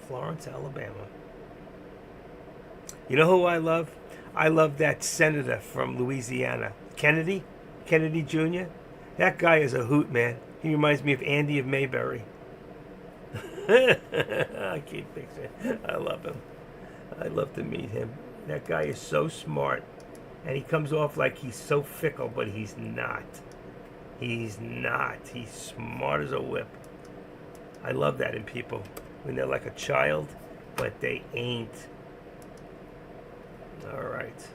Florence, Alabama. You know who I love? I love that senator from Louisiana, Kennedy Jr. That guy is a hoot, man. He reminds me of Andy of Mayberry. I keep fixing. I love him. I'd love to meet him. That guy is so smart, and he comes off like he's so fickle, but he's not. He's not. He's smart as a whip. I love that in people when they're like a child, but they ain't. All right.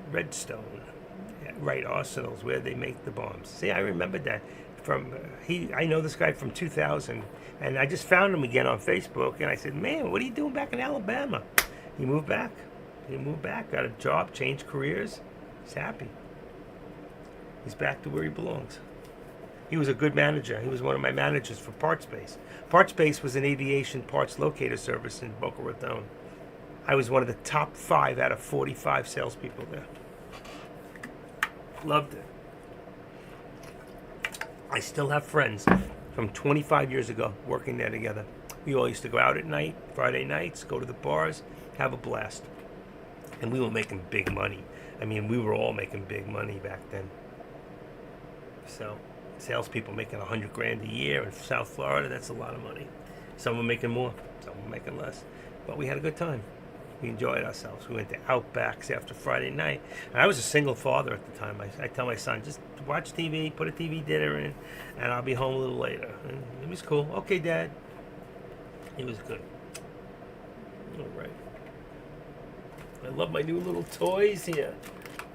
Redstone. Yeah, right, Arsenal's where they make the bombs. See, I remembered that from I know this guy from 2000, and I just found him again on Facebook, and I said, "Man, what are you doing back in Alabama?" He moved back. Got a job, changed careers. He's happy. He's back to where he belongs. He was a good manager. He was one of my managers for PartsBase. PartsBase was an aviation parts locator service in Boca Raton. I was one of the top 5 out of 45 salespeople there. Loved it. I still have friends from 25 years ago working there together. We all used to go out at night, Friday nights, go to the bars, have a blast. And we were making big money. I mean, we were all making big money back then. So, salespeople making $100,000 a year in South Florida, that's a lot of money. Some were making more, some were making less. But we had a good time. We enjoyed ourselves. We went to Outbacks after Friday night. And I was a single father at the time. I tell my son, just watch TV, put a TV dinner in, and I'll be home a little later. And it was cool. Okay, Dad. It was good. All right. I love my new little toys here.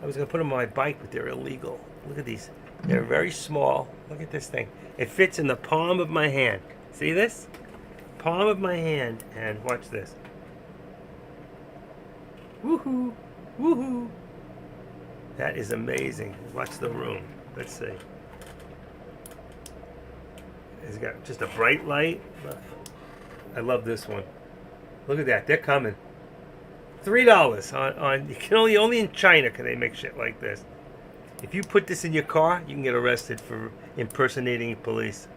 I was going to put them on my bike, but they're illegal. Look at these They're very small. Look at this thing. It fits in the palm of my hand. See this? Palm of my hand. And watch this. Woohoo! Woohoo! That is amazing. Watch the room. Let's see. It's got just a bright light. Look. I love this one. Look at that. They're coming. $3 on you can only in China can they make shit like this. If you put this in your car, you can get arrested for impersonating police.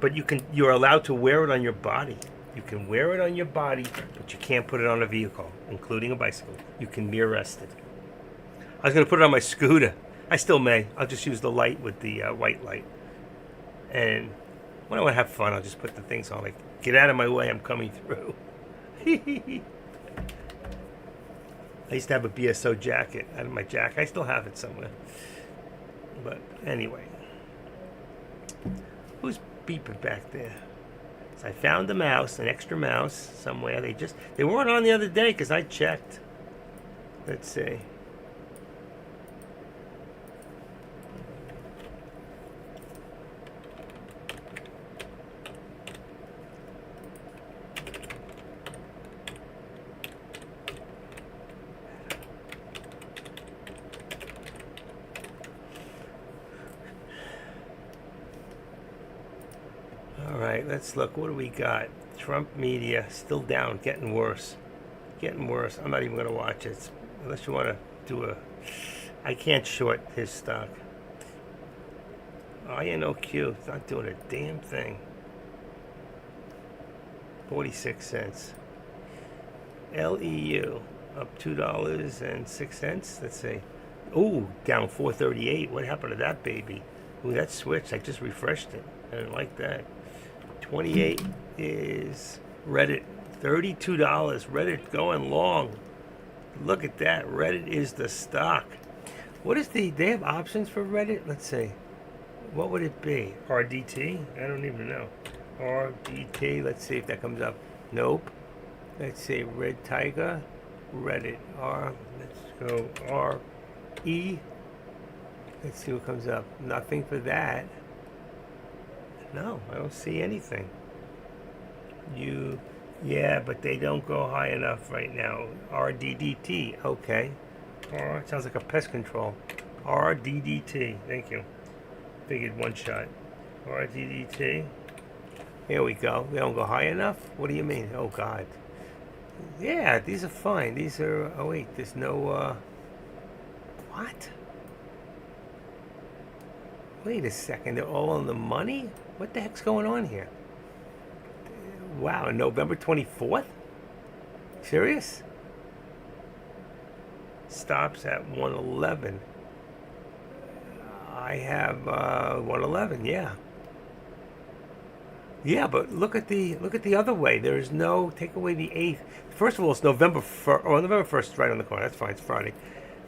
But you're allowed to wear it on your body. You can wear it on your body, but you can't put it on a vehicle, including a bicycle. You can be arrested. I was going to put it on my scooter. I still may. I'll just use the light with the white light. And when I want to have fun, I'll just put the things on. Like, get out of my way, I'm coming through. I used to have a BSO jacket out of my jacket. I still have it somewhere. But anyway. Who's beeping back there? So I found a mouse, an extra mouse somewhere. They weren't on the other day because I checked. Let's see. Alright, let's look. What do we got? Trump media still down, getting worse. Getting worse. I'm not even going to watch it. Unless you want to do I can't short his stock. INOQ, it's not doing a damn thing. 46 cents. LEU, up $2.06. Let's see. Ooh, down 438. What happened to that baby? Ooh, that switched. I just refreshed it. I didn't like that. 28 is Reddit. $32. Reddit going long. Look at that. Reddit is the stock. What is they have options for Reddit? Let's see. What would it be? RDT? I don't even know. RDT. Let's see if that comes up. Nope. Let's see. Red Tiger. Reddit. Let's go. RE. Let's see what comes up. Nothing for that. No, I don't see anything. Yeah, but they don't go high enough right now. RDDT, okay. It sounds like a pest control. RDDT, thank you. Figured one shot. RDDT. Here we go. They don't go high enough? What do you mean? Oh, God. Yeah, these are fine. These are, oh wait, there's no, what? Wait a second, they're all on the money? What the heck's going on here? Wow, November 24th? Serious? Stops at 111. I have 111, yeah. Yeah, but look at the other way. There is no, take away the 8th. First of all, it's November 1st, or November 1st is right on the corner. That's fine, it's Friday.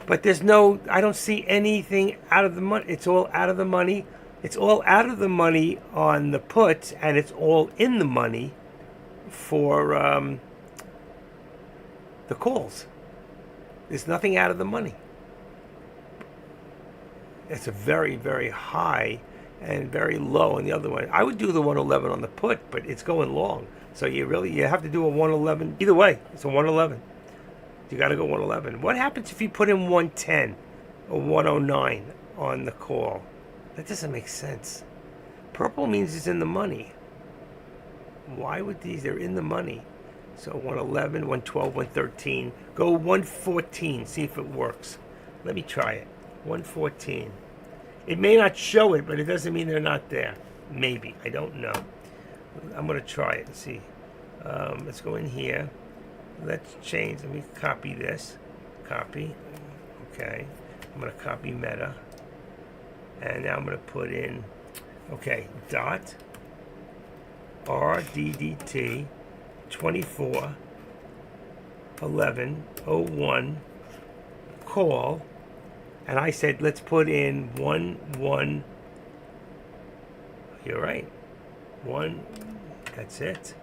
But there's no, I don't see anything out of the money. It's all out of the money. It's all out of the money on the puts, and it's all in the money for the calls. There's nothing out of the money. It's a very, very high and very low on the other one. I would do the 111 on the put, but it's going long. So you have to do a 111. Either way, it's a 111. You got to go 111. What happens if you put in 110 or 109 on the call? That doesn't make sense. Purple means it's in the money. Why would they're in the money. So 111, 112, 113. Go 114, see if it works. Let me try it. 114. It may not show it, but it doesn't mean they're not there. Maybe. I don't know. I'm going to try it and see. Let's go in here. Let's change. Let me copy this. Copy. Okay. I'm going to copy Meta. And now I'm going to put in, okay, dot RDDT 24 11 01 call. And I said, let's put in 1. You're right. 1. That's it.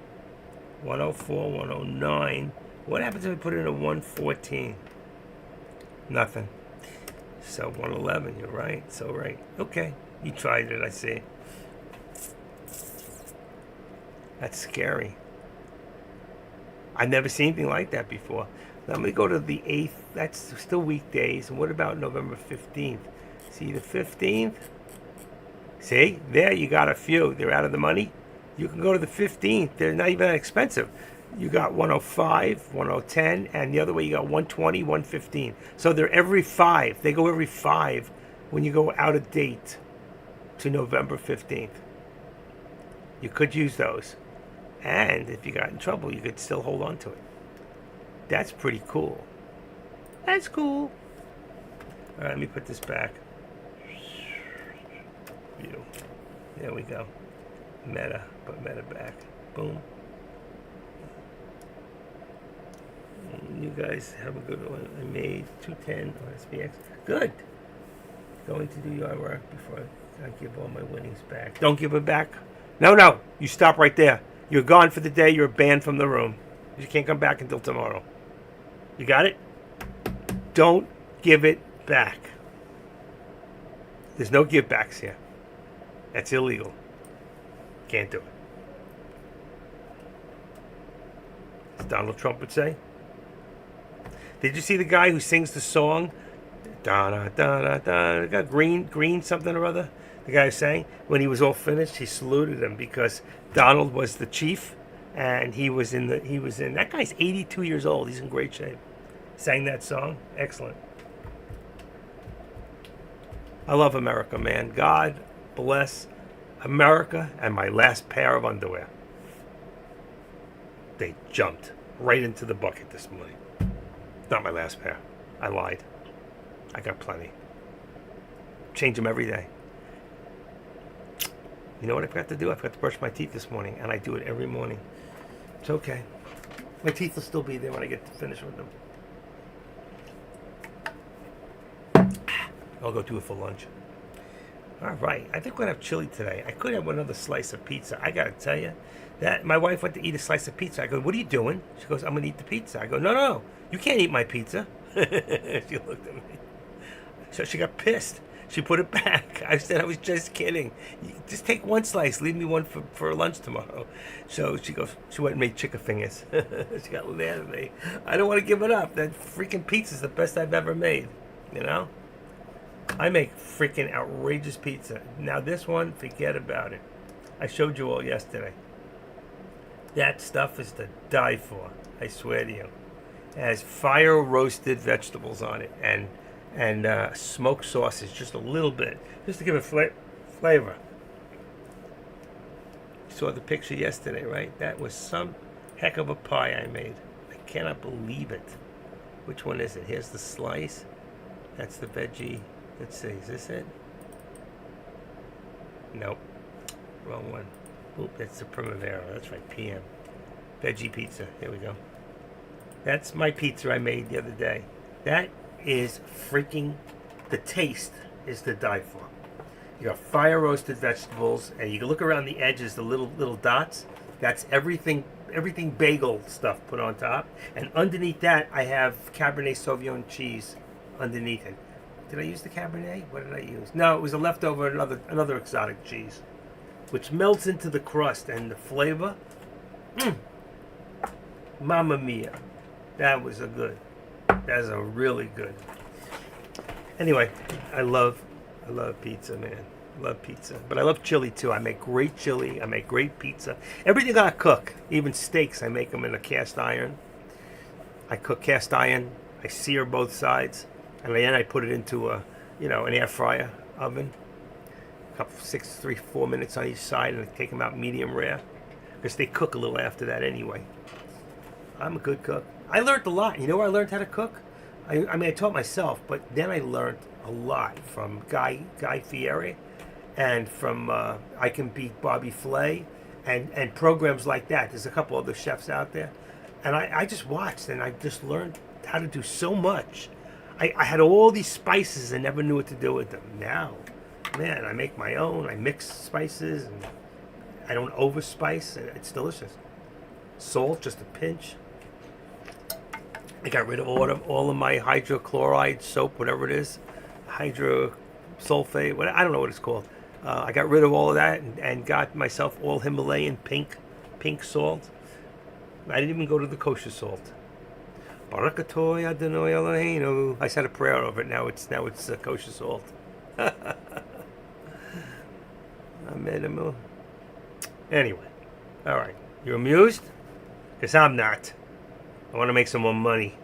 104, 109. What happens if we put in a 114? Nothing. So 111, you're right. So right. Okay, you tried it, I see. That's scary. I've never seen anything like that before. Now, let me go to the 8th. That's still weekdays. And what about November 15th? See the 15th? See? There you got a few. They're out of the money. You can go to the 15th. They're not even that expensive. You got 105, 110, and the other way you got 120, 115. So they're every 5. They go every 5 when you go out of date to November 15th. You could use those. And if you got in trouble, you could still hold on to it. That's pretty cool. That's cool. All right, let me put this back. View. There we go. Meta. Put meta back. Boom. And you guys have a good one. I made 210 on SPX. Good. Going to do your work before I give all my winnings back. Don't give it back. No. You stop right there. You're gone for the day. You're banned from the room. You can't come back until tomorrow. You got it? Don't give it back. There's no give backs here. That's illegal. Can't do it. As Donald Trump would say. Did you see the guy who sings the song? Da da da da da. Got green something or other. The guy was saying when he was all finished, he saluted him because Donald was the chief, and he was in. That guy's 82 years old. He's in great shape. Sang that song. Excellent. I love America, man. God bless America and my last pair of underwear. They jumped right into the bucket this morning. Not my last pair. I lied. I got plenty. Change them every day. You know what I forgot to do? I forgot to brush my teeth this morning, and I do it every morning. It's okay. My teeth will still be there when I get to finish with them. I'll go do it for lunch. All right. I think we're going to have chili today. I could have another slice of pizza. I got to tell you, that my wife went to eat a slice of pizza. I go, what are you doing? She goes, I'm going to eat the pizza. I go, no. You can't eat my pizza. She looked at me. So she got pissed. She put it back. I said I was just kidding. Just take one slice. Leave me one for lunch tomorrow. So she goes. She went and made chicken fingers. She got mad at me. I don't want to give it up. That freaking pizza's the best I've ever made. You know? I make freaking outrageous pizza. Now this one, forget about it. I showed you all yesterday. That stuff is to die for. I swear to you. It has fire roasted vegetables on it and smoked sausage, just a little bit, just to give it flavor. You saw the picture yesterday, right? That was some heck of a pie I made. I cannot believe it. Which one is it? Here's the slice. That's the veggie. Let's see, is this it? Nope. Wrong one. Oop, that's the Primavera. That's right, PM. Veggie pizza. Here we go. That's my pizza I made the other day. That is freaking, the taste is to die for. You got fire roasted vegetables, and you can look around the edges, the little dots. That's everything bagel stuff put on top. And underneath that, I have Cabernet Sauvignon cheese underneath it. Did I use the Cabernet? What did I use? No, it was a leftover, another exotic cheese, which melts into the crust and the flavor. Mamma mia. That was that's a really good. Anyway, I love pizza, man. Love pizza. But I love chili too. I make great chili. I make great pizza. Everything I cook, even steaks, I make them in a cast iron. I cook cast iron. I sear both sides. And then I put it into an air fryer oven. A couple, 4 minutes on each side, and I take them out medium rare. Because they cook a little after that anyway. I'm a good cook. I learned a lot. You know where I learned how to cook? I taught myself, but then I learned a lot from Guy Fieri and from I Can Beat Bobby Flay and programs like that. There's a couple other chefs out there. And I just watched, and I just learned how to do so much. I had all these spices and never knew what to do with them. Now, man, I make my own. I mix spices, and I don't overspice, and it's delicious. Salt, just a pinch. I got rid of all of my hydrochloride soap, whatever it is. hydrosulfate. What I don't know what it's called. I got rid of all of that and got myself all Himalayan pink salt. I didn't even go to the kosher salt. Barakatoy Adonai Eloheinu. I said a prayer over it. Now it's kosher salt. Amen. Anyway, all right. You amused? Because I'm not. I want to make some more money.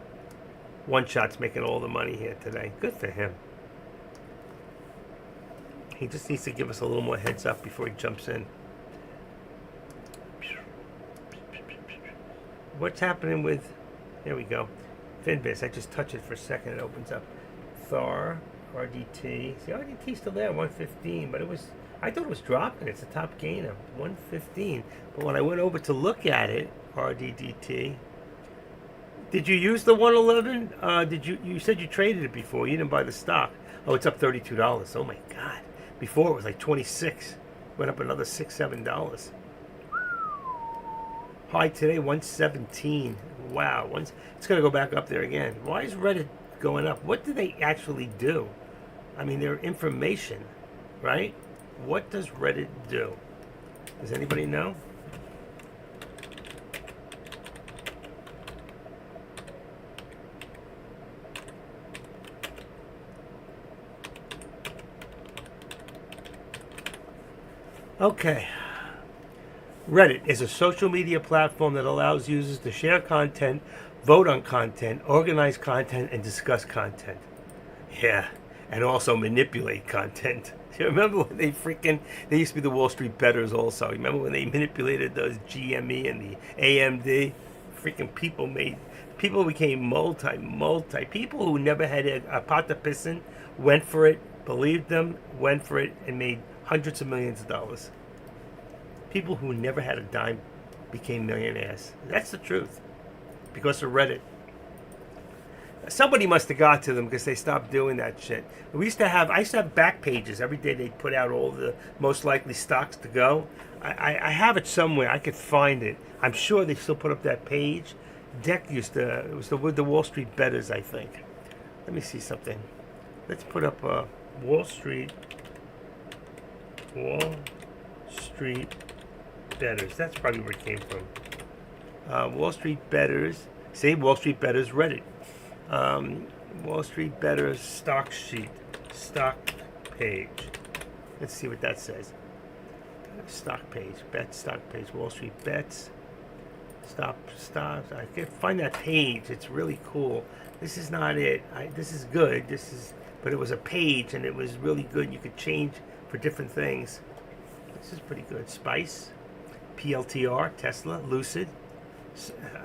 One Shot's making all the money here today. Good for him. He just needs to give us a little more heads up before he jumps in. What's happening with... There we go. Finviz. I just touch it for a second. It opens up. Thar, RDT. See, RDT's still there, 115. But it was... I thought it was dropping. It's a top gainer, 115. But when I went over to look at it, RDDT... Did you use the 111? You said you traded it before. You didn't buy the stock. Oh, it's up $32. Oh, my God. Before it was like 26. Went up another $6, $7. High today, 117. Wow. It's going to go back up there again. Why is Reddit going up? What do they actually do? I mean, they're information, right? What does Reddit do? Does anybody know? Okay. Reddit is a social media platform that allows users to share content, vote on content, organize content, and discuss content. Yeah, and also manipulate content. You remember when they used to be the Wall Street bettors also. You remember when they manipulated those GME and the AMD? Freaking people became multi. People who never had a pot to piss in went for it, believed them, went for it, and made hundreds of millions of dollars. People who never had a dime became millionaires. That's the truth. Because of Reddit. Somebody must have got to them because they stopped doing that shit. I used to have back pages. Every day they'd put out all the most likely stocks to go. I have it somewhere. I could find it. I'm sure they still put up that page. It was the Wall Street bettors, I think. Let me see something. Let's put up Wall Street bettors. That's probably where it came from. Wall Street bettors. See, Wall Street bettors Reddit. Wall Street bettors stock page. Let's see what that says. Stock page, Wall Street bets. Stocks. I can find that page. It's really cool. This is not it. This is good. But it was a page and it was really good. You could change for different things. This is pretty good. Spice, PLTR, Tesla, Lucid,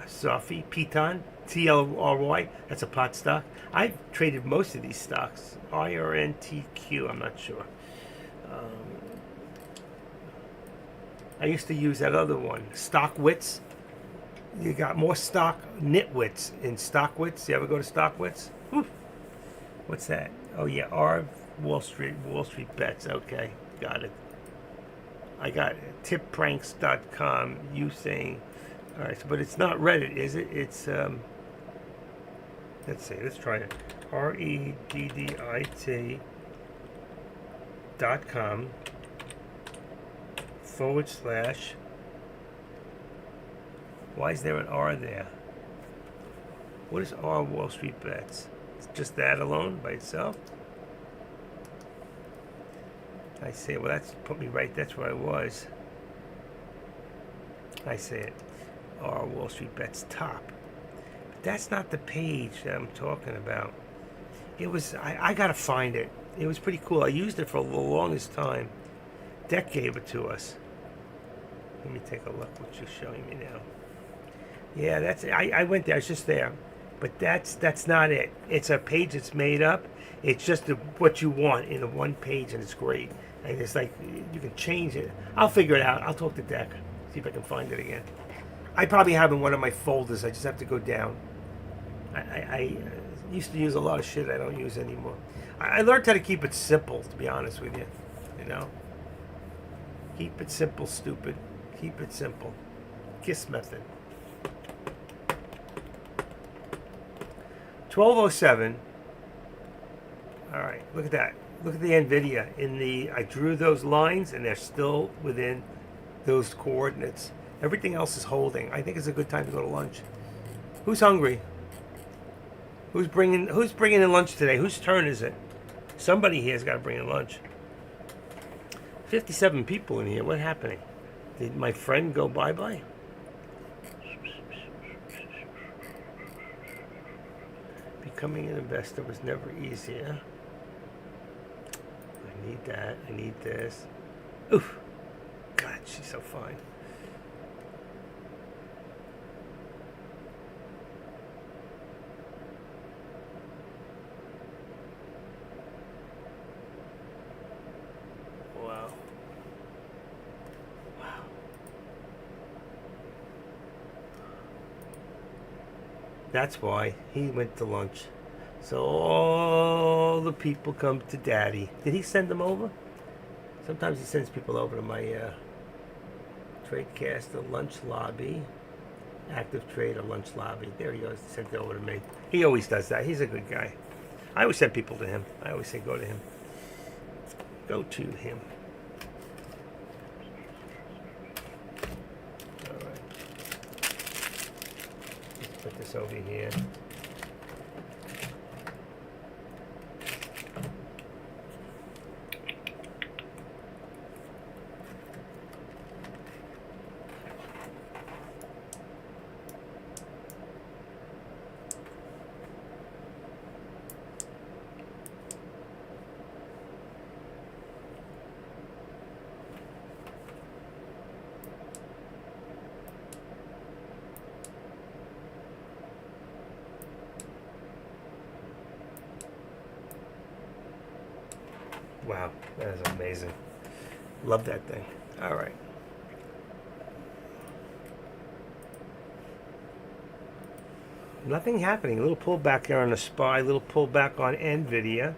Sophie, Piton, TLRY. That's a pot stock. I've traded most of these stocks. IRNTQ. I'm not sure. I used to use that other one, StockWits. You got more stock nitwits in StockWits. You ever go to StockWits? Whew. What's that? Oh yeah, Wall Street bets. Okay, got it. I got tippranks.com. You saying, all right, but it's not Reddit, is it? It's let's see. Let's try it. reddit.com / why is there an R there? What is R Wall Street bets? It's just that alone by itself? I say, well, that's put me right. That's where I was. I say it. R Wall Street bets top. But that's not the page that I'm talking about. It was, I gotta find it. It was pretty cool. I used it for the longest time. Deck gave it to us. Let me take a look what you're showing me now. Yeah, that's it. I went there. I was just there. But that's not it. It's a page that's made up. It's just what you want in a one page, and it's great. And it's like, you can change it. I'll figure it out. I'll talk to Deck. See if I can find it again. I probably have it in one of my folders. I just have to go down. I used to use a lot of shit I don't use anymore. I learned how to keep it simple, to be honest with you. You know? Keep it simple, stupid. Keep it simple. KISS method. 12:07. All right, look at that. Look at the NVIDIA. I drew those lines, and they're still within those coordinates. Everything else is holding. I think it's a good time to go to lunch. Who's hungry? Who's bringing in lunch today? Whose turn is it? Somebody here's got to bring in lunch. 57 people in here. What's happening? Did my friend go bye-bye? Becoming an investor was never easier. I need that. I need this. Oof. God, she's so fine. Wow. Wow. That's why he went to lunch. So all the people come to Daddy. Did he send them over? Sometimes he sends people over to my Tradecaster lunch lobby. Active Trader lunch lobby. There he goes. He sent it over to me. He always does that. He's a good guy. I always send people to him. I always say go to him. Go to him. All right. Let's put this over here. Wow, that is amazing. Love that thing. All right. Nothing happening. A little pullback here on the SPY, a little pullback on NVIDIA, a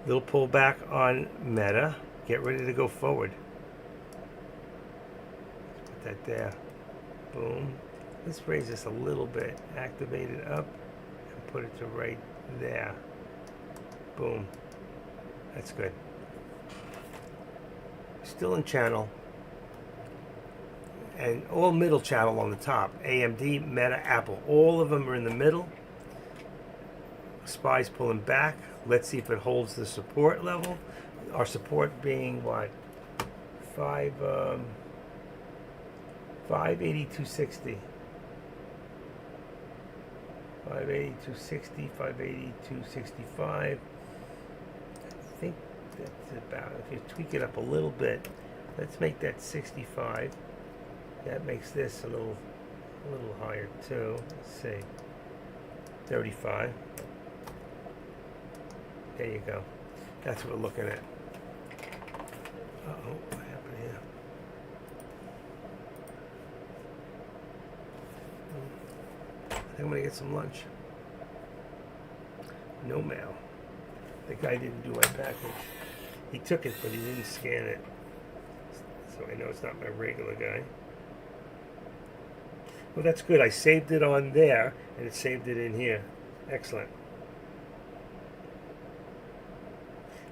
little pullback on Meta. Get ready to go forward. Let's put that there. Boom. Let's raise this a little bit. Activate it up and put it to right there. Boom. That's good. Still in channel. And all middle channel on the top. AMD, Meta, Apple. All of them are in the middle. SPY's pulling back. Let's see if it holds the support level. Our support being what? 582.60. 582.60, 582.65. I think that's about, if you tweak it up a little bit, let's make that 65. That makes this a little higher too. Let's see. 35. There you go. That's what we're looking at. Uh-oh, what happened here? I think I'm gonna get some lunch. No mail. The guy didn't do my package. He took it, but he didn't scan it. So I know it's not my regular guy. Well, that's good. I saved it on there, and it saved it in here. Excellent.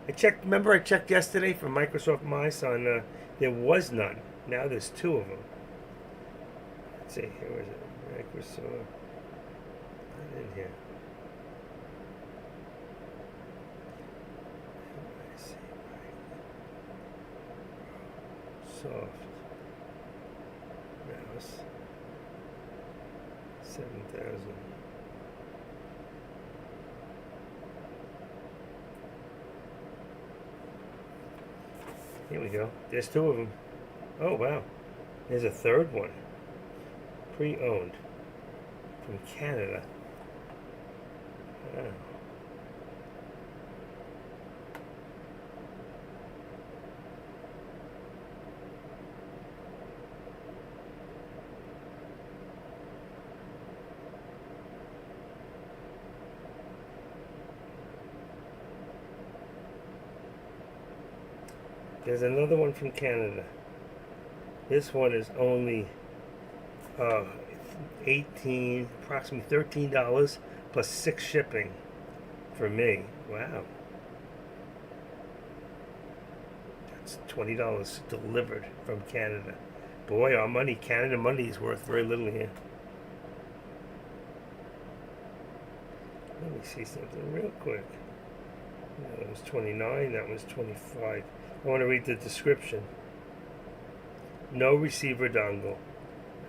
I checked. Remember, I checked yesterday for Microsoft Mice on. There was none. Now there's two of them. Let's see. Here was it? Microsoft. Not in here. Let's see. Soft. Mouse. 7,000. Here we go. There's two of them. Oh, wow. There's a third one. Pre-owned. From Canada. Wow. There's another one from Canada. This one is only approximately $13 plus 6 shipping. for me. Wow. That's $20 delivered from Canada. Boy, our money, Canada money, is worth very little here. Let me see something real quick. That was 29, that was 25. I want to read the description. No receiver dongle.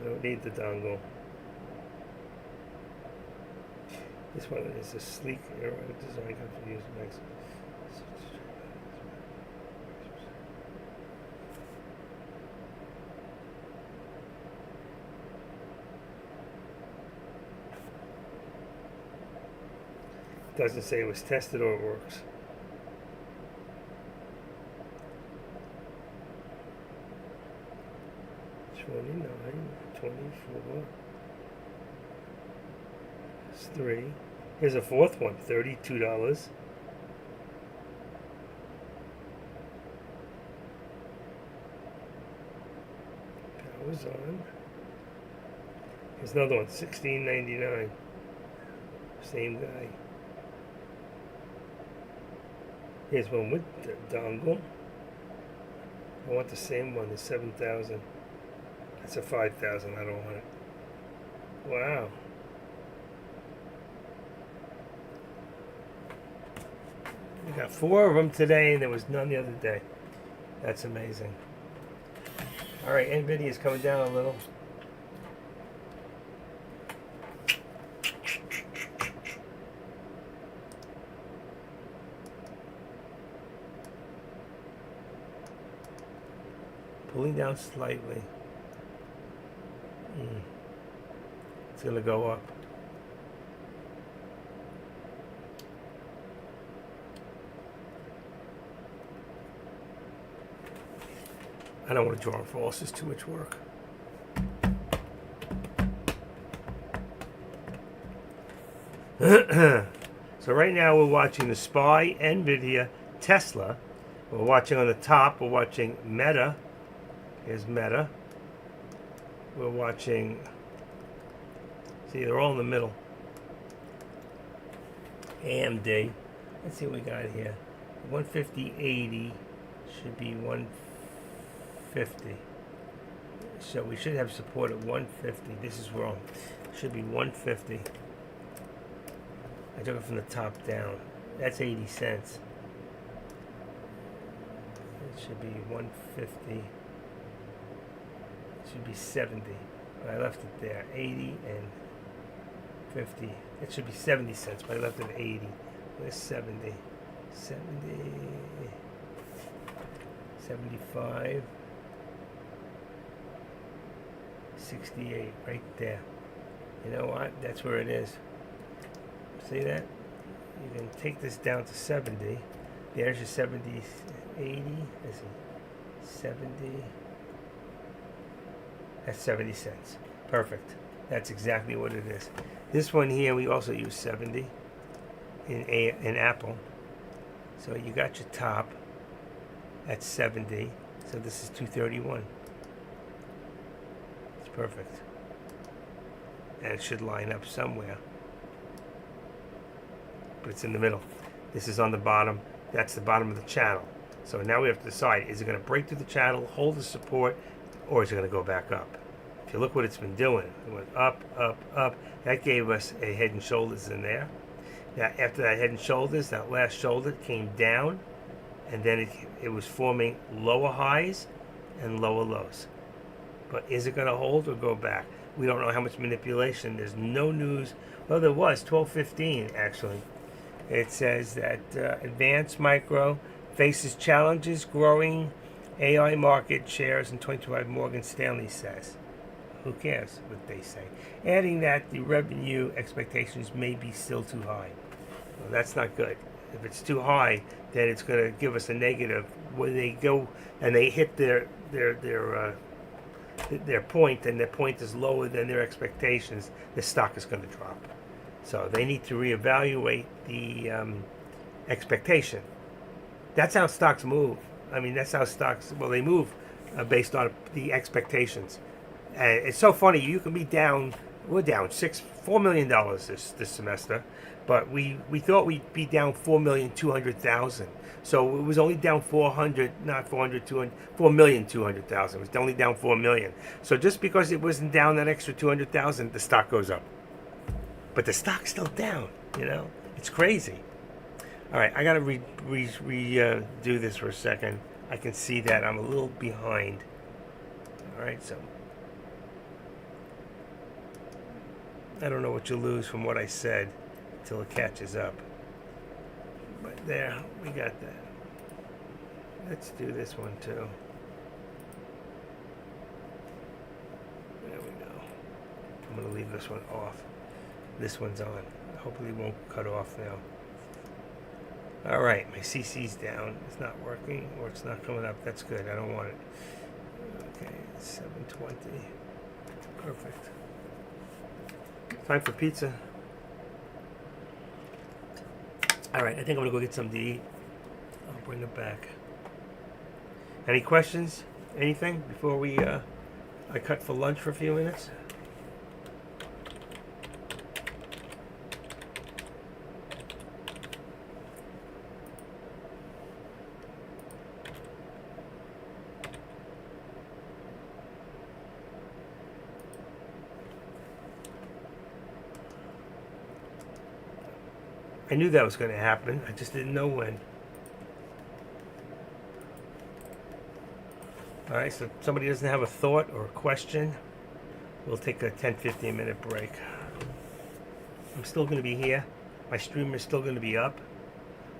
I don't need the dongle. This one is a sleek aerodynamic design company used next. Doesn't say it was tested or it works. $29, $24. That's 3. Here's a fourth one, $32. Power's on. Here's another one, $16.99. Same guy. Here's one with the dongle. I want the same one, the 7,000. That's a 5,000. I don't want it. Wow. We got 4 of them today, and there was none the other day. That's amazing. All right, NVIDIA is coming down a little. Pulling down slightly. It's going to go up. I don't want to draw false. It's too much work. So right now we're watching the SPY, NVIDIA, Tesla. We're watching on the top. We're watching Meta. Here's Meta. We're watching. See, they're all in the middle. AMD. Let's see what we got here. 150.80 should be 150. So we should have support at 150. This is wrong. It should be 150. I took it from the top down. That's 80 cents. It should be 150. It should be 70. But I left it there. 80 and 50. It should be 70 cents, but I left it at 80. Where's 70? 70. 75. 68. Right there. You know what? That's where it is. See that? You can take this down to 70. There's your 70, 80. Let's see. 70. That's 70 cents. Perfect. That's exactly what it is. This one here, we also use 70 in Apple. So you got your top at 70. So this is 231. It's perfect. And it should line up somewhere. But it's in the middle. This is on the bottom. That's the bottom of the channel. So now we have to decide, is it going to break through the channel, hold the support, or is it going to go back up? If you look what it's been doing, it went up, up, up. That gave us a head and shoulders in there. Now after that head and shoulders, that last shoulder came down, and then it was forming lower highs and lower lows. But is it going to hold or go back? We don't know how much manipulation. There's no news. Well, there was 12:15 actually. It says that Advanced Micro faces challenges growing AI market shares in 2025, Morgan Stanley says. Who cares what they say? Adding that the revenue expectations may be still too high. Well, that's not good. If it's too high, then it's going to give us a negative. When they go and they hit their point, and their point is lower than their expectations, the stock is going to drop. So they need to reevaluate the expectation. That's how stocks move. I mean, that's how stocks, well, they move based on the expectations. And it's so funny, you can be down we're down $4 million this semester, but we thought we'd be down 4,200,000. So it was only down 400, not 400, 200, 4,200,000. It was only down 4 million. So just because it wasn't down that extra 200,000, the stock goes up. But the stock's still down. You know, it's crazy. All right, I gotta do this for a second. I can see that I'm a little behind. All right, so I don't know what you lose from what I said until it catches up. But there, we got that. Let's do this one too. There we go. I'm gonna leave this one off. This one's on. Hopefully it won't cut off now. All right, my CC's down. It's not working, or it's not coming up. That's good. I don't want it. Okay, 720. Perfect. Time for pizza. All right, I think I'm gonna go get something to eat. I'll bring it back. Any questions? Anything before I cut for lunch for a few minutes? I knew that was going to happen. I just didn't know when. All right, so if somebody doesn't have a thought or a question, we'll take a 10-15 minute break. I'm still going to be here. My streamer is still going to be up.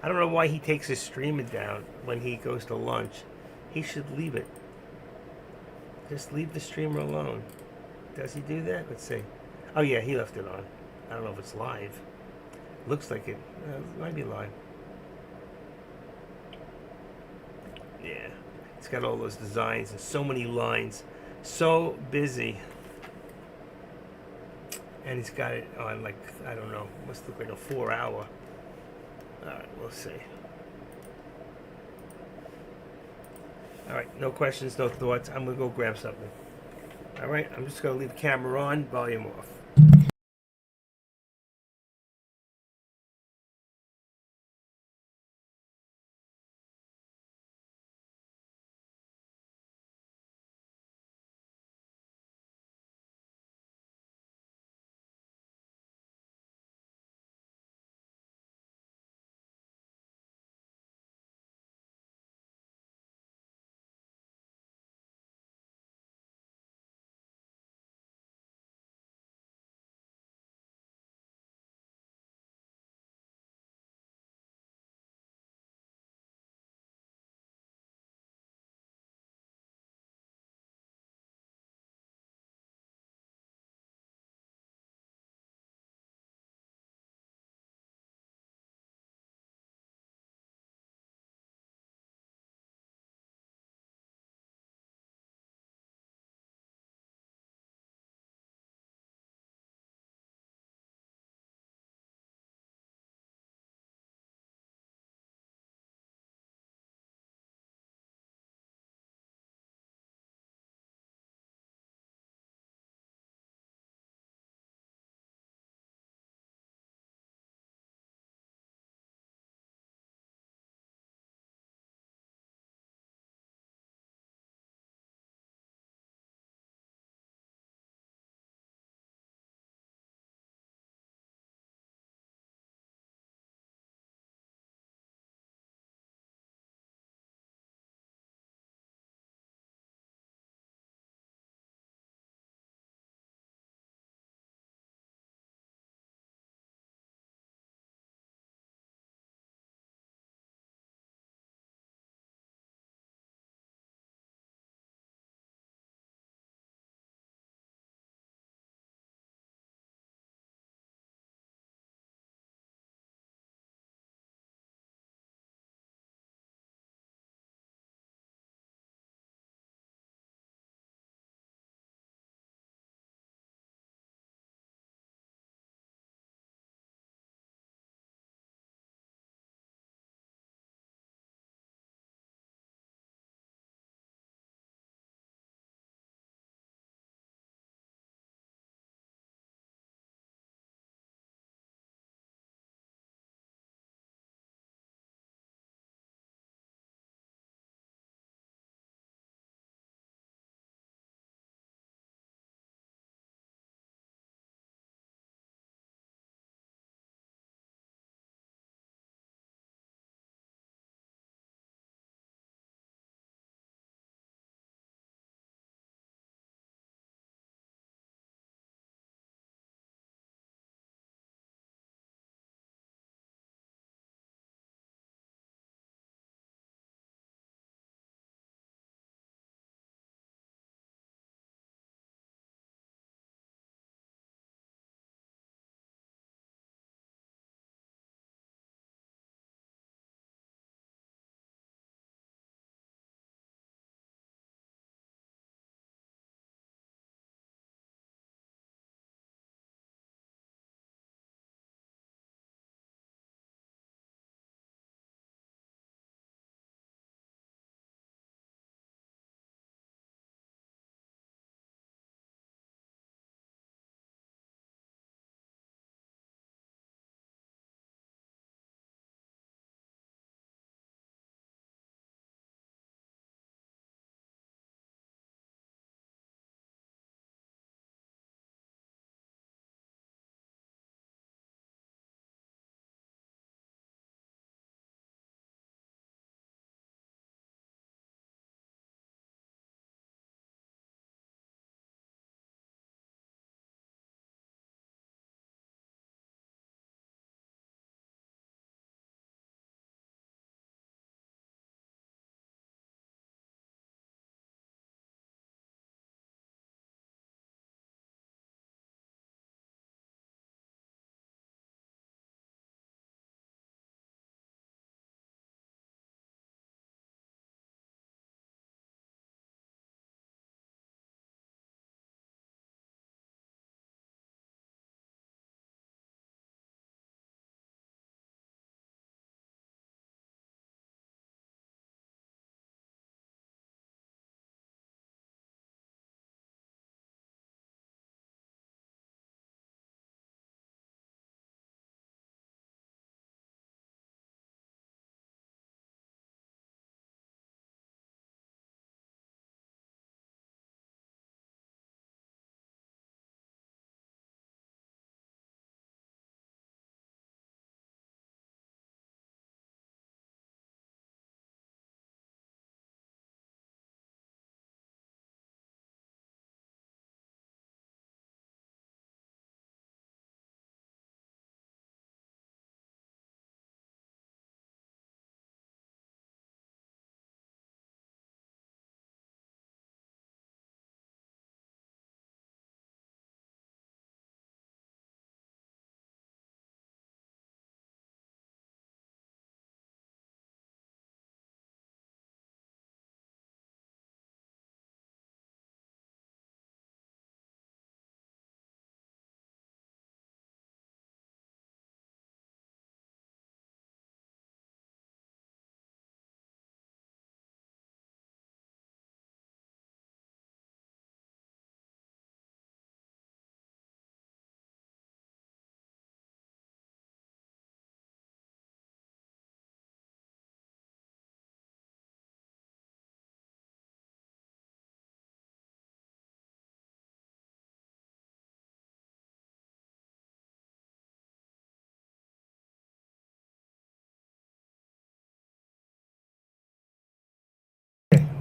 I don't know why he takes his streamer down when he goes to lunch. He should leave it. Just leave the streamer alone. Does he do that? Let's see. Oh yeah, he left it on. I don't know if it's live. Looks like it. It might be live. Yeah. It's got all those designs and so many lines. So busy. And he's got it on like, I don't know, must look like a 4-hour. Alright, we'll see. Alright, no questions, no thoughts. I'm going to go grab something. Alright, I'm just going to leave the camera on, volume off.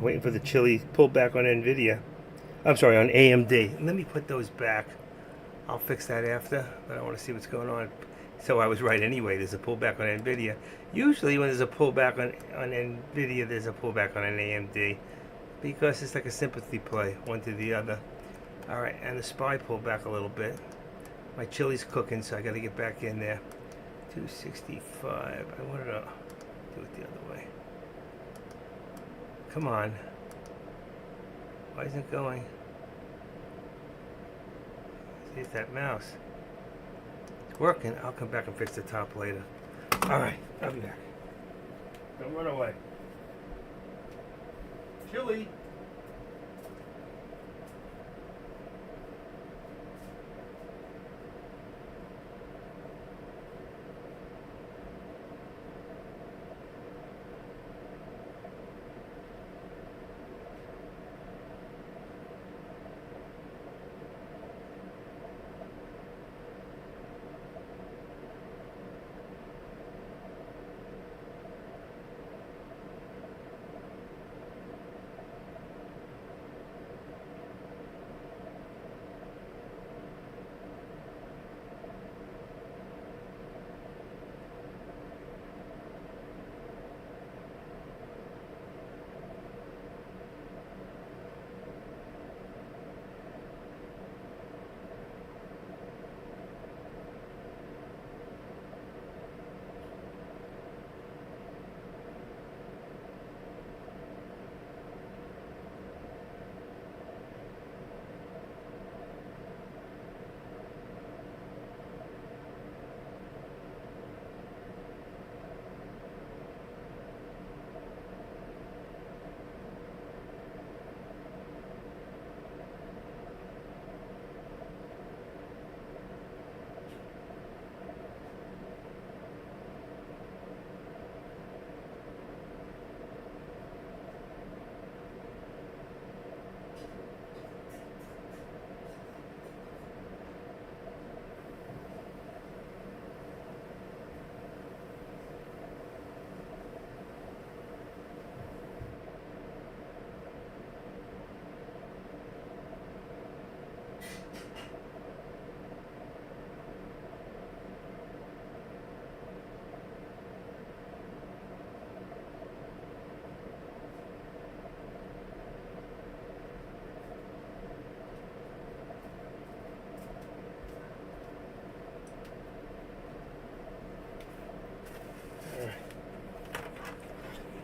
Waiting for the chili pullback on NVIDIA. I'm sorry, on AMD. Let me put those back. I'll fix that after, but I want to see what's going on. So I was right anyway. There's a pullback on NVIDIA. Usually when there's a pullback on NVIDIA, there's a pullback on an AMD. Because it's like a sympathy play, one to the other. Alright, and the SPY pulled back a little bit. My chili's cooking, so I got to get back in there. 265. I wanted to do it the other way. Come on. Why isn't it going? See if that mouse. It's working. I'll come back and fix the top later. Alright, I'll be back. Don't run away. Chili.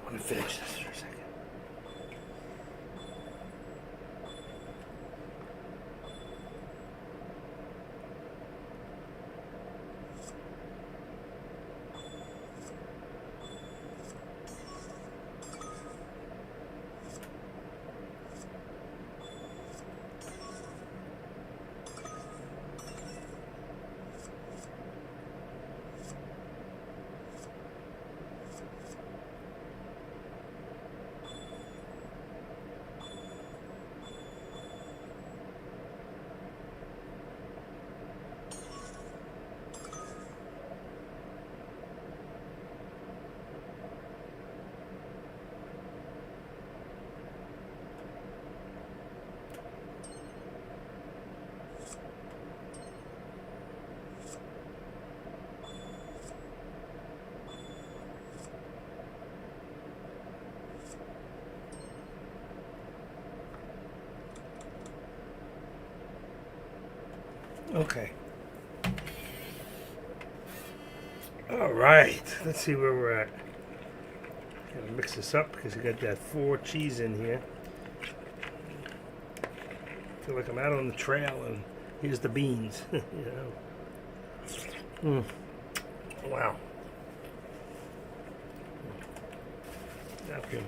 I'm gonna finish this for a second. Okay. All right. Let's see where we're at. Gotta mix this up because we got that 4 cheese in here. Feel like I'm out on the trail and here's the beans. You know. Wow. Napkin.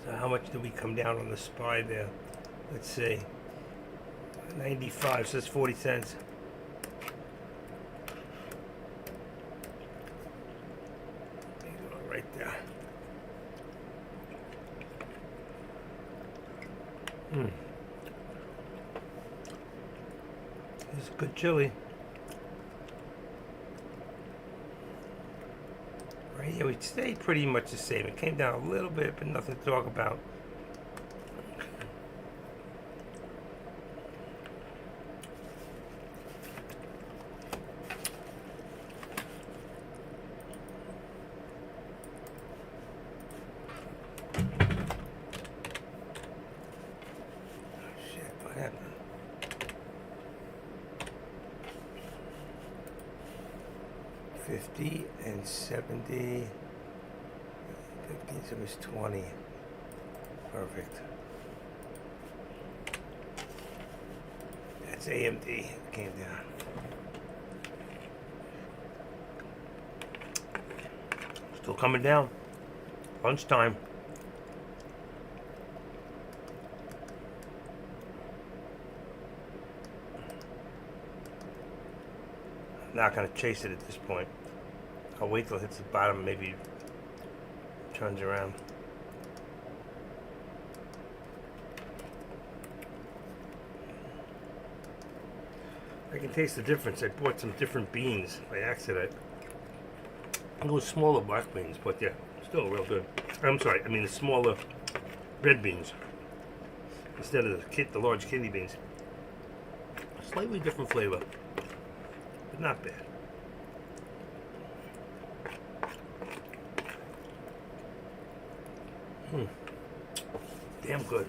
So how much did we come down on the SPY there? Let's see. 95, so that's 40 cents. there. It's good chili. Right here, it stayed pretty much the same. It came down a little bit, but nothing to talk about. Shit, what happened? 50 and 70. 15, so it's 20. Perfect. That's AMD. Came down. Still coming down. Lunchtime. Not gonna chase it at this point. I'll wait till it hits the bottom, maybe turns around. I can taste the difference. I bought some different beans by accident. Those smaller black beans, but yeah, still real good. I'm sorry, I mean the smaller red beans instead of the large kidney beans. Slightly different flavor, but not bad. Damn good.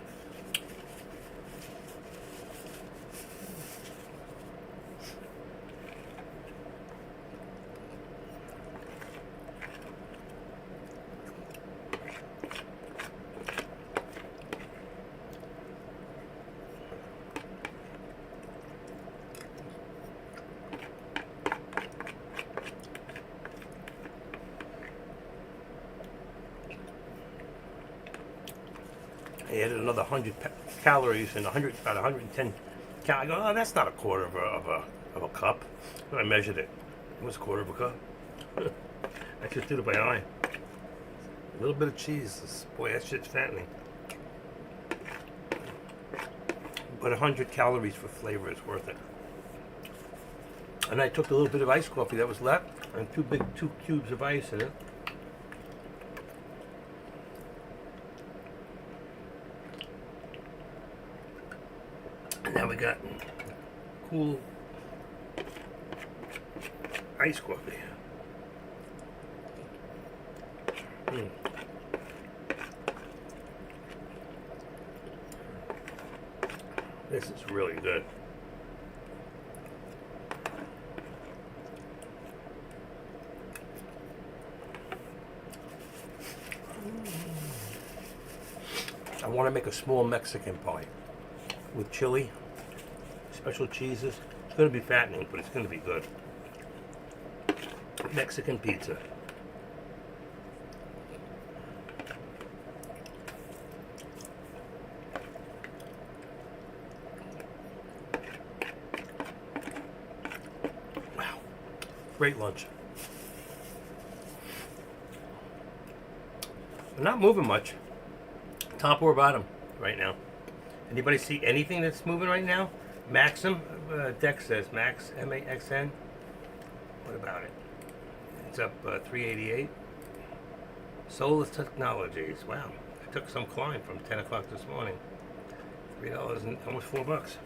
I added another 100 calories and about 110 calories. I go, oh, that's not a quarter of a cup. When I measured it, it was a quarter of a cup. I just did it by eye. A little bit of cheese. Boy, that shit's fattening. But 100 calories for flavor is worth it. And I took a little bit of iced coffee that was left and two cubes of ice in it. Now we got cool iced coffee. This is really good. I want to make a small Mexican pie with chili, special cheeses. It's going to be fattening, but it's going to be good. Mexican pizza. Wow. Great lunch. I'm not moving much. Top or bottom right now. Anybody see anything that's moving right now? Maxim, Dex says Max, M-A-X-N. What about it? It's up 388. Solar Technologies. Wow, I took some climb from 10 o'clock this morning. $3 and almost $4.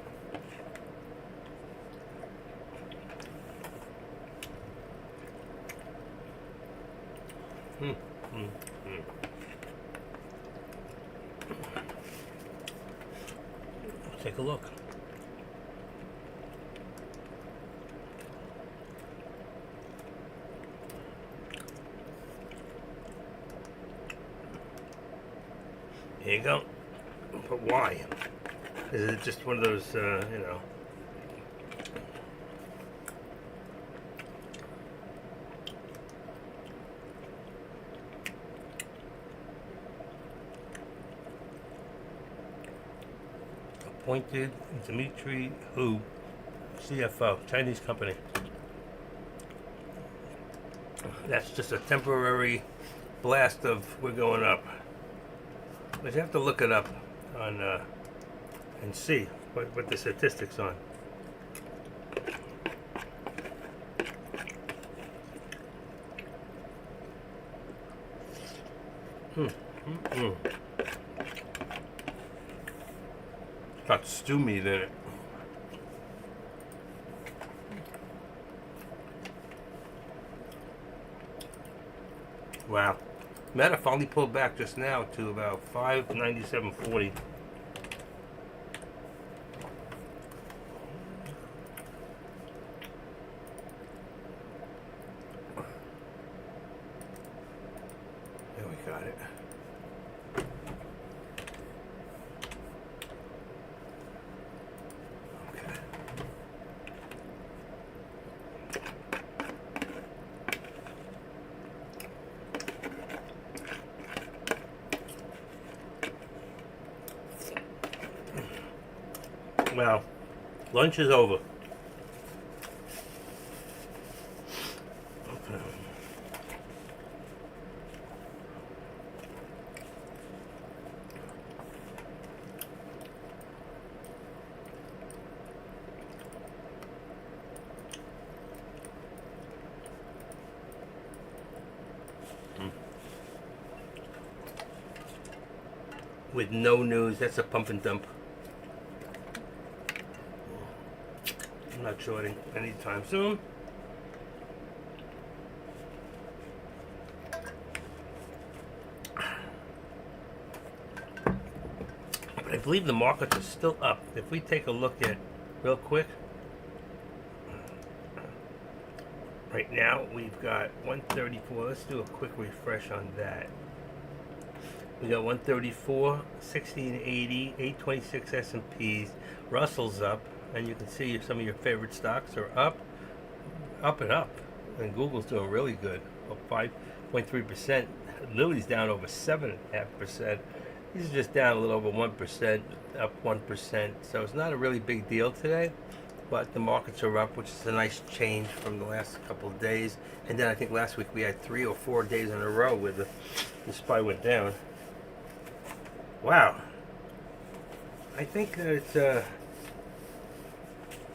Take a look. Here you go. But why? Is it just one of those, you know? Appointed Dmitry Hu, CFO, Chinese company. That's just a temporary blast of we're going up. But you have to look it up on and see what the statistics on. It's got stew meat in it. Wow. Meta finally pulled back just now to about 597.40. There we got it. Okay. Well, lunch is over. Okay. With no news, that's a pump and dump. I'm not shorting anytime soon. But I believe the markets are still up. If we take a look at real quick, right now we've got 134. Let's do a quick refresh on that. We got 134, 1680, 826 S&Ps. Russell's up, and you can see some of your favorite stocks are up and up. And Google's doing really good, up 5.3%. Lilly's down over 7.5%. These are just down a little over 1%, up 1%. So it's not a really big deal today, but the markets are up, which is a nice change from the last couple of days. And then I think last week we had 3 or 4 days in a row where the SPY went down. Wow. I think that it's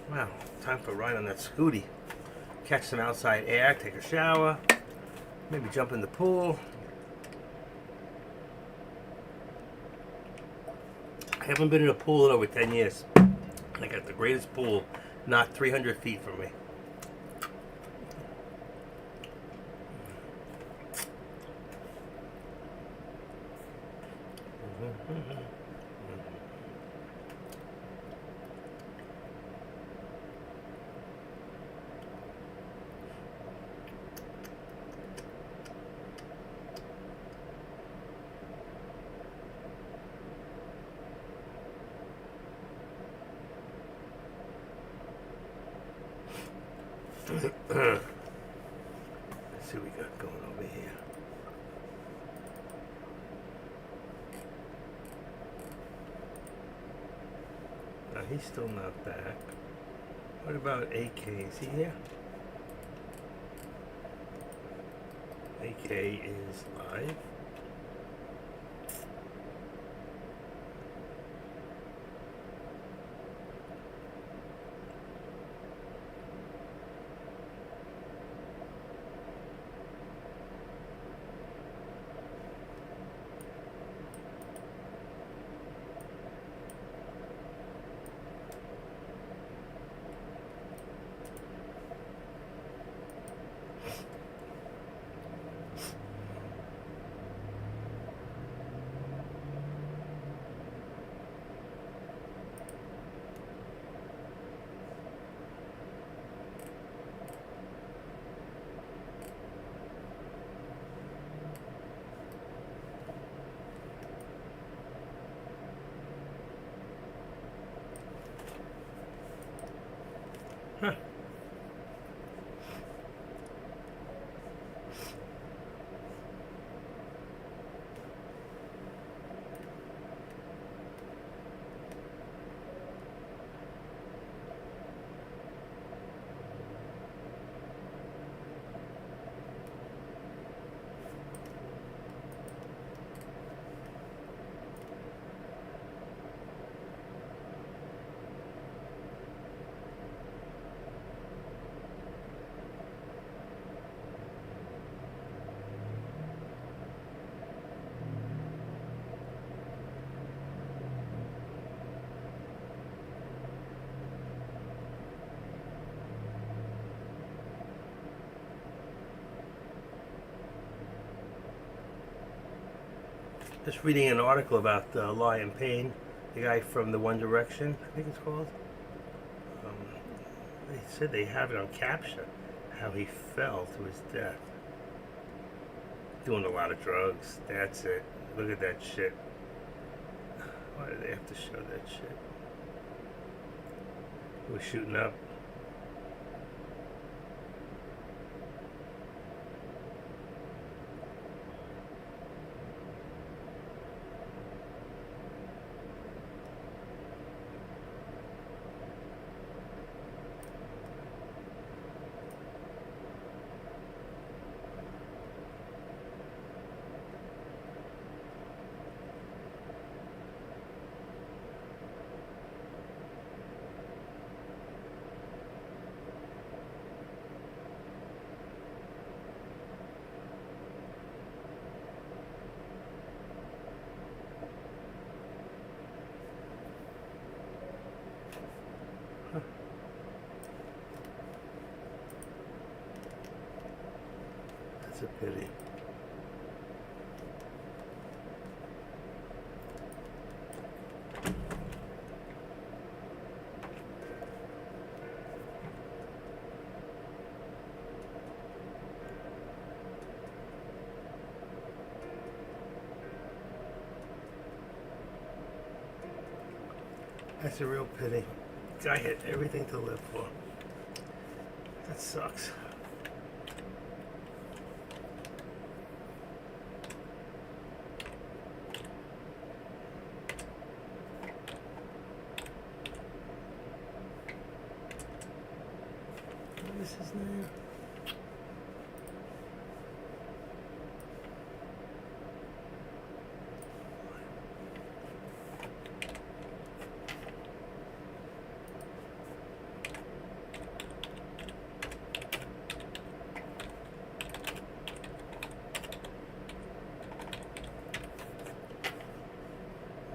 wow, time for a ride on that scooty. Catch some outside air, take a shower, maybe jump in the pool. I haven't been in a pool in over 10 years. I got the greatest pool, not 300 feet from me. Let's see what we got going over here. Now he's still not back. What about AK? Is he here? AK is live. Just reading an article about Liam Payne, the guy from the One Direction, I think it's called. They said they have it on capture, how he fell to his death. Doing a lot of drugs. That's it. Look at that shit. Why do they have to show that shit? He was shooting up. That's a pity. That's a real pity. Guy had everything to live for. That sucks. What is his name?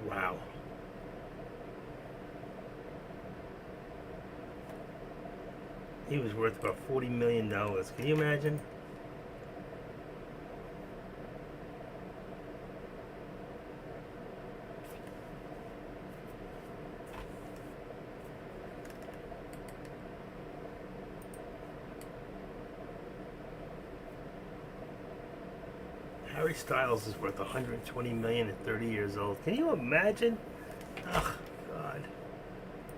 Wow. He was worth about $40 million. Can you imagine? Harry Styles is worth $120 million at 30 years old. Can you imagine? Oh, God.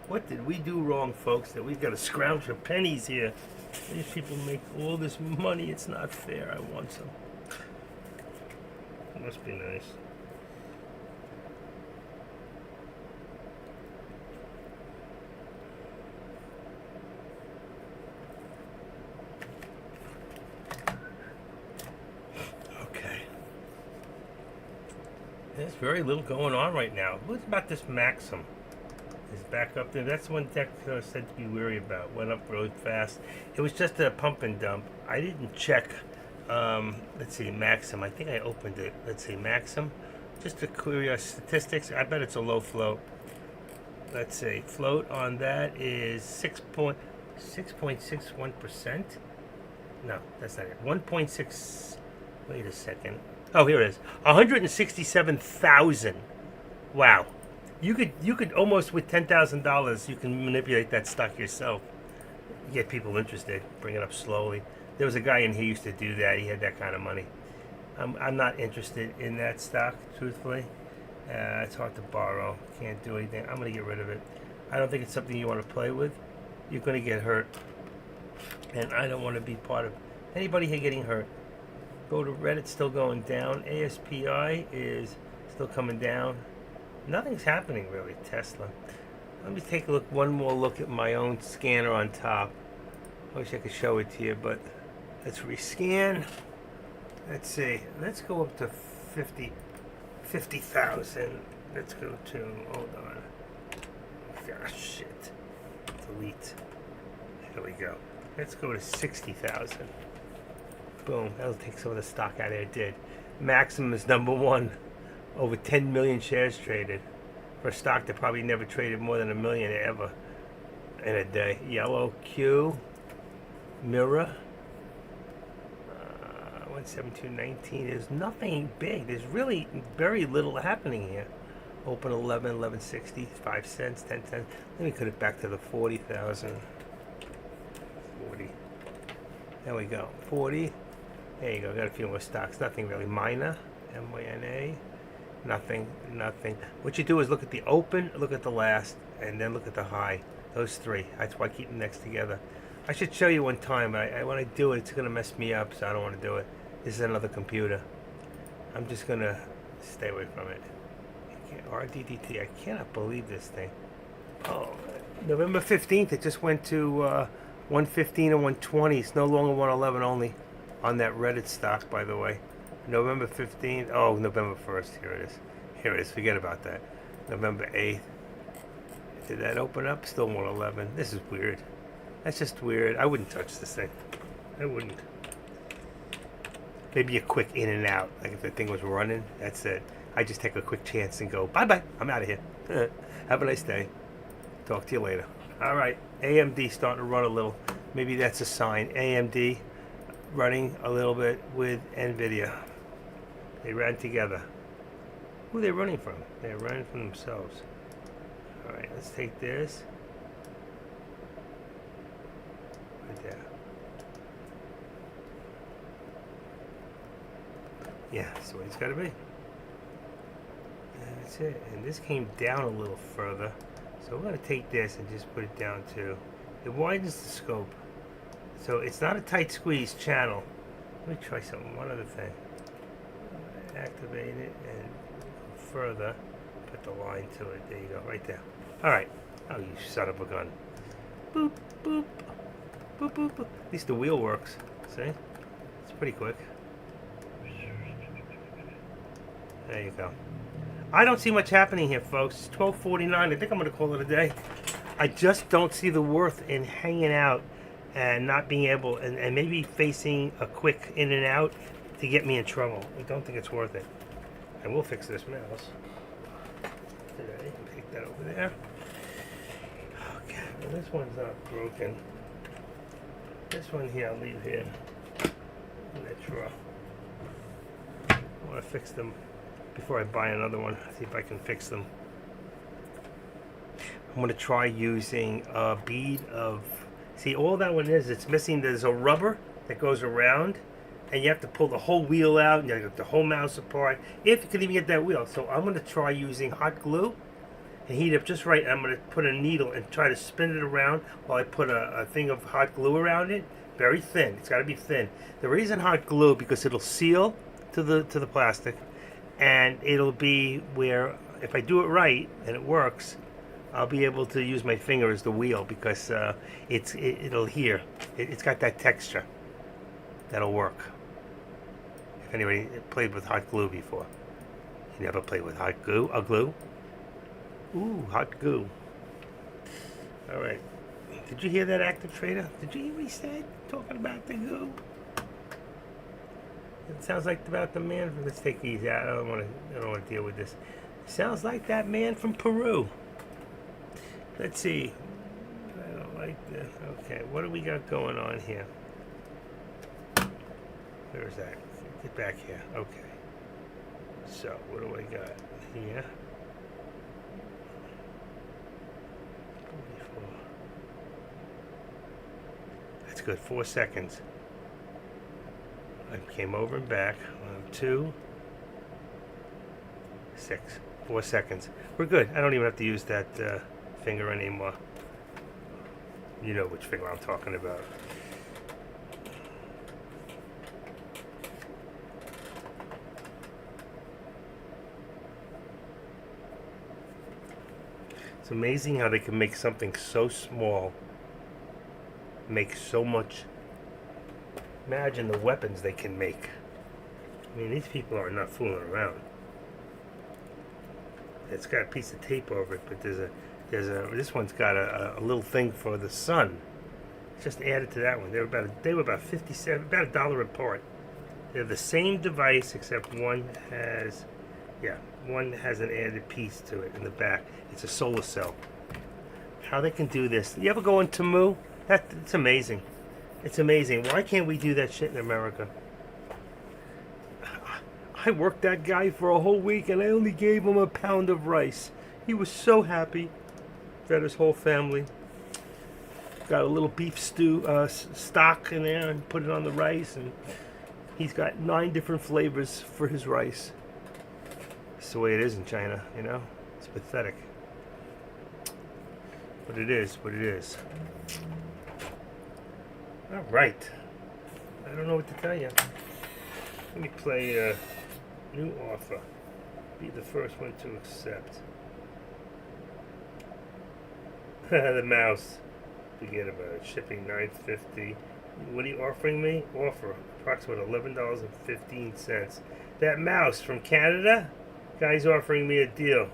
What did we do wrong, folks, that we've got to scrounge for pennies here? These people make all this money. It's not fair. I want some. It must be nice. Okay. There's very little going on right now. What about this Maxim? Is back up there. That's one tech said to be wary about. Went up really fast. It was just a pump and dump. I didn't check. Let's see, Maxim. I think I opened it. Let's see, Maxim. Just to query our statistics. I bet it's a low float. Let's see. Float on that is 6.61%. No, that's not it. 1.6. Wait a second. Oh, here it is. 167,000. Wow. You could almost with $10,000 you can manipulate that stock yourself. Get people interested. Bring it up slowly. There was a guy in here who used to do that. He had that kind of money. I'm not interested in that stock, truthfully. It's hard to borrow. Can't do anything. I'm going to get rid of it. I don't think it's something you want to play with. You're going to get hurt. And I don't want to be part of anybody here getting hurt. Go to Reddit, still going down. ASPI is still coming down. Nothing's happening really, Tesla. Let me take a look, one more look at my own scanner on top. I wish I could show it to you, but let's rescan. Let's see. Let's go up to 50,000. Let's go to, hold on. Gosh, shit. Delete. There we go. Let's go to 60,000. Boom. That'll take some of the stock out of there. It did. Maxim is number one. Over 10 million shares traded for a stock that probably never traded more than 1 million ever in a day. Yellow Q, Mirror. 172.19. There's nothing big. There's really very little happening here. Open 11, 11.60, 5 cents, 10 cents. Let me cut it back to the 40,000. 40. There we go. 40. There you go. Got a few more stocks. Nothing really. Minor. MYNA. Nothing. Nothing. What you do is look at the open, look at the last, and then look at the high. Those three. That's why I keep them next together. I should show you one time, but when I do it, it's going to mess me up, so I don't want to do it. This is another computer. I'm just going to stay away from it. RDDT. I cannot believe this thing. Oh, November 15th, it just went to 115 and 120. It's no longer 111 only on that Reddit stock, by the way. November 15th. Oh, November 1st. Here it is. Here it is. Forget about that. November 8th. Did that open up? Still 111. This is weird. That's just weird. I wouldn't touch this thing. I wouldn't. Maybe a quick in and out. Like if the thing was running, that's it. I just take a quick chance and go, bye-bye. I'm out of here. Have a nice day. Talk to you later. All right. AMD starting to run a little. Maybe that's a sign. AMD running a little bit with NVIDIA. They ran together. Who are they running from? They're running from themselves. All right. Let's take this. Right there. Yeah, that's what it's got to be. That's it. And this came down a little further. So we're going to take this and just put it down to... It widens the scope. So it's not a tight squeeze channel. Let me try something. One other thing. Activate it and further. Put the line to it. There you go. Right there. Alright. Oh, you son of a gun. Boop, boop. Boop, boop, boop. At least the wheel works. See? It's pretty quick. There you go. I don't see much happening here, folks. It's 12:49. I think I'm going to call it a day. I just don't see the worth in hanging out and not being able, and maybe facing a quick in and out to get me in trouble. I don't think it's worth it. I will fix this mouse today. Take that over there. Okay, well, this one's not broken. This one here, I'll leave here in that drawer. I want to fix them before I buy another one. See if I can fix them. I'm going to try using a bead of... See, all that one is, it's missing, there's a rubber that goes around, and you have to pull the whole wheel out, and you have to get the whole mouse apart, if you can even get that wheel. So I'm going to try using hot glue and heat it up just right. I'm going to put a needle and try to spin it around while I put a thing of hot glue around it. Very thin. It's got to be thin. The reason hot glue, because it'll seal to the plastic, and it'll be where, if I do it right and it works, I'll be able to use my finger as the wheel, because it'll adhere. It's got that texture. That'll work. If anybody played with hot glue before. You never played with hot glue? A glue? Ooh, hot glue. All right. Did you hear that, Active Trader? Did you hear what he said? Talking about the goo? It sounds like about the man from... Let's take these out. I don't want to deal with this. Sounds like that man from Peru. Let's see. I don't like this. Okay, what do we got going on here? Where's that? Get back here. Okay. So, what do I got here? 44. That's good. 4 seconds. I came over and back. 1, 2, 6. 4 seconds. We're good. I don't even have to use that finger anymore. You know which finger I'm talking about. It's amazing how they can make something so small make so much. Imagine the weapons they can make. I mean, these people are not fooling around. It's got a piece of tape over it, but this one's got a little thing for the sun. Just added to that one. They were about 57, about $1 apart. They're the same device, except one has an added piece to it in the back. It's a solar cell. How they can do this? You ever go on Temu? It's amazing. It's amazing. Why can't we do that shit in America? I worked that guy for a whole week and I only gave him a pound of rice. He was so happy. Fed his whole family. Got a little beef stew stock in there and put it on the rice, and he's got 9 different flavors for his rice. It's the way it is in China, you know? It's pathetic. But it is what it is. All right. I don't know what to tell you. Let me play a new offer. Be the first one to accept. The mouse. Forget about it. Shipping $9.50. What are you offering me? Offer approximately $11.15. That mouse from Canada? Guy's offering me a deal.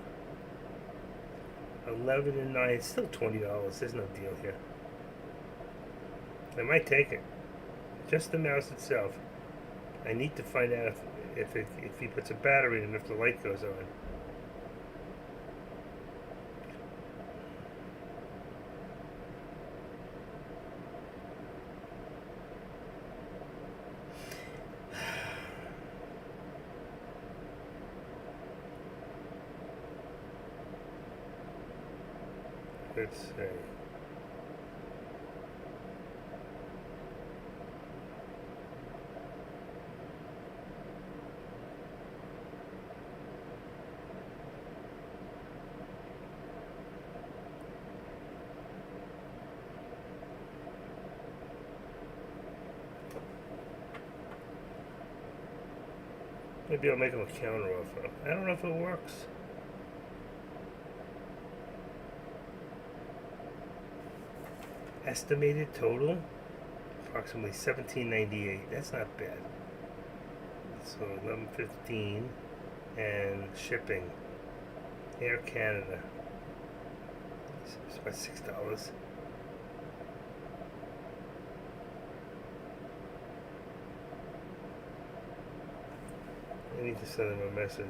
11 and 9. It's still $20. There's no deal here. I might take it. Just the mouse itself. I need to find out if he puts a battery in and if the light goes on. Let's see. Maybe I'll make him a counter offer. I don't know if it works. Estimated total approximately $17.98. That's not bad. So $11.15 and shipping. Air Canada. It's about $6. I need to send him a message.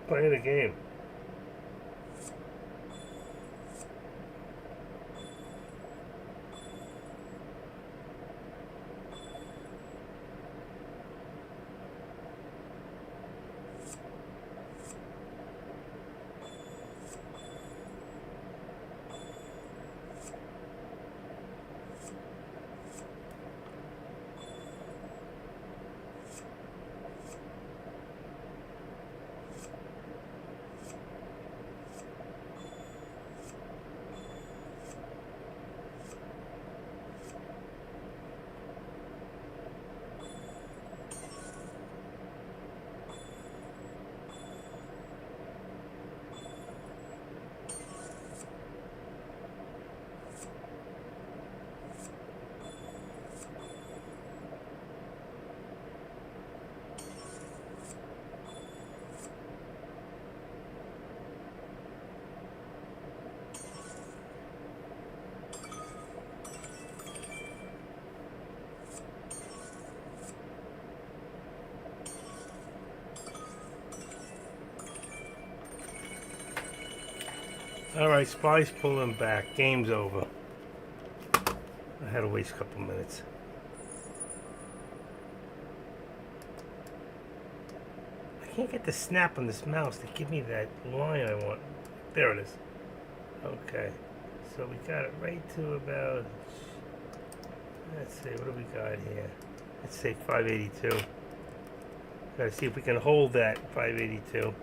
Playing a game. All right, Spy's pulling back. Game's over. I had to waste a couple minutes. I can't get the snap on this mouse to give me that line I want. There it is. Okay. So we got it right to about, let's see, what do we got here? Let's say 582. Gotta see if we can hold that 582.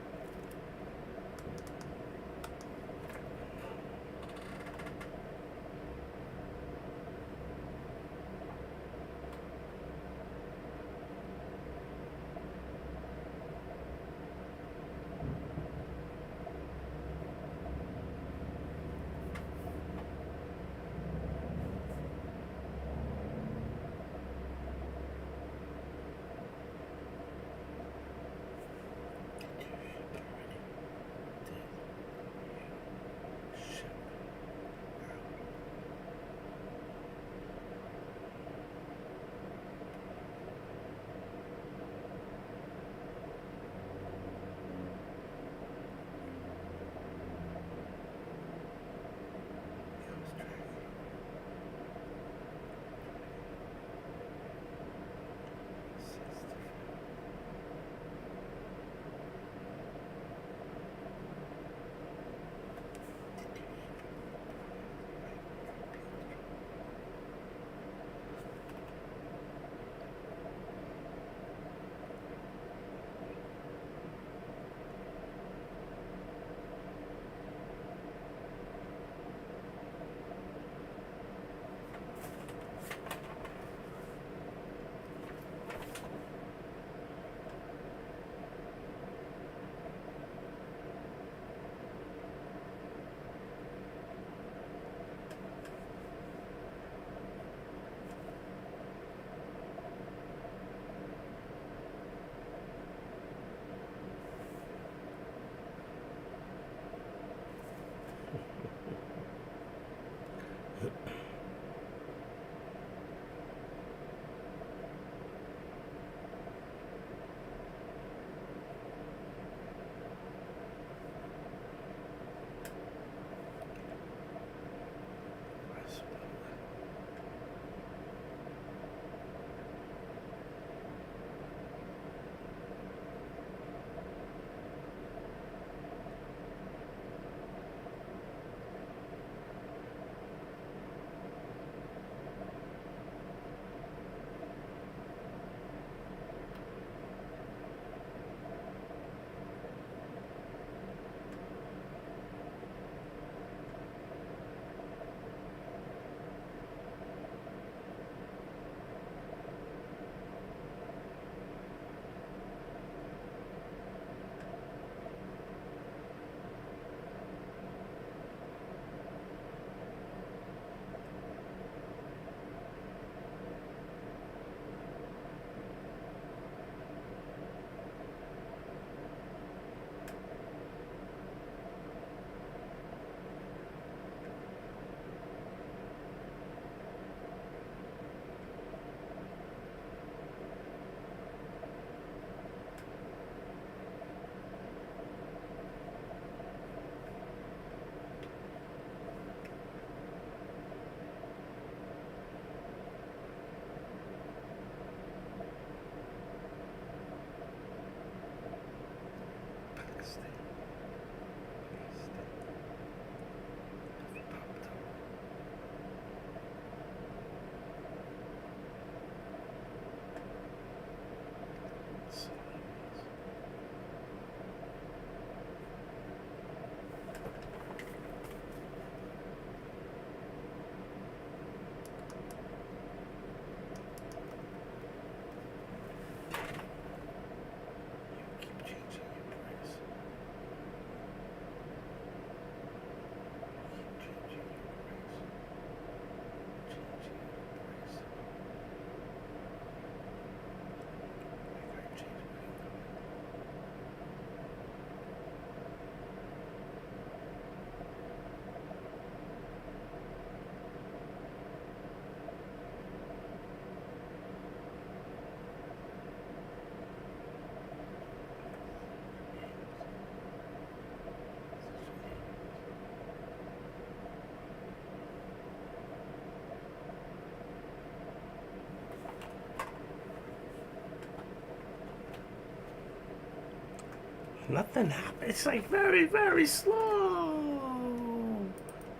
Nothing happened. It's like very, very slow.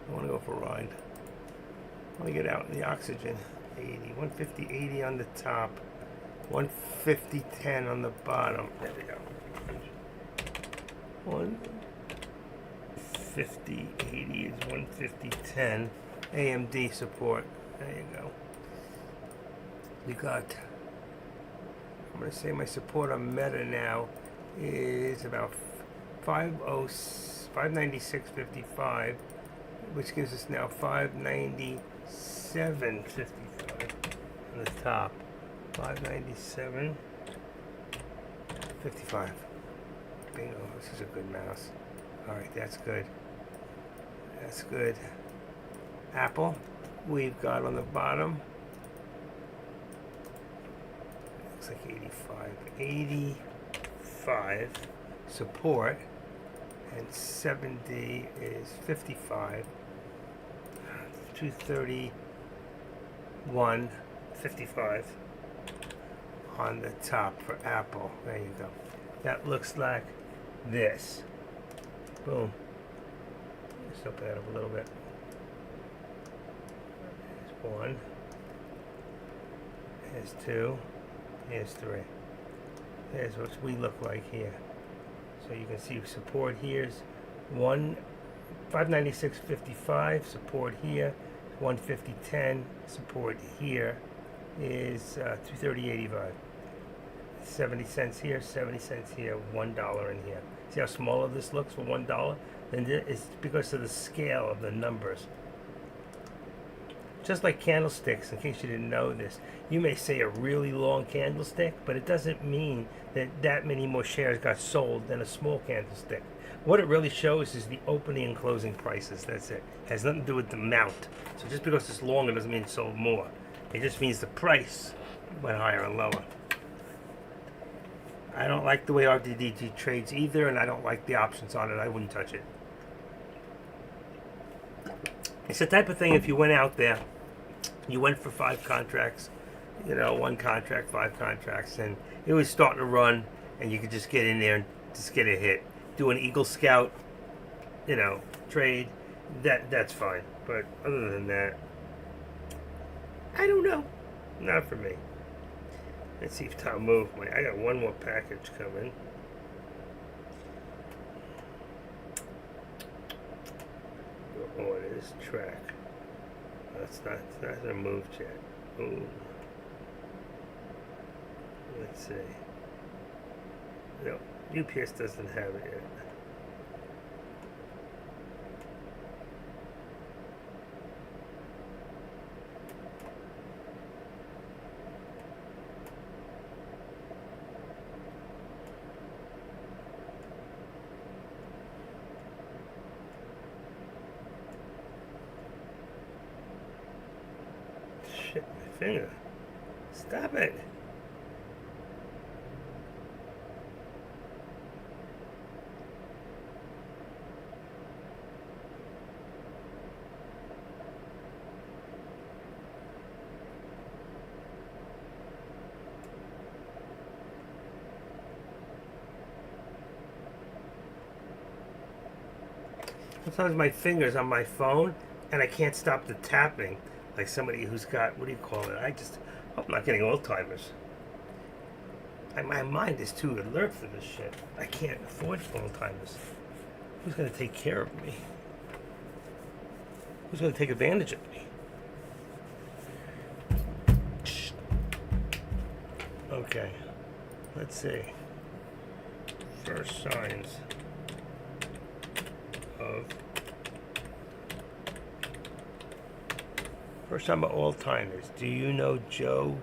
I want to go for a ride. I want to get out in the oxygen. 80, 150, 80 on the top. 150, 10 on the bottom. There we go. 150, 80 is 150, 10. AMD support. There you go. You got, I'm going to say my support on Meta now is about 596.55, which gives us now 597.55 on the top. 597.55. Bingo, this is a good mouse. Alright, that's good. That's good. Apple, we've got on the bottom, looks like 85 support, and 70 is 55, 231, 55 on the top for Apple. There you go. That looks like this. Boom. Just open that up a little bit. There's one. There's two. Here's three. There's what we look like here. So you can see support here's 596.55, support here 150.10, support here is 230.85. 70 cents here, 70 cents here, $1 in here. See how smaller this looks for $1? Then it's because of the scale of the numbers. Just like candlesticks, in case you didn't know this, you may say a really long candlestick, but it doesn't mean that many more shares got sold than a small candlestick. What it really shows is the opening and closing prices. That's it. It has nothing to do with the amount. So just because it's longer doesn't mean it sold more. It just means the price went higher and lower. I don't like the way RDDT trades either, and I don't like the options on it. I wouldn't touch it. It's the type of thing, if you went out there, you went for 5 contracts, one contract, 5 contracts, and it was starting to run, and you could just get in there and just get a hit. Do an Eagle Scout, trade, that's fine. But other than that, I don't know. Not for me. Let's see if Tom moved. I got one more package coming. Oh, it is track. It's not moved yet. Ooh. Let's see. No, UPS doesn't have it yet. Shit, my finger. Stop it. Sometimes my finger's on my phone and I can't stop the tapping. Like somebody who's got, what do you call it? I just hope I'm not getting Alzheimer's. My mind is too alert for this shit. I can't afford Alzheimer's. Who's going to take care of me? Who's going to take advantage of me? Okay. Let's see. First signs of first time of all-timers. Do you know Joe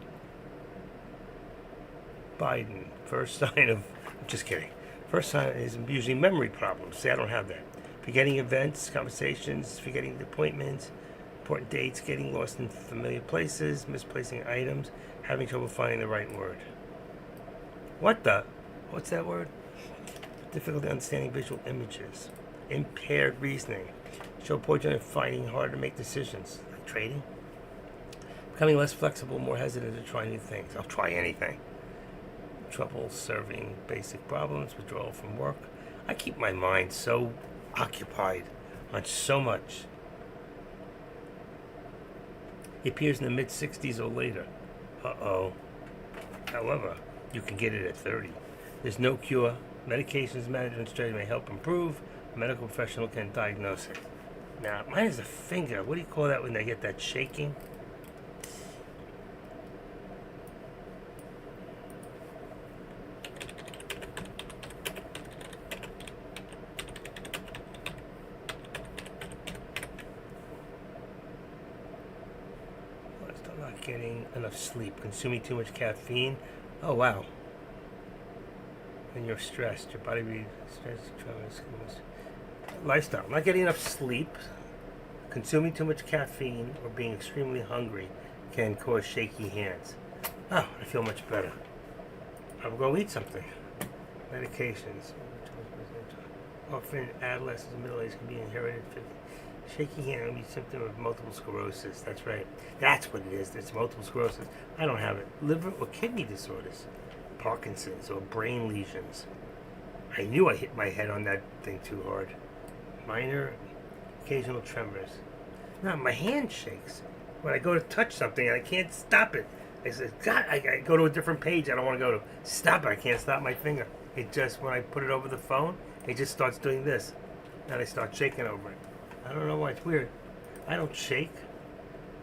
Biden? First sign of, I'm just kidding. First sign is usually memory problems. See, I don't have that. Forgetting events, conversations, forgetting appointments, important dates, getting lost in familiar places, misplacing items, having trouble finding the right word. What the? What's that word? Difficulty understanding visual images. Impaired reasoning. Show poor judgment, finding hard to make decisions. Like trading. Becoming less flexible, more hesitant to try new things. I'll try anything. trouble serving basic problems, withdrawal from work. I keep my mind so occupied on so much. He appears in the mid-60s or later. Uh-oh. However, you can get it at 30. There's no cure. Medications management strategy may help improve. A medical professional can diagnose it. Now, mine is a finger. What do you call that when they get that shaking? Still not getting enough sleep. Consuming too much caffeine. Oh, wow. When you're stressed, your body reads stress, trauma, lifestyle. Not getting enough sleep, consuming too much caffeine, or being extremely hungry can cause shaky hands. Oh, I feel much better. I'm going to eat something. Medications. Often adolescents and middle age can be inherited. Shaky hand can be a symptom of multiple sclerosis. That's right. That's what it is. It's multiple sclerosis. I don't have it. Liver or kidney disorders. Parkinson's or brain lesions. I knew I hit my head on that thing too hard. Minor occasional tremors. Now my hand shakes when I go to touch something and I can't stop it. I said, God, I go to a different page. I don't want to go to stop it. I can't stop my finger. It just, when I put it over the phone, it just starts doing this. And I start shaking over it. I don't know why. It's weird. I don't shake.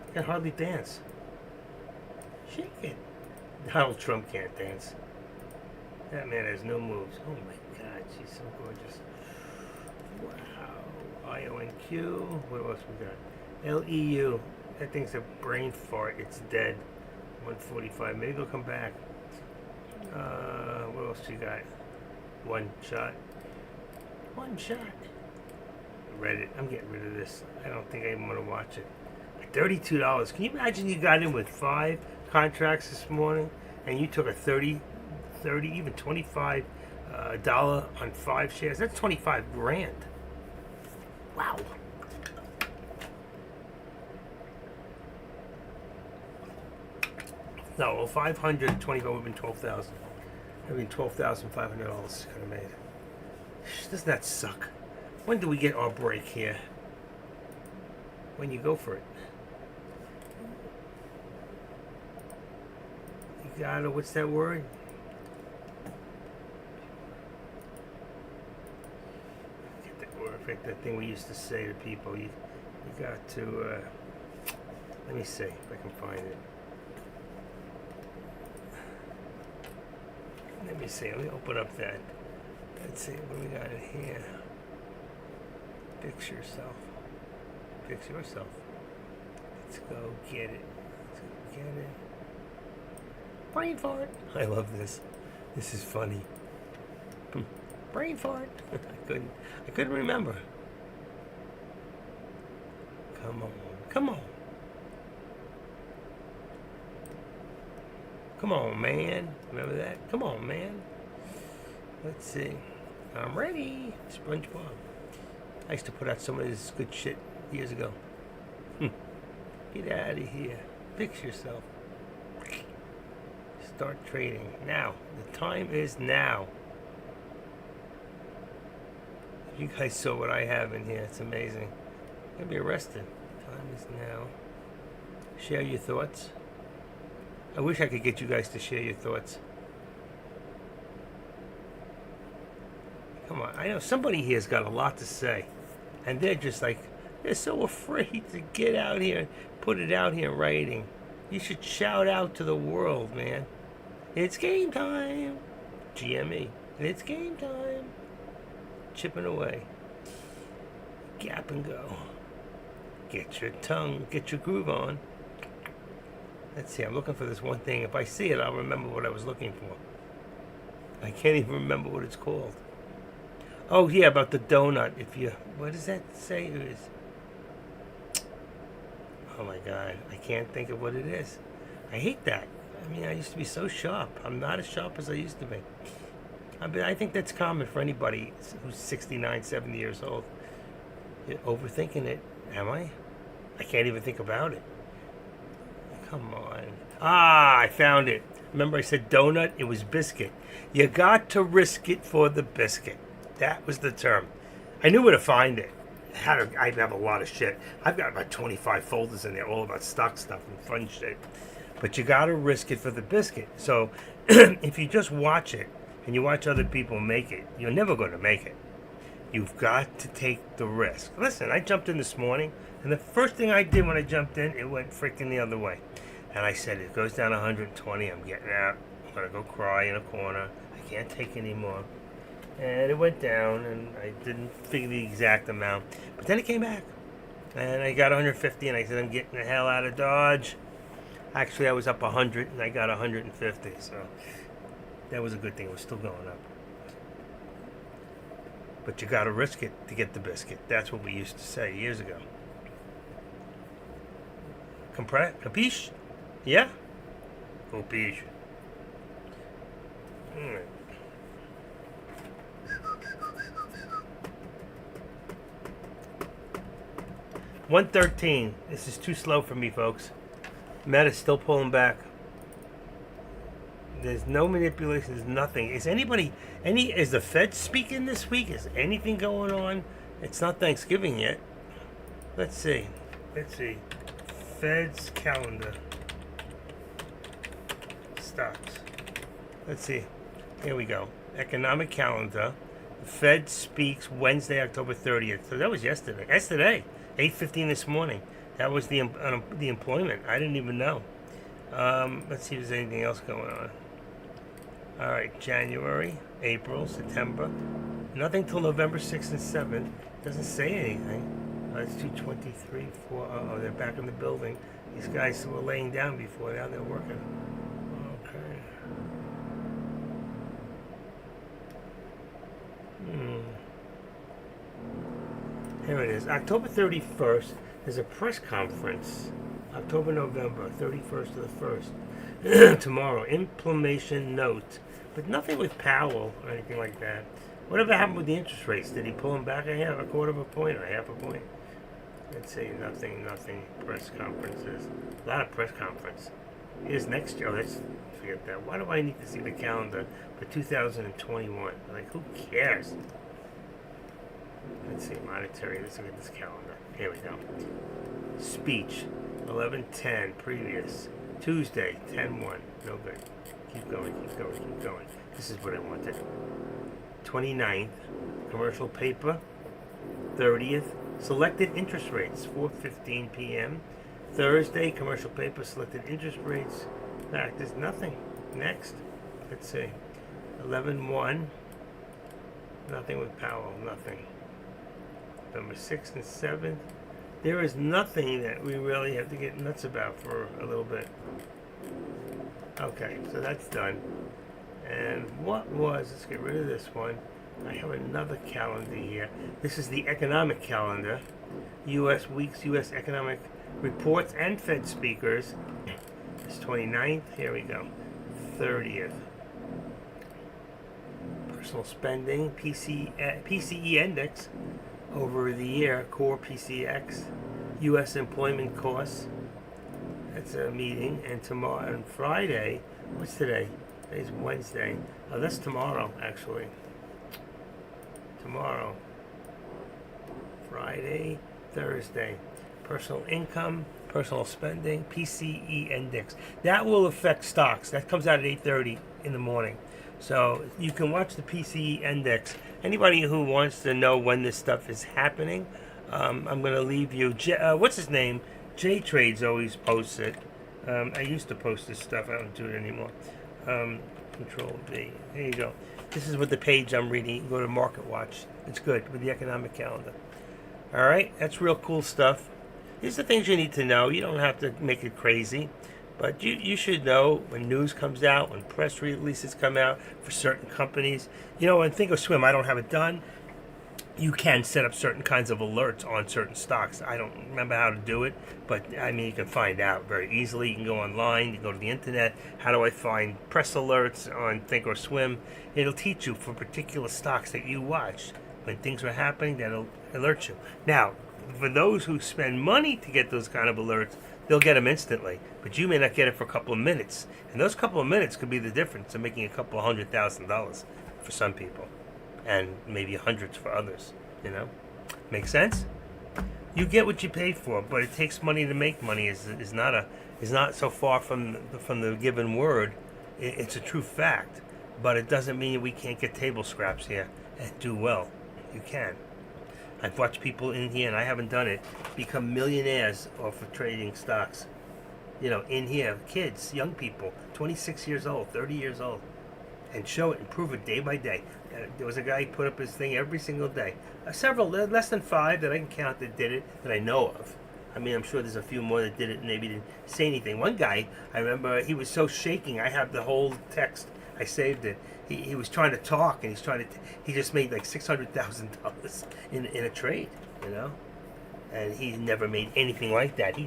I can hardly dance. Shake it. Donald Trump can't dance. That man has no moves. Oh my God, she's so gorgeous. Wow. IONQ. What else we got? LEU. That thing's a brain fart. It's dead. 145. Maybe it'll come back. What else you got? One shot. One shot. Reddit. I'm getting rid of this. I don't think I even want to watch it. $32. Can you imagine you got in with 5 contracts this morning and you took a 30, even $25 on 5 shares? That's 25 grand. Wow. No, well, 525 would have been 12,000. I mean, $12,500 could have made. Doesn't that suck? When do we get our break here? When you go for it. You gotta, what's that word? Get that word, that thing we used to say to people. You got to, let me see if I can find it. Let me see, let me open up that. Let's see, what do we got in here? Fix yourself. Fix yourself. Let's go get it. Let's go get it. Brain fart. I love this. This is funny. Brain fart. I couldn't remember. Come on. Come on. Come on, man. Remember that? Come on, man. Let's see. I'm ready. SpongeBob. I used to put out some of this good shit years ago. Get out of here. Fix yourself. Start trading. Now. The time is now. You guys saw what I have in here. It's amazing. I'm going to be arrested. Time is now. Share your thoughts. I wish I could get you guys to share your thoughts. Come on. I know somebody here's got a lot to say. And they're just like, they're so afraid to get out here and put it out here in writing. You should shout out to the world, man. It's game time. GME. It's game time. Chipping away. Gap and go. Get your tongue, get your groove on. Let's see, I'm looking for this one thing. If I see it, I'll remember what I was looking for. I can't even remember what it's called. Oh, yeah, about the donut. What does that say? It is. Oh, my God. I can't think of what it is. I hate that. I mean, I used to be so sharp. I'm not as sharp as I used to be. I think that's common for anybody who's 69, 70 years old. You're overthinking it. Am I? I can't even think about it. Come on. Ah, I found it. Remember I said donut? It was biscuit. You got to risk it for the biscuit. That was the term. I knew where to find it. I have a lot of shit. I've got about 25 folders in there, all about stock stuff and fun shit. But you got to risk it for the biscuit. So if you just watch it and you watch other people make it, you're never going to make it. You've got to take the risk. Listen, I jumped in this morning, and the first thing I did when I jumped in, it went freaking the other way. And I said, it goes down 120, I'm getting out. I'm going to go cry in a corner. I can't take any more. And it went down, and I didn't figure the exact amount. But then it came back. And I got 150, and I said, I'm getting the hell out of Dodge. Actually, I was up 100, and I got 150. So that was a good thing. It was still going up. But you got to risk it to get the biscuit. That's what we used to say years ago. Capiche? Yeah? Capiche. Alright. $113. This is too slow for me, folks. Meta's still pulling back. There's no manipulation. There's nothing. Is the Fed speaking this week? Is anything going on? It's not Thanksgiving yet. Let's see. Fed's calendar. Stocks. Let's see. Here we go. Economic calendar. The Fed speaks Wednesday, October 30th. So that was yesterday. That's today. 8:15 this morning. That was the employment. I didn't even know. Let's see if there's anything else going on. All right, January, April, September. Nothing till November 6th and 7th. Doesn't say anything. It's 2:23. Oh, they're back in the building. These guys were laying down before. Now they're working. Okay. Here it is. October 31st. There's a press conference. October, November, 31st to the 1st. Tomorrow. Implementation note. But nothing with Powell or anything like that. Whatever happened with the interest rates? Did he pull them back a quarter of a point or a half a point? Let's see. Nothing. Press conferences. A lot of press conference. Here's next year. Let's forget that. Why do I need to see the calendar for 2021? Like, who cares? Let's see. Monetary. Let's look at this calendar. Here we go. Speech. 11:10. Previous. Tuesday. 10:1. No good. Keep going. This is what I wanted. 29th. Commercial paper. 30th. Selected interest rates. 4:15 p.m. Thursday. Commercial paper. Selected interest rates. Back. There's nothing. Next. Let's see. 11:1. Nothing with Powell. Nothing. Number 6th and 7th. There is nothing that we really have to get nuts about for a little bit. Okay, so that's done. And let's get rid of this one. I have another calendar here. This is the economic calendar. U.S. weeks, U.S. economic reports, and Fed speakers. It's 29th. Here we go. 30th. Personal spending, PCE index. Over the year, core PCX, U.S. employment costs. That's a meeting. And tomorrow, on Friday, what's today? Today's Wednesday. Oh, that's tomorrow, actually. Tomorrow. Friday, Thursday. Personal income, personal spending, PCE index. That will affect stocks. That comes out at 8:30 in the morning. So you can watch the PCE index. Anybody who wants to know when this stuff is happening, I'm going to leave you. What's his name? J-Trades always posts it. I used to post this stuff. I don't do it anymore. Control V. There you go. This is what the page I'm reading. Go to Market Watch. It's good with the economic calendar. All right, that's real cool stuff. These are things you need to know. You don't have to make it crazy. But you should know when news comes out, when press releases come out for certain companies. You know, in Thinkorswim, I don't have it done. You can set up certain kinds of alerts on certain stocks. I don't remember how to do it, but I mean, you can find out very easily. You can go online, you go to the internet. How do I find press alerts on Thinkorswim? It'll teach you for particular stocks that you watch. When things are happening, that'll alert you. Now, for those who spend money to get those kind of alerts, they'll get them instantly, but you may not get it for a couple of minutes, and those couple of minutes could be the difference in making a couple of $100,000 for some people, and maybe hundreds for others. You know, make sense? You get what you pay for, but it takes money to make money. Is not so far from the given word. It's a true fact, but it doesn't mean we can't get table scraps here and do well. You can. I've watched people in here, and I haven't done it, become millionaires off of trading stocks. You know, in here, kids, young people, 26 years old, 30 years old, and show it and prove it day by day. There was a guy who put up his thing every single day. Several, less than 5 that I can count that did it, that I know of. I mean, I'm sure there's a few more that did it and maybe didn't say anything. One guy, I remember, he was so shaking. I have the whole text. I saved it. He was trying to talk, and he just made like $600,000 in a trade, you know? And he never made anything like that.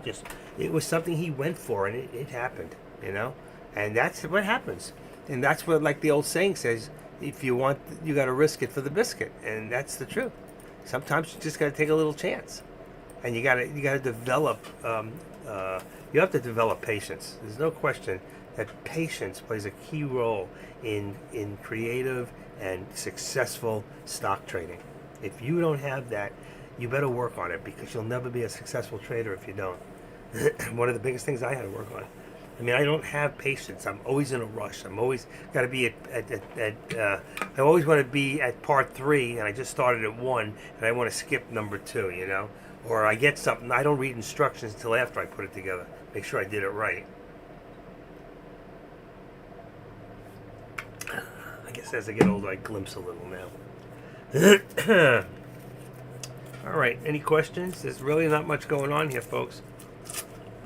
It was something he went for, and it happened, you know? And that's what happens. And that's what, like the old saying says, if you want, you got to risk it for the biscuit. And that's the truth. Sometimes you just got to take a little chance. And you got to develop, you have to develop patience. There's no question that patience plays a key role in creative and successful stock trading. If you don't have that, you better work on it, because you'll never be a successful trader if you don't. One of the biggest things I had to work on. I mean, I don't have patience. I'm always in a rush. I'm always got to be I always want to be at part 3, and I just started at 1, and I want to skip number 2, you know? Or I get something, I don't read instructions until after I put it together. Make sure I did it right. I guess as I get older, I glimpse a little now. All right, any questions? There's really not much going on here, folks.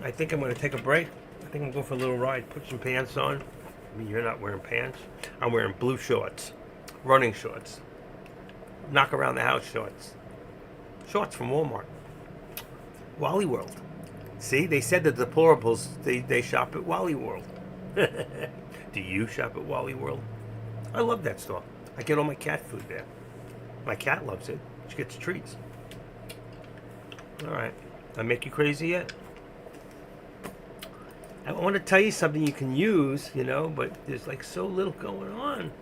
I think I'm going to take a break. I think I'm going for a little ride. Put some pants on. I mean, you're not wearing pants. I'm wearing blue shorts, running shorts, knock around the house shorts, shorts from Walmart, Wally World. See, they said the deplorables, they shop at Wally World. Do you shop at Wally World? I love that store. I get all my cat food there. My cat loves it. She gets treats. All right. I make you crazy yet? I want to tell you something you can use, you know, but there's like so little going on.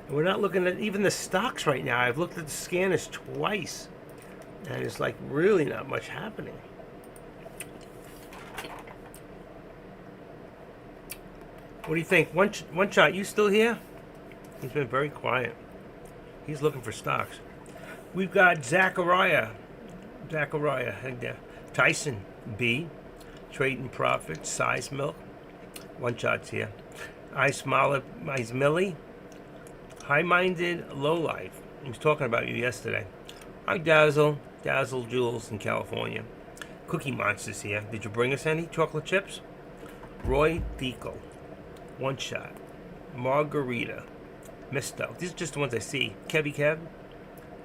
And we're not looking at even the stocks right now. I've looked at the scanners twice, and it's like really not much happening. What do you think? One shot, you still here? He's been very quiet. He's looking for stocks. We've got Zachariah, Tyson B, Trading Profit, Size Milk. One shot's here. Ice Millie, High Minded Lowlife. He was talking about you yesterday. Hi Dazzle Jules in California. Cookie Monsters here. Did you bring us any chocolate chips? Roy Deacle, One Shot, Margarita, Misto. These are just the ones I see. Kevy Kev,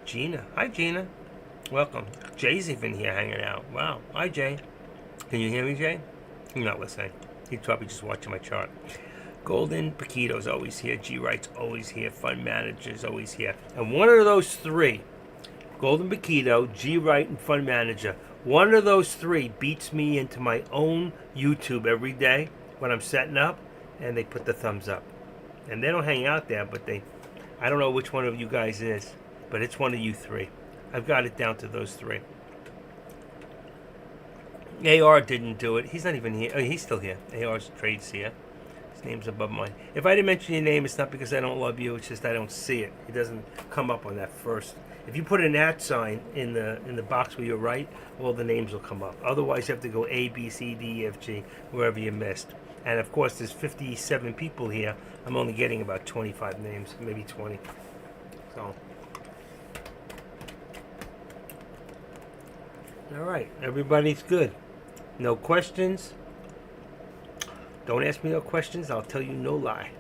Gina. Hi Gina. Welcome. Jay's even here hanging out. Wow. Hi Jay. Can you hear me, Jay? You're not listening. He's probably just watching my chart. Golden Paquito's always here. G Wright's always here. Fund Manager's always here. And one of those 3, Golden Paquito, G Wright, and Fund Manager, one of those 3 beats me into my own YouTube every day when I'm setting up, and they put the thumbs up. And they don't hang out there, but I don't know which one of you guys is, but it's one of you 3. I've got it down to those 3. AR didn't do it. He's not even here. Oh, he's still here. AR's trades here. His name's above mine. If I didn't mention your name, it's not because I don't love you. It's just I don't see it. It doesn't come up on that first. If you put an @ sign in the box where you write, all the names will come up. Otherwise, you have to go A, B, C, D, E, F, G, wherever you missed. And of course, there's 57 people here. I'm only getting about 25 names, maybe 20. So, all right, everybody's good. No questions. Don't ask me no questions. I'll tell you no lie.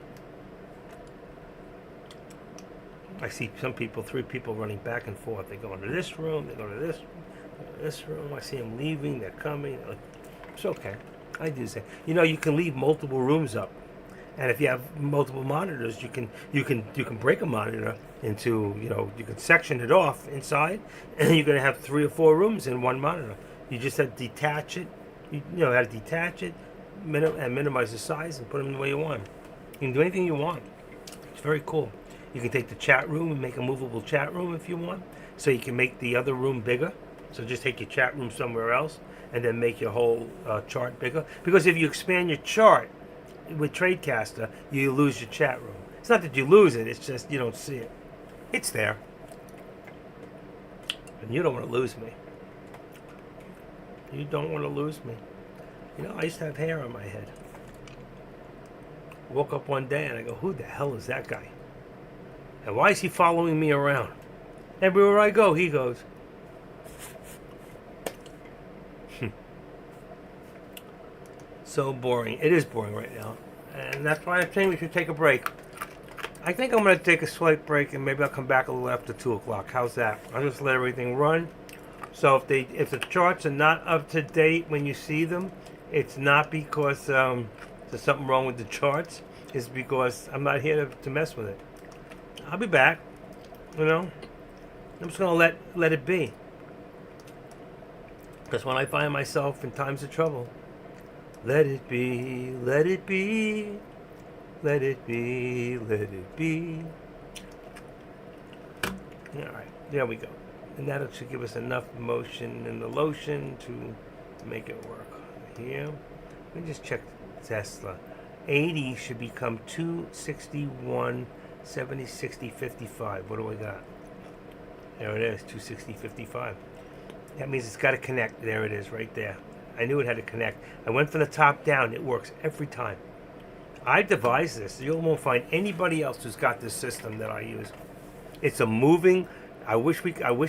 I see some people, 3 people running back and forth. They go into this room. They go to this room. I see them leaving. They're coming. It's okay. I do say, you know, you can leave multiple rooms up, and if you have multiple monitors, you can break a monitor into, you know, you can section it off inside, and you're going to have 3 or 4 rooms in one monitor. You just have to detach it You know how to detach it, and minimize the size, and put them the way you want. You can do anything you want. It's very cool. You can take the chat room and make a movable chat room if you want, so you can make the other room bigger. So just take your chat room somewhere else, and then make your whole chart bigger. Because if you expand your chart with Tradecaster, you lose your chat room. It's not that you lose it; it's just you don't see it. It's there, and you don't want to lose me. You don't want to lose me. You know, I used to have hair on my head. Woke up one day and I go, who the hell is that guy? And why is he following me around? Everywhere I go, he goes. So boring. It is boring right now. And that's why I'm saying we should take a break. I think I'm going to take a slight break and maybe I'll come back a little after 2 o'clock. How's that? I'll just let everything run. So if the charts are not up to date when you see them, it's not because there's something wrong with the charts. It's because I'm not here to mess with it. I'll be back. You know, I'm just gonna let it be. Because when I find myself in times of trouble, let it be, let it be, let it be, let it be. All right, there we go. And that should give us enough motion in the lotion to make it work. Here, let me just check Tesla. 80 should become 261, 70, 60, 55. What do we got? There it is, 260, 55. That means it's got to connect. There it is, right there. I knew it had to connect. I went from the top down. It works every time. I devised this. You won't find anybody else who's got this system that I use. It's a moving. I wish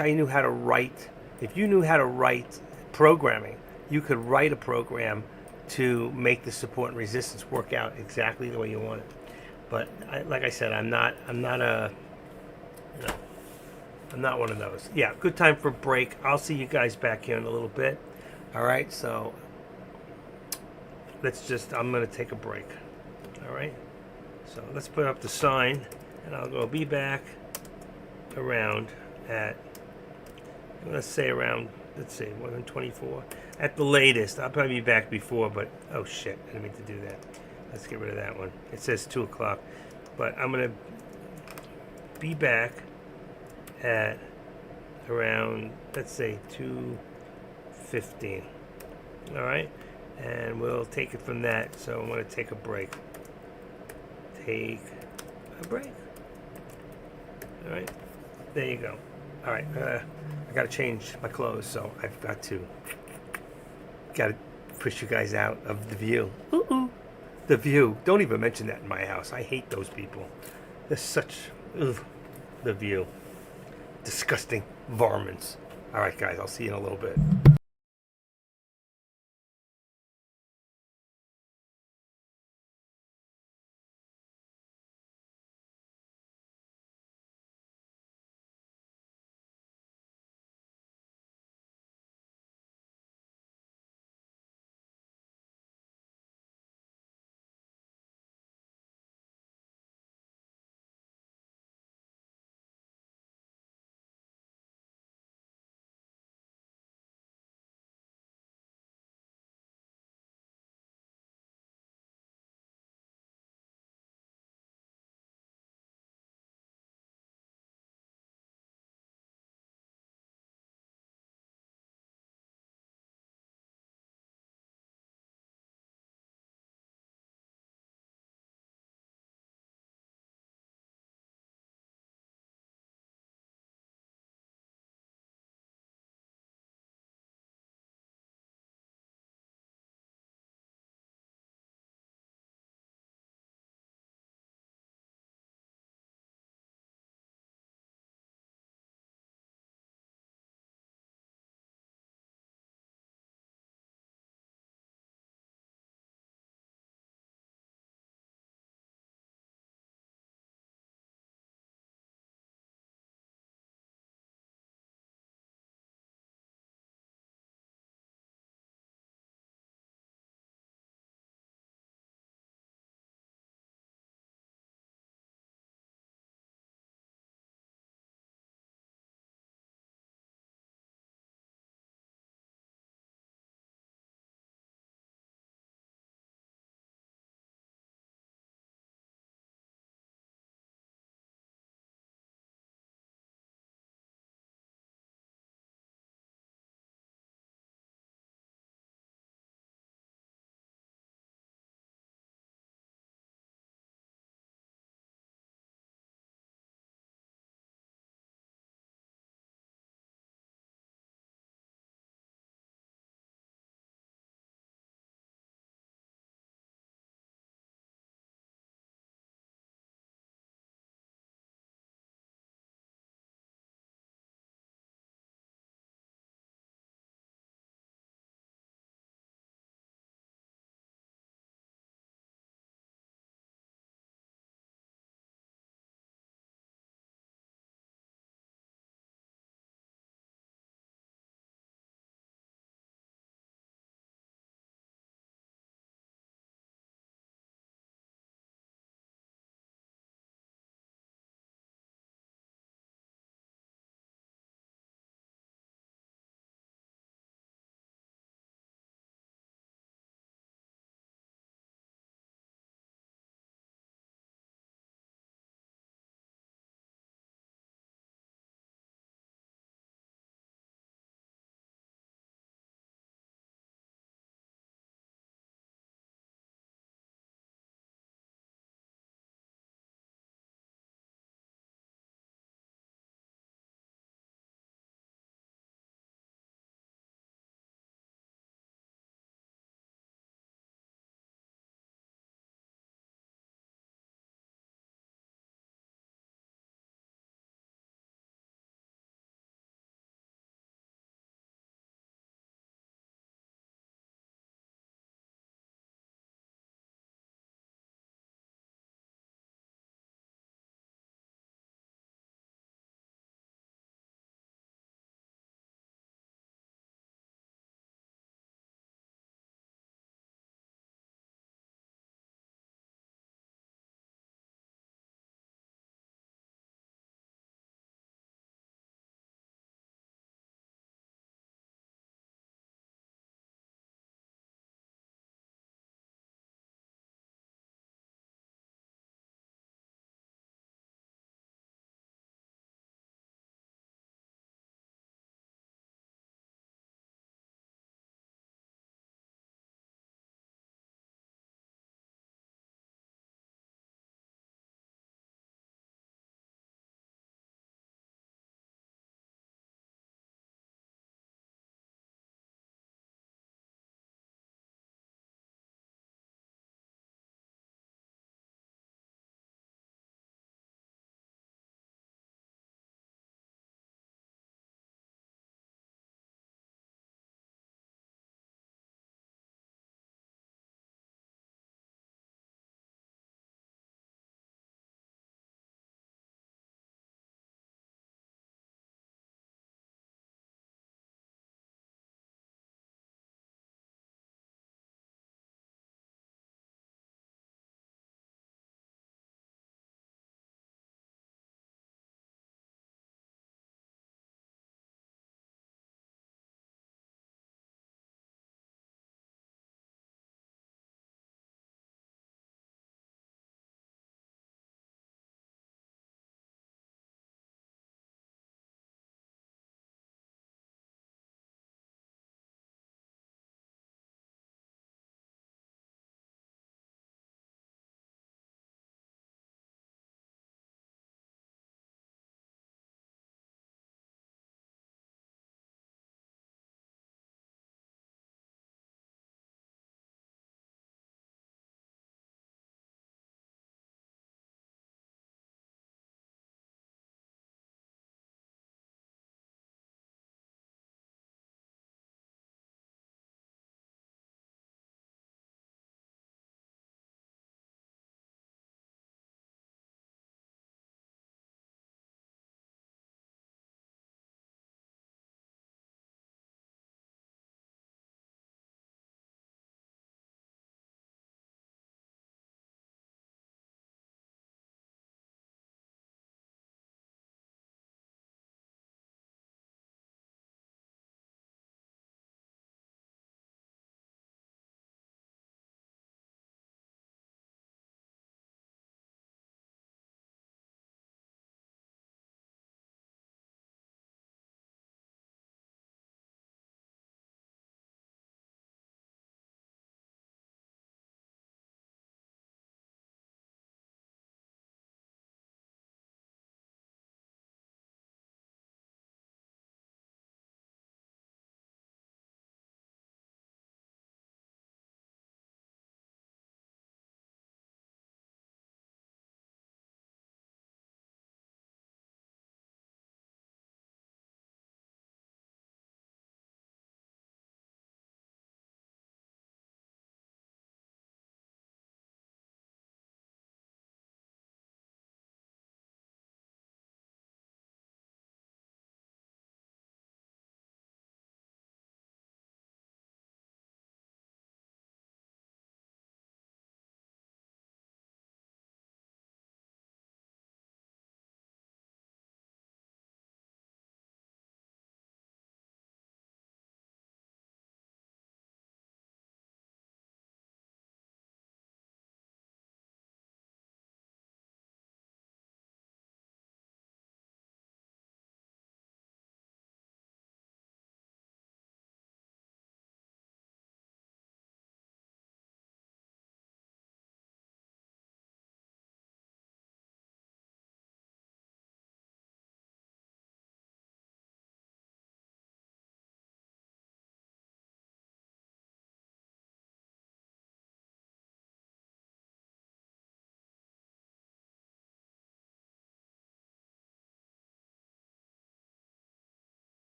I knew how to write. If you knew how to write programming, you could write a program to make the support and resistance work out exactly the way you want it. But like I said, I'm not one of those. Yeah, good time for a break. I'll see you guys back here in a little bit. All right, so I'm going to take a break. All right, so let's put up the sign, and I'll go be back around at, let's say around, let's see, 1:24 at the latest. I'll probably be back before, but oh shit, I didn't mean to do that. Let's get rid of that one. It says 2 o'clock, but I'm going to be back at around, let's say 2:15. All right, and we'll take it from that. So I'm going to take a break. Take a break. All right, there you go. All right, I got to change my clothes, so I've got to push you guys out of the view. The view. Don't even mention that in my house. I hate those people. They're such the view. Disgusting varmints. All right, guys, I'll see you in a little bit.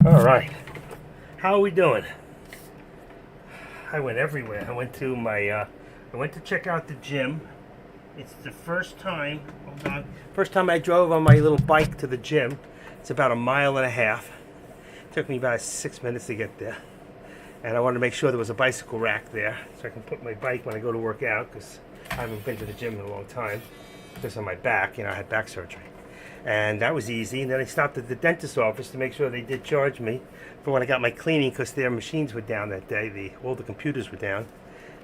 All right. How are we doing? I went everywhere. I went to check out the gym. It's the first time, hold on, first time I drove on my little bike to the gym. It's about 1.5 miles. Took me about 6 minutes to get there. And I wanted to make sure there was a bicycle rack there so I can put my bike when I go to work out, because I haven't been to the gym in a long time. Just on my back, I had back surgery. And that was easy. And then I stopped at the dentist's office to make sure they did charge me for when I got my cleaning, because their machines were down that day. All the computers were down.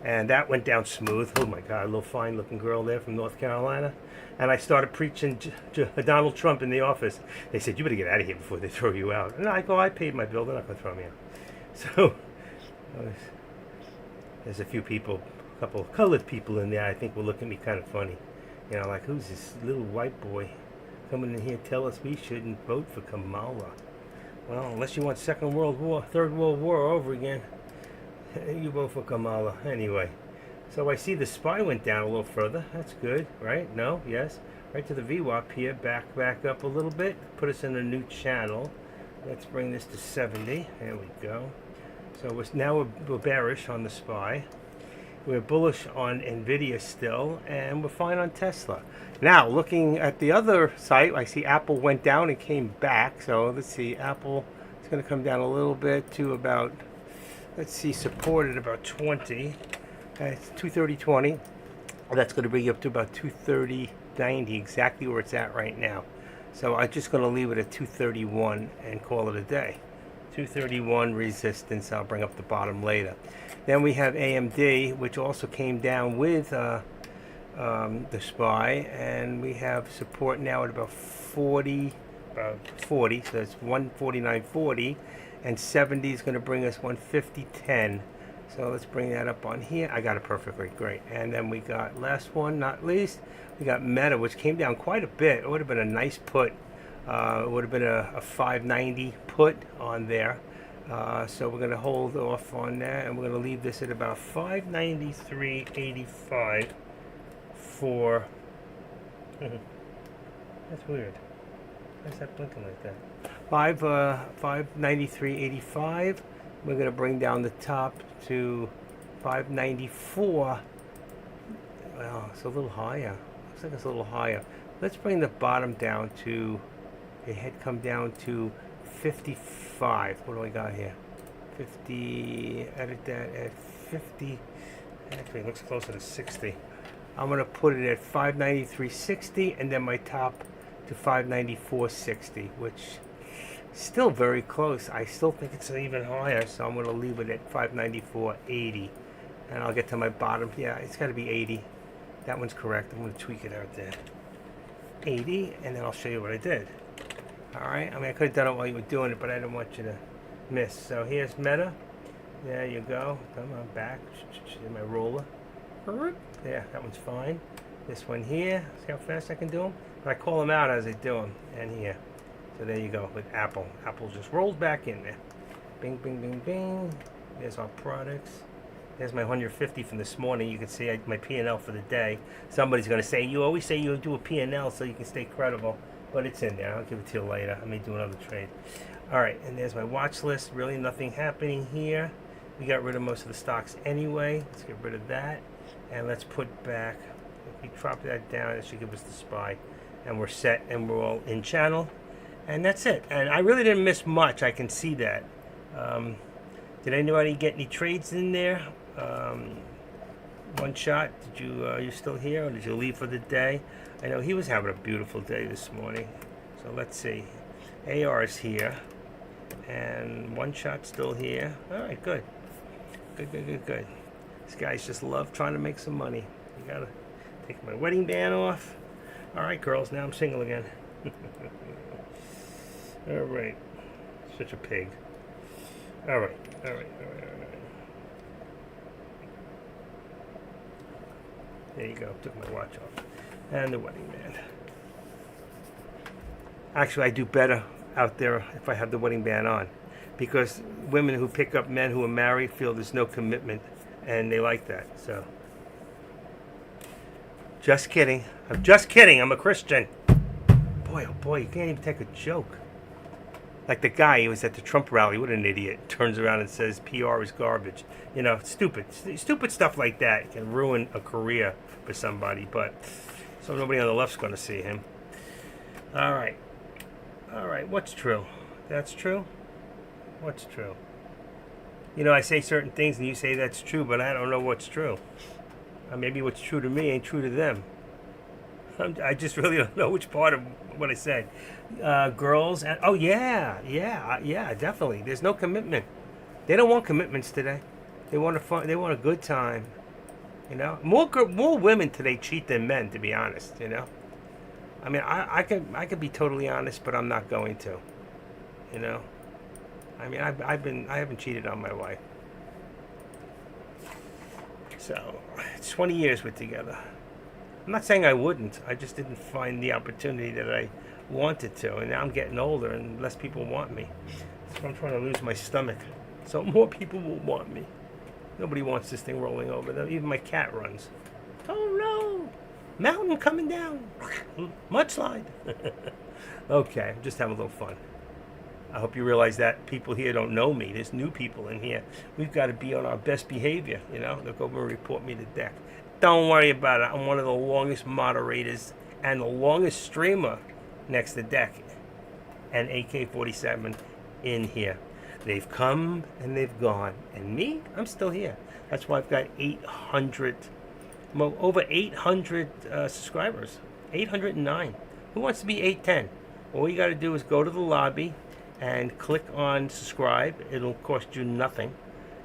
And that went down smooth. Oh my God, a little fine looking girl there from North Carolina. And I started preaching Donald Trump in the office. They said, you better get out of here before they throw you out. And I go, I paid my bill, they're not going to throw me out. So there's a few people, a couple of colored people in there I think will look at me kind of funny. Like, who's this little white boy coming in here tell us we shouldn't vote for Kamala? Well, unless you want Second World War, Third World War over again, you vote for Kamala. Anyway, so I see the SPY went down a little further. That's good, right? No? Yes? Right to the VWAP here. Back up a little bit. Put us in a new channel. Let's bring this to 70. There we go. So now we're bearish on the SPY. We're bullish on Nvidia still, and we're fine on Tesla. Now, looking at the other site, I see Apple went down and came back. So let's see, Apple is going to come down a little bit to about, let's see, support at about 20. It's 230.20. That's going to bring you up to about 230.90, exactly where it's at right now. So I'm just going to leave it at 231 and call it a day. 231 resistance. I'll bring up the bottom later. Then we have AMD, which also came down with the SPY, and we have support now at about 40. So that's 149.40, and 70 is going to bring us 150.10. So let's bring that up on here. I got it perfectly, great. And then we got, last one, not least, we got Meta, which came down quite a bit. It would have been a nice put. It would have been a 590 put on there. So we're going to hold off on that, and we're going to leave this at about 593.85 for... That's weird. Why is that blinking like that? 593.85. We're going to bring down the top to 594. Well, it's a little higher. Looks like it's a little higher. Let's bring the bottom down to... It had come down to 55. What do I got here? 50. Edit that at 50. Actually, it looks closer to 60. I'm going to put it at 593.60, and then my top to 594.60, which is still very close. I still think it's even higher, so I'm going to leave it at 594.80. And I'll get to my bottom. Yeah, it's got to be 80. That one's correct. I'm going to tweak it out there. 80, and then I'll show you what I did. Alright, I mean, I could have done it while you were doing it, but I didn't want you to miss. So here's Meta. There you go. Come on, back. Here's my roller. Yeah, that one's fine. This one here. See how fast I can do them? But I call them out as I do them. And here. So there you go with Apple. Apple just rolls back in there. Bing, bing, bing, bing. There's our products. There's my 150 from this morning. You can see my P&L for the day. Somebody's going to say, you always say you do a P&L so you can stay credible. But it's in there. I'll give it to you later. I may do another trade. All right, and there's my watch list. Really nothing happening here. We got rid of most of the stocks anyway. Let's get rid of that. And let's put back, if we drop that down, it should give us the SPY. And we're set, and we're all in channel. And that's it. And I really didn't miss much. I can see that. Did anybody get any trades in there? One shot. Did you? Are you still here, or did you leave for the day? I know he was having a beautiful day this morning. So let's see. AR is here, and one shot still here. All right, good. Good. These guys just love trying to make some money. You gotta take my wedding band off. All right, girls. Now I'm single again. All right. Such a pig. All right. There you go. Took my watch off. And the wedding band. Actually, I do better out there if I have the wedding band on. Because women who pick up men who are married feel there's no commitment. And they like that. So. Just kidding. I'm just kidding. I'm a Christian. Boy, oh boy, you can't even take a joke. Like the guy who was at the Trump rally, what an idiot, turns around and says PR is garbage. You know, stupid stuff like that can ruin a career for somebody. But so nobody on the left's going to see him. All right, what's true? That's true? What's true? You know, I say certain things and you say that's true, but I don't know what's true. Maybe what's true to me ain't true to them. I just really don't know which part of what I said. Girls, and oh yeah, definitely. There's no commitment. They don't want commitments today. They want a good time. You know, more women today cheat than men, to be honest. You know, I mean, I could be totally honest, but I'm not going to. You know, I mean, I haven't cheated on my wife. So it's 20 years we're together. I'm not saying I wouldn't. I just didn't find the opportunity that I wanted to. And now I'm getting older and less people want me. So I'm trying to lose my stomach. So more people will want me. Nobody wants this thing rolling over them. Even my cat runs. Oh no! Mountain coming down. Mudslide. Okay, I'm just having a little fun. I hope you realize that people here don't know me. There's new people in here. We've got to be on our best behavior, you know. They'll go over and report me to deck. Don't worry about it. I'm one of the longest moderators and the longest streamer next to Deck and AK-47 in here. They've come and they've gone. And me, I'm still here. That's why I've got over 800 subscribers. 809. Who wants to be 810? All you got to do is go to the lobby and click on subscribe. It'll cost you nothing.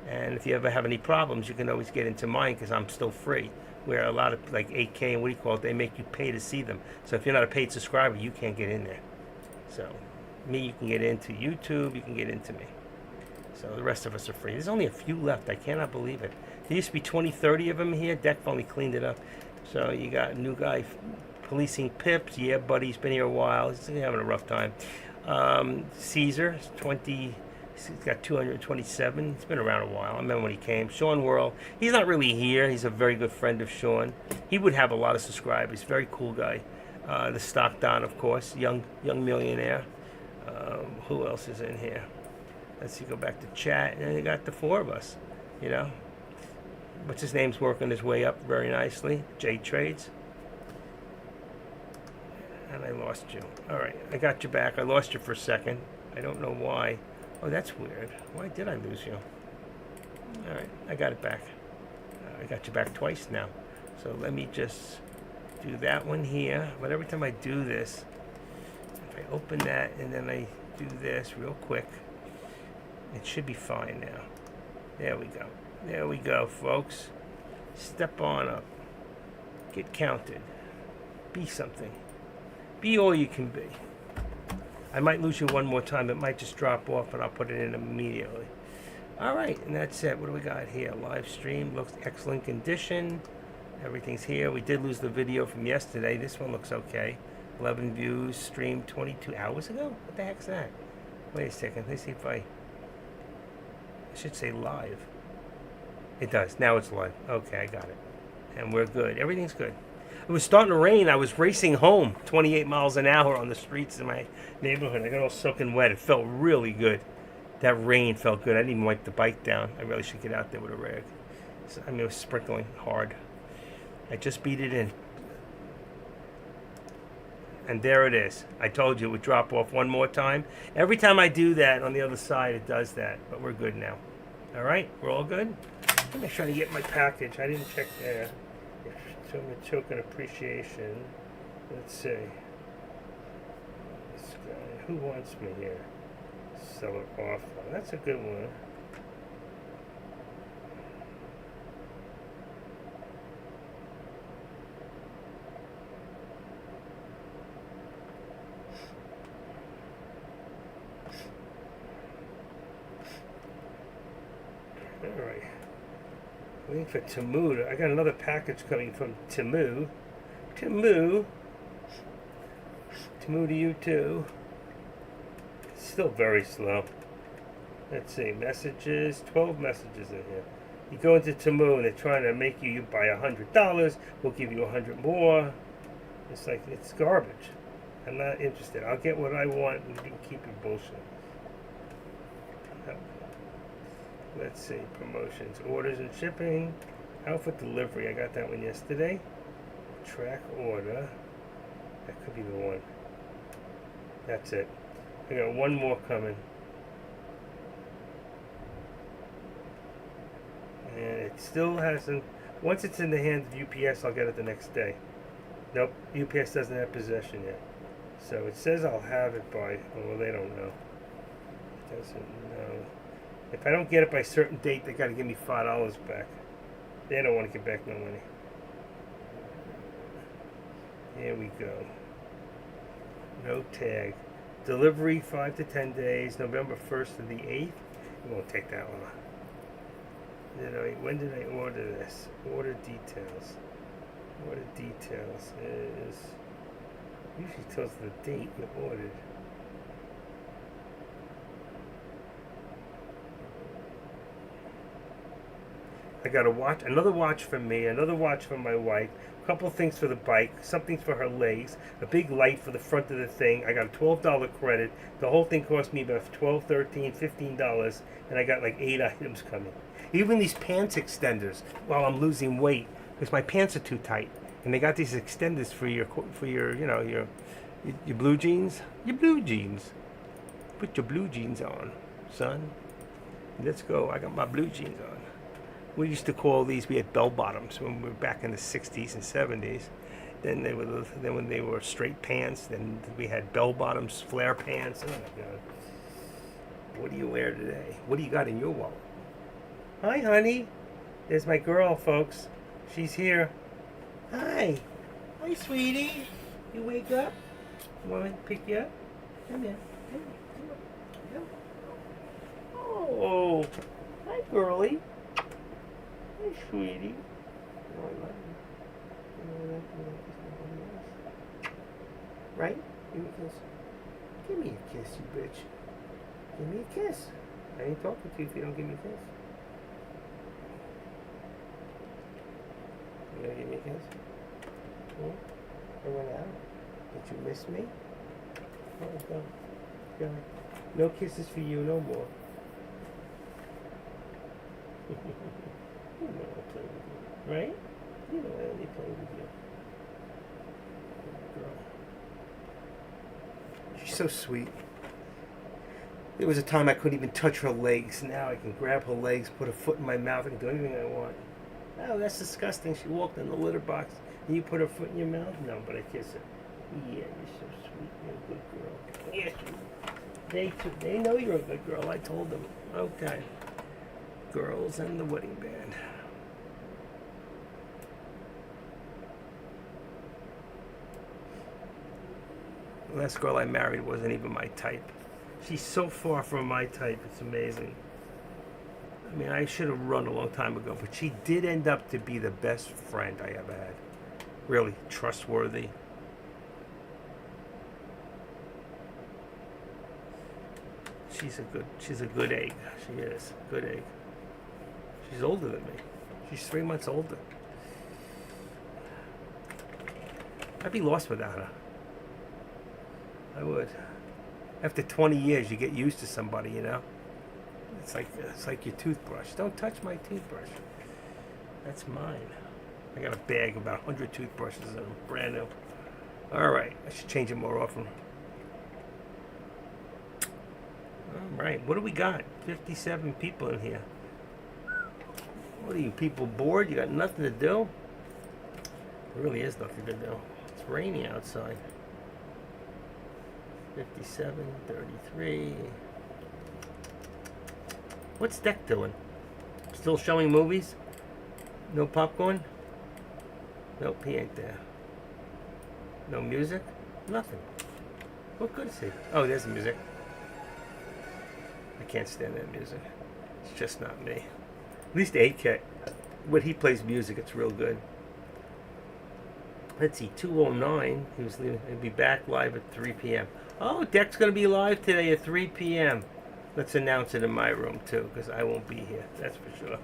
And if you ever have any problems, you can always get into mine because I'm still free. Where a lot of like 8K and what do you call it, they make you pay to see them. So if you're not a paid subscriber, you can't get in there. So me, you can get into YouTube, you can get into me. So the rest of us are free. There's only a few left. I cannot believe it. There used to be 20, 30 of them here. Deck finally cleaned it up. So you got a new guy policing Pips. Yeah, buddy, he's been here a while. He's having a rough time. Caesar, 20. He's got 227. He's been around a while. I remember when he came. Sean Worrell. He's not really here. He's a very good friend of Sean. He would have a lot of subscribers. Very cool guy. The Stock Don, of course. Young millionaire. Who else is in here? Let's see. Go back to chat. And you got the four of us. You know. What's his name's working his way up very nicely. J Trades. And I lost you. All right. I got you back. I lost you for a second. I don't know why. Oh, that's weird. Why did I lose you? All right, I got it back. I got you back twice now. So let me just do that one here. But every time I do this, if I open that and then I do this real quick, it should be fine now. There we go. There we go, folks. Step on up. Get counted. Be something. Be all you can be. I might lose you one more time. It might just drop off, and I'll put it in immediately. All right, and that's it. What do we got here? Live stream looks excellent condition. Everything's here. We did lose the video from yesterday. This one looks okay. 11 views, streamed 22 hours ago? What the heck's that? Wait a second. Let's see if I should say live. It does. Now it's live. Okay, I got it. And we're good. Everything's good. It was starting to rain. I was racing home 28 miles an hour on the streets in my neighborhood. I got all soaking wet. It felt really good. That rain felt good. I didn't even wipe the bike down. I really should get out there with a rag. So, I mean, it was sprinkling hard. I just beat it in. And there it is. I told you it would drop off one more time. Every time I do that on the other side, it does that. But we're good now. All right? We're all good? Let me try to get my package. I didn't check there. Token appreciation. Let's see. This guy. Who wants me here? Seller offer. That's a good one. All right. Waiting for Temu. I got another package coming from Temu. Temu to you too. It's still very slow. Let's see. Messages. 12 messages in here. You go into Temu and they're trying to make you buy $100. We'll give you 100 more. It's like, it's garbage. I'm not interested. I'll get what I want and you can keep your bullshit. Let's see, promotions, orders and shipping, outfit delivery. I got that one yesterday. Track order. That could be the one. That's it. I got one more coming. And it still hasn't. Once it's in the hands of UPS, I'll get it the next day. Nope, UPS doesn't have possession yet. So it says I'll have it by. Well, they don't know. It doesn't know. If I don't get it by a certain date, they got to give me $5 back. They don't want to get back no money. Here we go. No tag. Delivery 5 to 10 days, November 1st to the 8th. It won't take that long. When did I order this? Order details. Order details is usually tells the date you ordered. I got a watch, another watch for me, another watch for my wife, a couple things for the bike, something for her legs, a big light for the front of the thing. I got a $12 credit. The whole thing cost me about $12, $13, $15, and I got like 8 items coming. Even these pants extenders while I'm losing weight because my pants are too tight, and they got these extenders for your your blue jeans. Your blue jeans. Put your blue jeans on, son. Let's go. I got my blue jeans on. We used to call these, we had bell bottoms when we were back in the 60s and 70s. Then when they were straight pants, then we had bell bottoms, flare pants. Oh my God. What do you wear today? What do you got in your wallet? Hi, honey. There's my girl, folks. She's here. Hi. Hi, sweetie. You wake up? You want me to pick you up? Come here. Come here. Come here. Oh. Hi, girlie. Hey, sweetie. Oh, I love you. Right? Give me a kiss. Give me a kiss, you bitch. Give me a kiss. I ain't talking to you if you don't give me a kiss. You gonna give me a kiss? I went out. Did you miss me? Oh, go. Go. No kisses for you no more. You know I play with you, right? You know I only play with you. Girl. She's so sweet. There was a time I couldn't even touch her legs. Now I can grab her legs, put a foot in my mouth, I can do anything I want. Oh, that's disgusting. She walked in the litter box and you put her foot in your mouth? No, but I kiss her. Yeah, you're so sweet. You're a good girl. Yes, they know you're a good girl. I told them. Okay. Girls and the wedding band. The last girl I married wasn't even my type. She's so far from my type, it's amazing. I mean, I should have run a long time ago, but she did end up to be the best friend I ever had. Really trustworthy. She's a good egg. She is. Good egg. She's older than me. She's 3 months older. I'd be lost without her. I would. After 20 years, you get used to somebody, you know? It's like your toothbrush. Don't touch my toothbrush. That's mine. I got a bag of about 100 toothbrushes and I'm brand new. All right. I should change it more often. All right. What do we got? 57 people in here. What are you people bored? You got nothing to do? There really is nothing to do. It's rainy outside. 57, 33. What's Deck doing? Still showing movies? No popcorn? Nope, he ain't there. No music? Nothing. What good is he? Oh, there's the music. I can't stand that music. It's just not me. At least 8K. When he plays music, it's real good. Let's see, 2:09. He was leaving. He'll be back live at 3 p.m. Oh, Deck's going to be live today at 3 p.m. Let's announce it in my room, too, because I won't be here. That's for sure.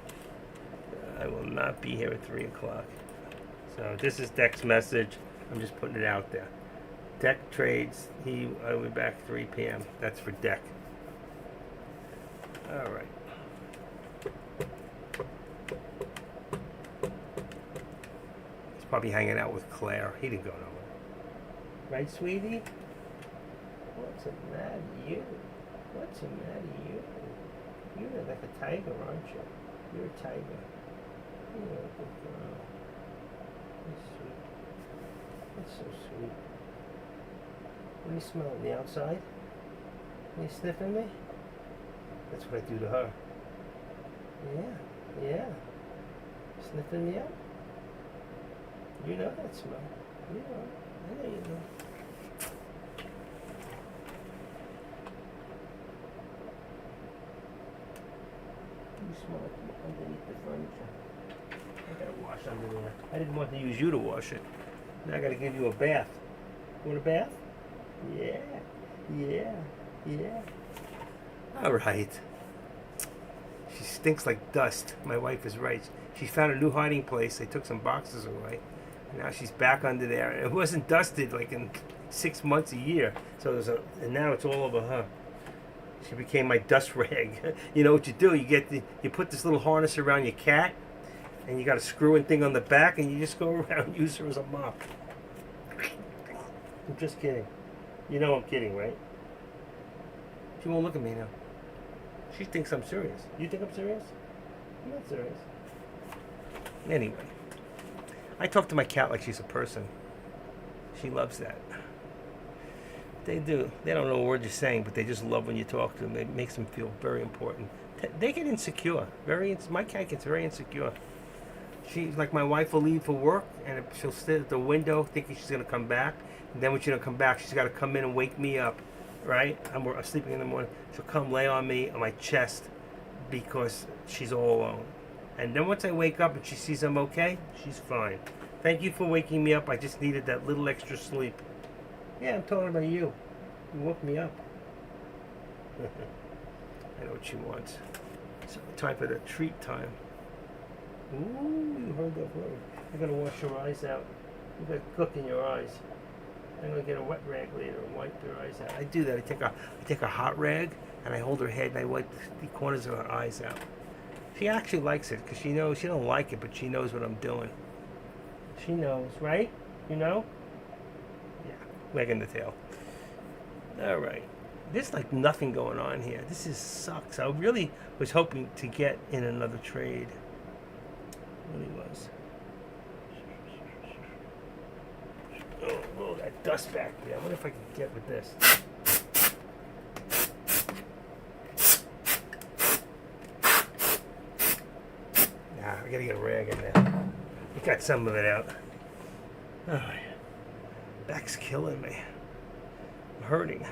I will not be here at 3 o'clock. So this is Deck's message. I'm just putting it out there. Deck trades. I will be back 3 p.m. That's for Deck. All right. Probably hanging out with Claire. He didn't go nowhere. Right, sweetie? What's the matter with you? What's the matter with you? You're like a tiger, aren't you? You're a tiger. You're a good girl. That's sweet. That's so sweet. What are you smelling? The outside? Are you sniffing me? That's what I do to her. Yeah, yeah. Sniffing me up? You know that smell. You know. I know you know. You smell like underneath the furniture. I gotta wash under there. I didn't want to use you to wash it. Now I gotta give you a bath. You want a bath? Yeah. Yeah. Yeah. Alright. She stinks like dust. My wife is right. She found a new hiding place. They took some boxes away. And now she's back under there. It wasn't dusted like in 6 months, a year. So and now it's all over her. She became my dust rag. You know what you do? You put this little harness around your cat, and you got a screw-in thing on the back, and you just go around and use her as a mop. I'm just kidding. You know I'm kidding, right? She won't look at me now. She thinks I'm serious. You think I'm serious? I'm not serious. Anyway, I talk to my cat like she's a person. She loves that. They do. They don't know a word you're saying, but they just love when you talk to them. It makes them feel very important. They get insecure. My cat gets very insecure. She's like, my wife will leave for work, and she'll sit at the window thinking she's going to come back. And then when she don't come back, she's got to come in and wake me up. Right? I'm sleeping in the morning. She'll come lay on me, on my chest, because she's all alone. And then once I wake up and she sees I'm okay, she's fine. Thank you for waking me up. I just needed that little extra sleep. Yeah, I'm talking about you. You woke me up. I know what she wants. So time for the treat time. Ooh, you heard that word. You're going to wash your eyes out. You've got gook in your eyes. I'm going to get a wet rag later and wipe your eyes out. I do that. I take a hot rag and I hold her head and I wipe the corners of her eyes out. She actually likes it because she knows, she don't like it, but she knows what I'm doing. She knows, right? You know? Yeah, wagging the tail. All right. There's like nothing going on here. This sucks. I really was hoping to get in another trade. Really was. Oh, that dust back there. I wonder if I can get with this. Nah, I gotta get a rag in there. We got some of it out. Oh, back's killing me. I'm hurting.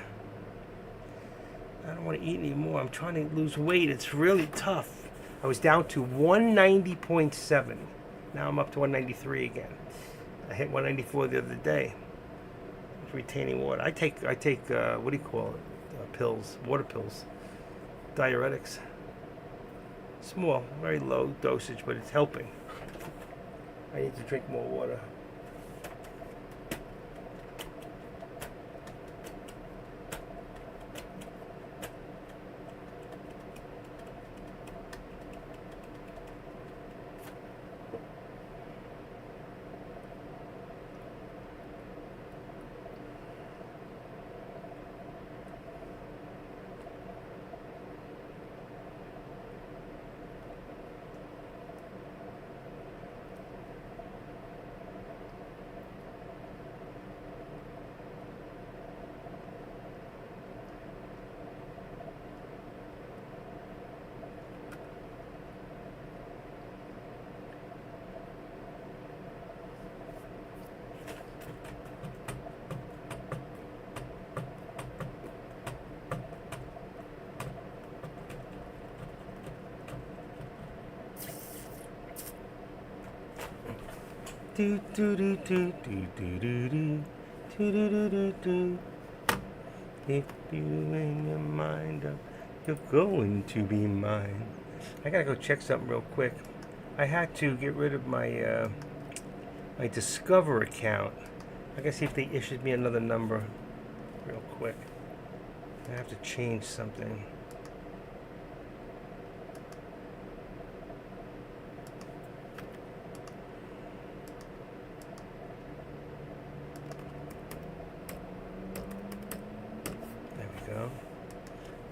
I don't want to eat anymore. I'm trying to lose weight. It's really tough. I was down to 190.7. Now I'm up to 193 again. I hit 194 the other day. Retaining water. I take what do you call it? Pills, water pills, diuretics. Small, very low dosage, but it's helping. I need to drink more water. Do do do do do do do do do do do do. If you in your mind up, you're going to be mine. I gotta go check something real quick. I had to get rid of my my Discover account. I gotta see if they issued me another number real quick. I have to change something.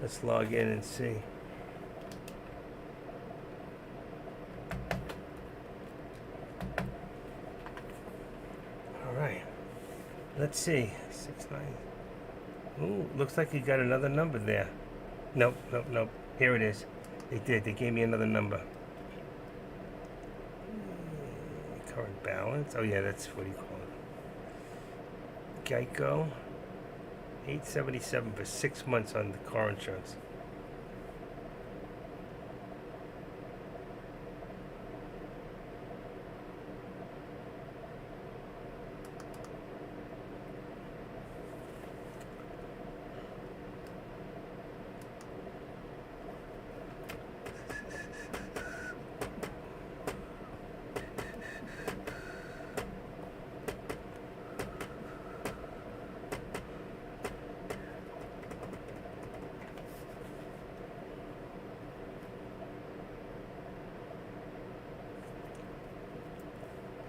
Let's log in and see. All right. Let's see. 69. Ooh, looks like you got another number there. Nope, nope, nope. Here it is. They did. They gave me another number. Current balance. Oh yeah, that's what do you call it? Geico. $877 for 6 months on the car insurance.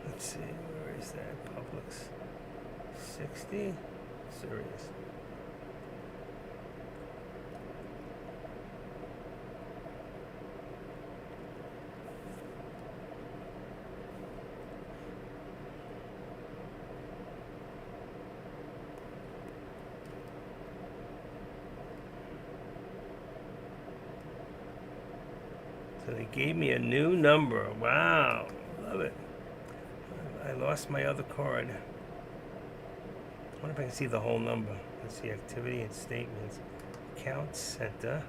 Let's see, where is that? Publix. 60? Serious. So they gave me a new number. Wow. Love it. I lost my other card. I wonder if I can see the whole number. Let's see, activity and statements. Account center.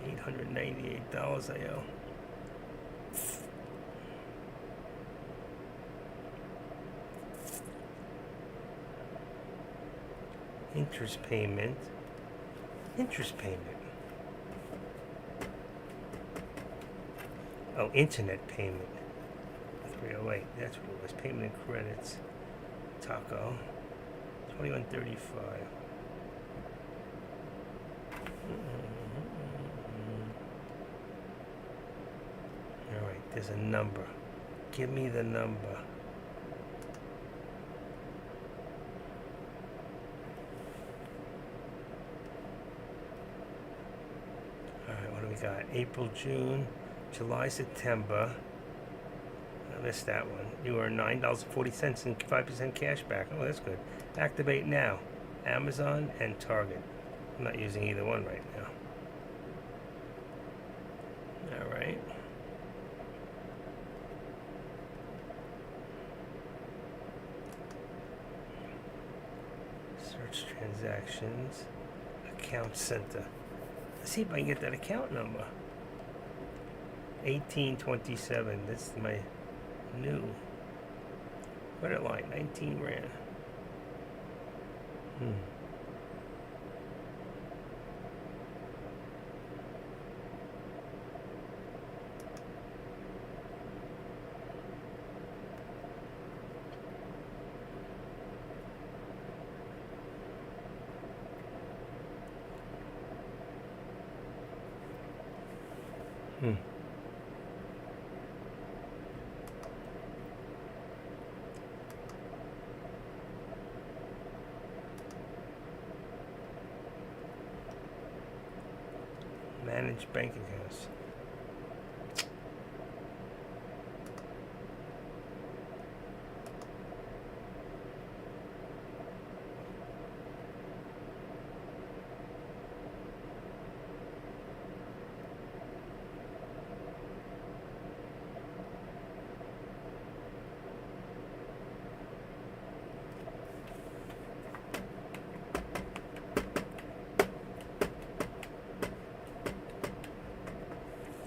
$898 I owe. Interest payment. Interest payment. Oh, internet payment. 308. That's what it was. Payment and credits. Taco. 2135. All right. There's a number. Give me the number. All right. What do we got? April, June. July, September. I missed that one. You are $9.40 and 5% cash back. Oh, that's good. Activate now. Amazon and Target. I'm not using either one right now. All right. Search transactions. Account center. Let's see if I can get that account number. 1827. That's my new credit line. 19 grand. Manage bank accounts.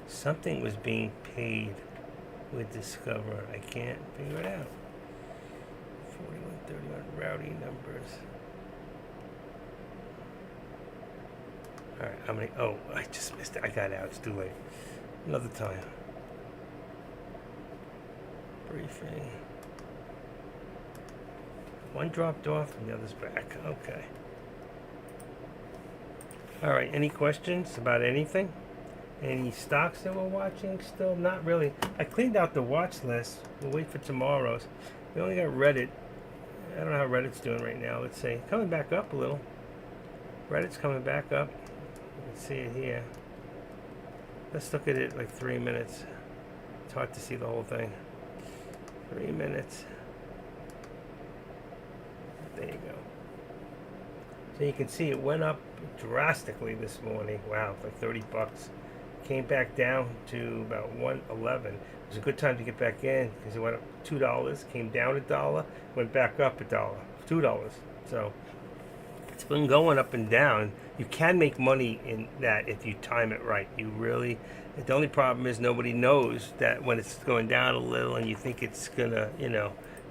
Something was being paid with Discover. I can't figure it out. 4131 rowdy numbers. Alright, how many? Oh, I just missed it. I got out. It's too late. Another time. Briefing. One dropped off and the other's back. Okay. Alright, any questions about anything? Any stocks that we're watching still? Not really. I cleaned out the watch list. We'll wait for tomorrow's. We only got Reddit. I don't know how Reddit's doing right now. Let's see. Coming back up a little. Reddit's coming back up. You can see it here. Let's look at it like 3 minutes. It's hard to see the whole thing. 3 minutes. There you go. So you can see it went up drastically this morning. Wow, like 30 bucks. Came back down to about 111. It was a good time to get back in because it went up $2, came down $1, went back up $1, $2. So it's been going up and down. You can make money in that if you time it right. You really. The only problem is nobody knows that when it's going down a little and you think it's gonna,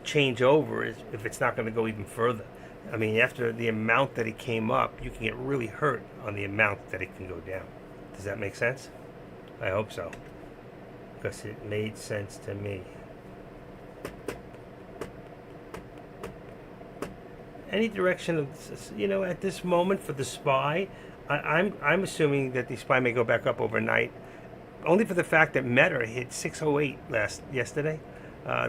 change over, is if it's not gonna go even further. I mean, after the amount that it came up, you can get really hurt on the amount that it can go down. Does that make sense? I hope so, because it made sense to me. Any direction of, at this moment for the SPY, I'm assuming that the SPY may go back up overnight, only for the fact that Meta hit 608 yesterday,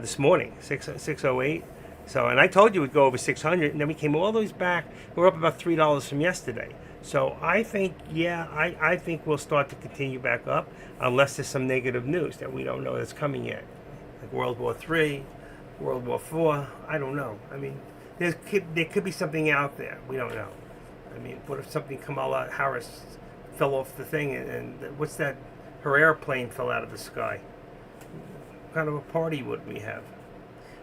this morning, 608. So, and I told you we'd go over 600, and then we came all the way back. We're up about $3 from yesterday. So I think, I think we'll start to continue back up, unless there's some negative news that we don't know that's coming yet, like World War III, World War IV. I don't know. I mean, there could be something out there. We don't know. I mean, what if something Kamala Harris fell off the thing, and what's that? Her airplane fell out of the sky. What kind of a party would we have?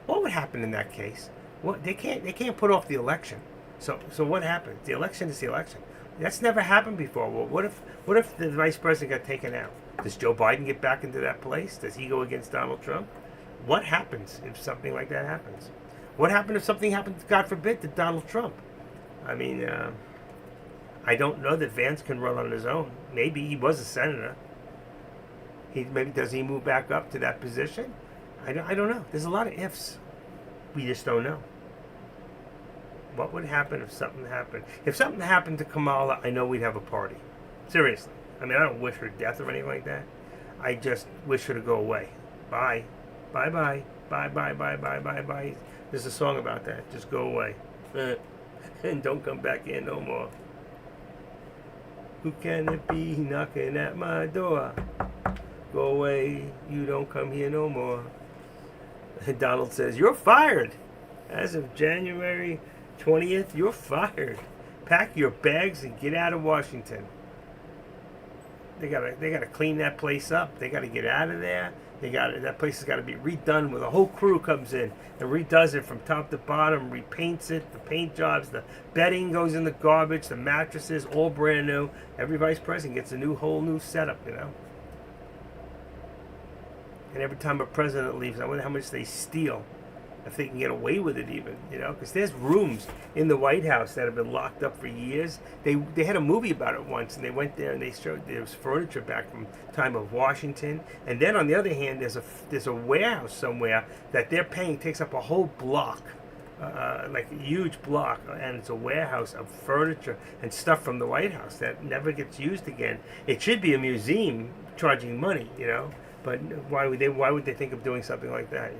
What would happen in that case? What they can't put off the election. So what happens? The election is the election. That's never happened before. Well, what if the vice president got taken out? Does Joe Biden get back into that place? Does he go against Donald Trump? What happens if something like that happens? What happened if something happens, God forbid, to Donald Trump? I mean, I don't know that Vance can run on his own. Maybe he was a senator. Maybe does he move back up to that position? I don't know. There's a lot of ifs. We just don't know. What would happen if something happened? If something happened to Kamala, I know we'd have a party. Seriously. I mean, I don't wish her death or anything like that. I just wish her to go away. Bye. Bye-bye. Bye-bye. There's a song about that. Just go away. And don't come back in no more. Who can it be knocking at my door? Go away. You don't come here no more. And Donald says, you're fired. As of January 20th, you're fired. Pack your bags and get out of Washington. They gotta clean that place up. They gotta get out of there. That place has got to be redone where the whole crew comes in and redoes it from top to bottom, repaints it, the paint jobs, the bedding goes in the garbage, the mattresses, all brand new. Every vice president gets a whole new setup, And every time a president leaves, I wonder how much they steal, if they can get away with it even, because there's rooms in the White House that have been locked up for years. They had a movie about it once, and they went there and they showed there was furniture back from time of Washington. And then on the other hand, there's a warehouse somewhere that they're paying, takes up a whole block, like a huge block, and it's a warehouse of furniture and stuff from the White House that never gets used again. It should be a museum charging money, but why would they think of doing something like that,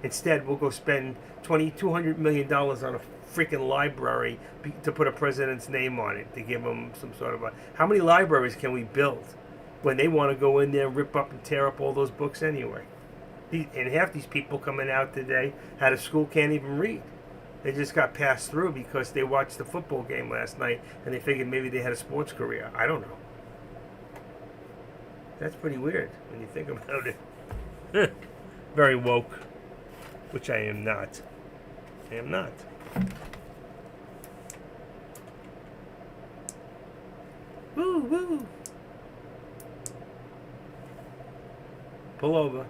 Instead, we'll go spend $200 million on a freaking library to put a president's name on it, to give him some sort of How many libraries can we build when they want to go in there and rip up and tear up all those books anyway? And half these people coming out today out of school can't even read. They just got passed through because they watched the football game last night and they figured maybe they had a sports career. I don't know. That's pretty weird when you think about it. Very woke. Which I am not. I am not. Woo, woo. Pull over.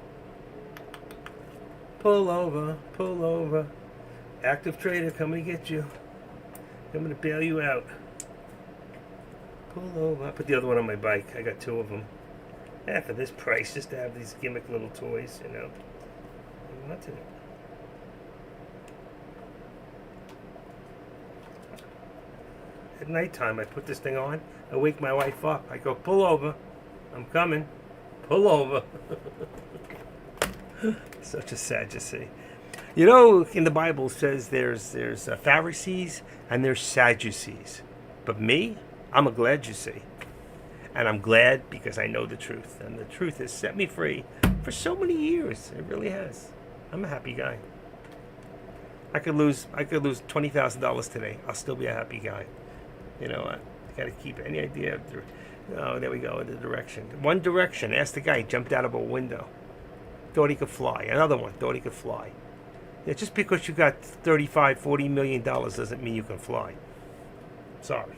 Pull over. Pull over. Active trader coming to get you. I'm going to bail you out. Pull over. I put the other one on my bike. I got 2 of them. For this price, just to have these gimmick little toys, What's in it? At nighttime, I put this thing on. I wake my wife up. I go, pull over. I'm coming. Pull over. Such a Sadducee. In the Bible it says there's Pharisees and there's Sadducees. But me, I'm a glad you see. And I'm glad because I know the truth. And the truth has set me free for so many years. It really has. I'm a happy guy. I could lose $20,000 today. I'll still be a happy guy. You know, I got to keep any idea of oh, there we go, the direction. One Direction. Ask the guy, he jumped out of a window. Thought he could fly. Another one thought he could fly. Yeah, just because you got $35-40 million doesn't mean you can fly. Sorry.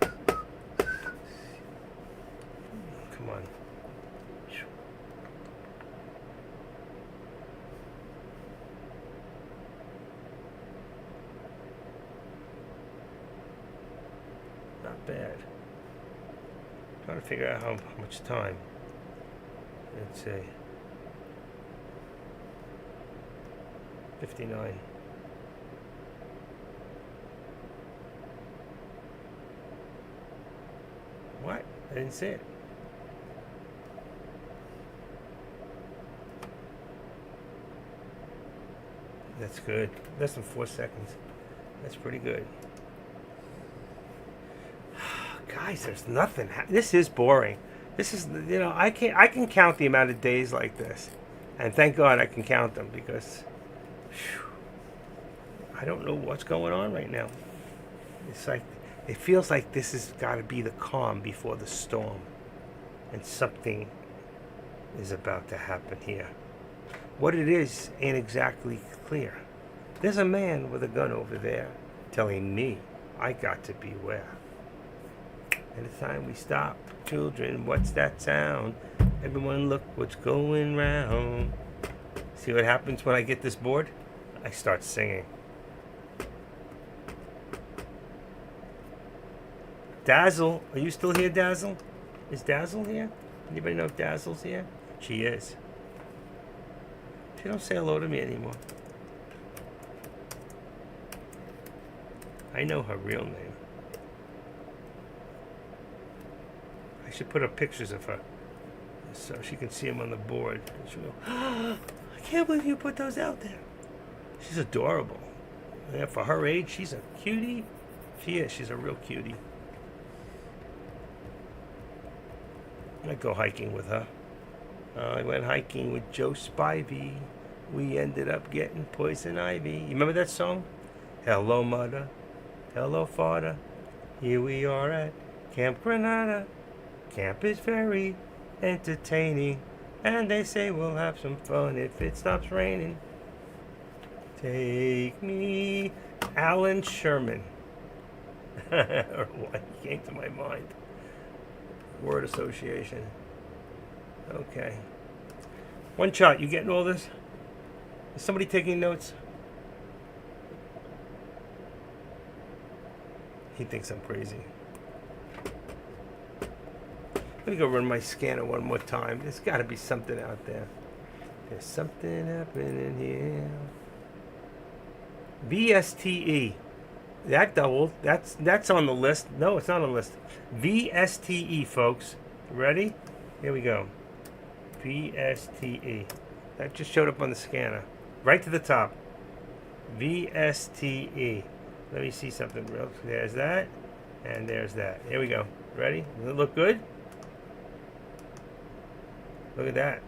Come on. Not bad. Trying to figure out how much time. Let's see. 59. What? I didn't see it. That's good. Less than 4 seconds. That's pretty good. Guys, there's nothing. This is boring. This is, you know, I can count the amount of days like this, and thank God I can count them because I don't know what's going on right now. It's like it feels like this has got to be the calm before the storm, and something is about to happen here. What it is ain't exactly clear. There's a man with a gun over there telling me I got to beware. Anytime we stop, children, what's that sound? Everyone look what's going round. See what happens when I get this bored? I start singing. Dazzle, are you still here, Dazzle? Is Dazzle here? Anybody know if Dazzle's here? She is. She don't say hello to me anymore. I know her real name. I should put up pictures of her so she can see them on the board. And she'll go, oh, I can't believe you put those out there. She's adorable. Yeah, for her age, she's a cutie. She is. She's a real cutie. I'd go hiking with her. I went hiking with Joe Spivey. We ended up getting poison ivy. You remember that song? Hello, mother. Hello, father. Here we are at Camp Granada. Camp is very entertaining, and they say we'll have some fun if it stops raining. Take me, Alan Sherman. Or what came to my mind. Word association. Okay. One shot, you getting all this? Is somebody taking notes? He thinks I'm crazy. Let me go run my scanner one more time. There's got to be something out there. There's something happening here. VSTE. That doubled. That's on the list. No, it's not on the list. VSTE, folks. Ready? Here we go. VSTE. That just showed up on the scanner. Right to the top. VSTE. Let me see something real. There's that. And there's that. Here we go. Ready? Does it look good? Look at that.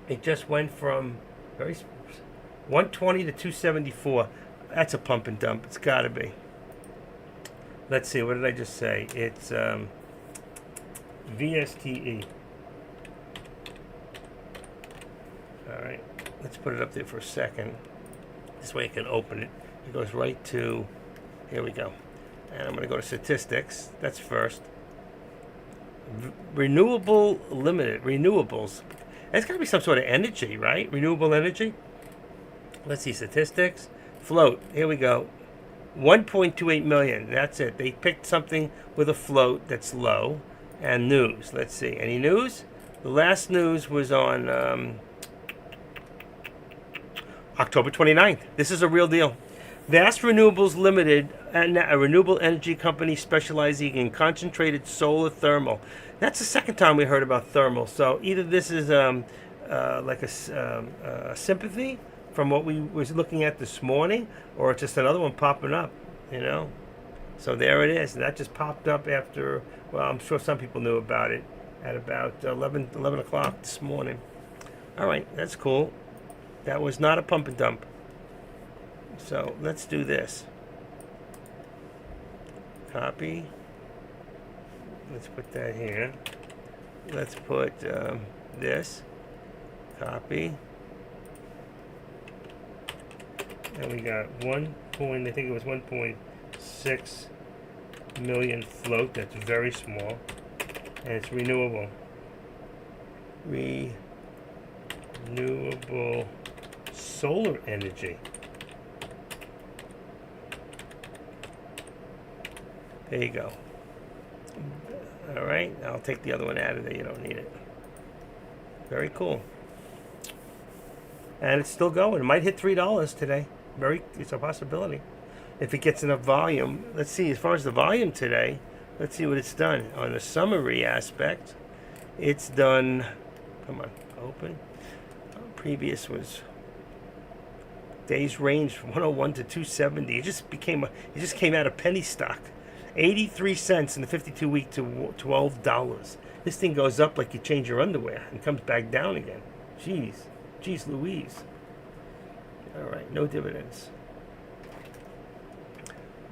It just went from 120 to 274. That's a pump and dump. It's got to be. Let's see. What did I just say? It's VSTE. All right. Let's put it up there for a second. This way I can open it. It goes right to, here we go. And I'm going to go to statistics. That's first. Renewable limited. Renewables. That's got to be some sort of energy, right? Renewable energy. Let's see. Statistics. Float. Here we go. 1.28 million. That's it. They picked something with a float that's low. And news. Let's see. Any news? The last news was on October 29th. This is a real deal. Vast Renewables Limited, a renewable energy company specializing in concentrated solar thermal. That's the second time we heard about thermal. So either this is a sympathy from what we was looking at this morning, or it's just another one popping up, you know? So there it is. And that just popped up after, well, I'm sure some people knew about it at about 11 o'clock this morning. All right, that's cool. That was not a pump and dump. So let's do this. Copy. Let's put that here. Let's put this. Copy. And we got I think it was 1.6 million float. That's very small. And it's renewable. Renewable solar energy. There you go. All right, I'll take the other one out of there. You don't need it. Very cool. And it's still going. It might hit $3 today. It's a possibility. If it gets enough volume. Let's see, as far as the volume today, let's see what it's done. On the summary aspect, it's done, come on, open. Previous was days range from 101 to 270. It just came out of penny stock. 83 cents in the 52 week to $12. This thing goes up like you change your underwear and comes back down again. Jeez Louise. All right, no dividends.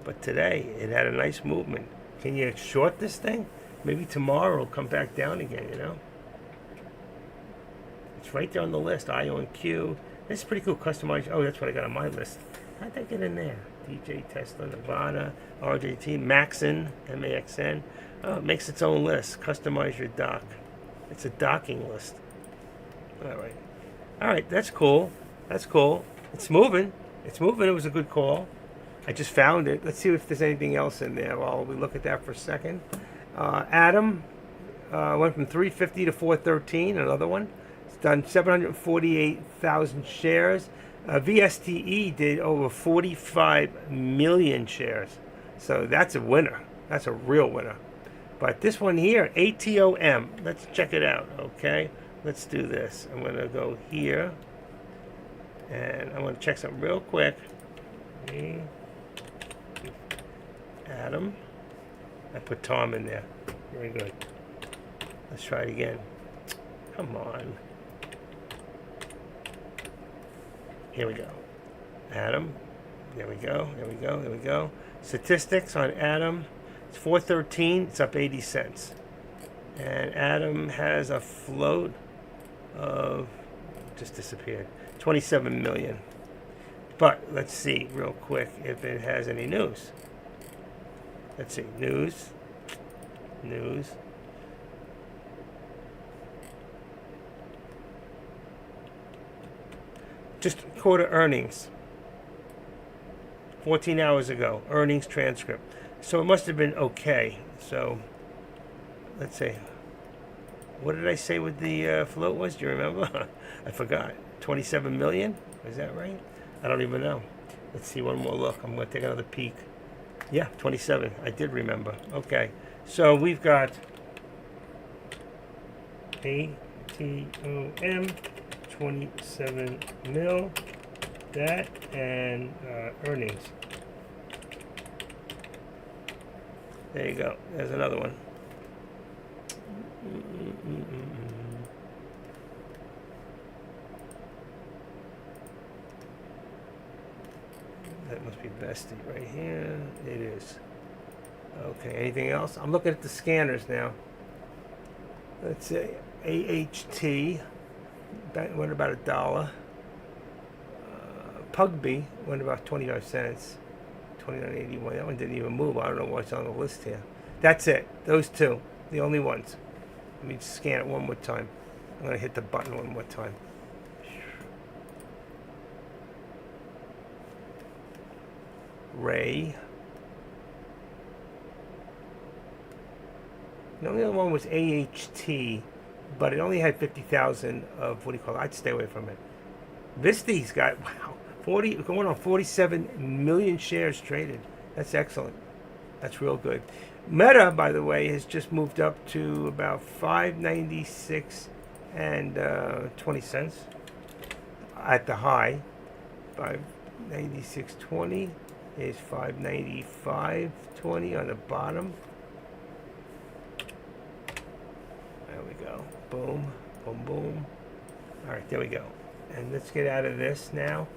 But today it had a nice movement. Can you short this thing? Maybe tomorrow it'll come back down again, you know? It's right there on the list. IONQ. This is pretty cool. Customize. Oh, that's what I got on my list. How'd that get in there? DJ, Tesla, Nevada, RJT, Maxon, MAXN. Oh, it makes its own list. Customize your dock. It's a docking list. All right, that's cool. It's moving. It was a good call. I just found it. Let's see if there's anything else in there while we look at that for a second. Atom went from 350 to 413, another one. It's done 748,000 shares. VSTE did over 45 million shares. So that's a winner. That's a real winner. But this one here, ATOM, let's check it out, okay? Let's do this. I'm going to go here. And I want to check something real quick. Atom. I put Tom in there. Very good. Let's try it again. Come on. Here we go. Atom. There we go. Statistics on Atom. It's 413. It's up 80 cents. And Atom has a float of, just disappeared, 27 million. But let's see real quick if it has any news. Let's see. News. Just quarter earnings. 14 hours ago. Earnings transcript. So it must have been okay. So let's see. What did I say what the float was? Do you remember? I forgot. 27 million? Is that right? I don't even know. Let's see one more look. I'm going to take another peek. Yeah, 27. I did remember. Okay. So we've got ATOM, 27 mil. That and earnings. There you go. There's another one. That must be Bestie right here. It is. Okay, anything else? I'm looking at the scanners now. Let's say AHT that went about $1. Pugby went about 25 cents. 29.81. That one didn't even move. I don't know what's on the list here. That's it. Those two. The only ones. Let me just scan it one more time. I'm going to hit the button one more time. Ray. The only other one was AHT, but it only had 50,000 of, what do you call it? I'd stay away from it. Visti's got, wow, going on 47 million shares traded. That's excellent. That's real good. Meta, by the way, has just moved up to about 596 and 20 cents at the high. 596.20 is 595.20 on the bottom. There we go. Boom, boom, boom. All right, there we go. And let's get out of this now.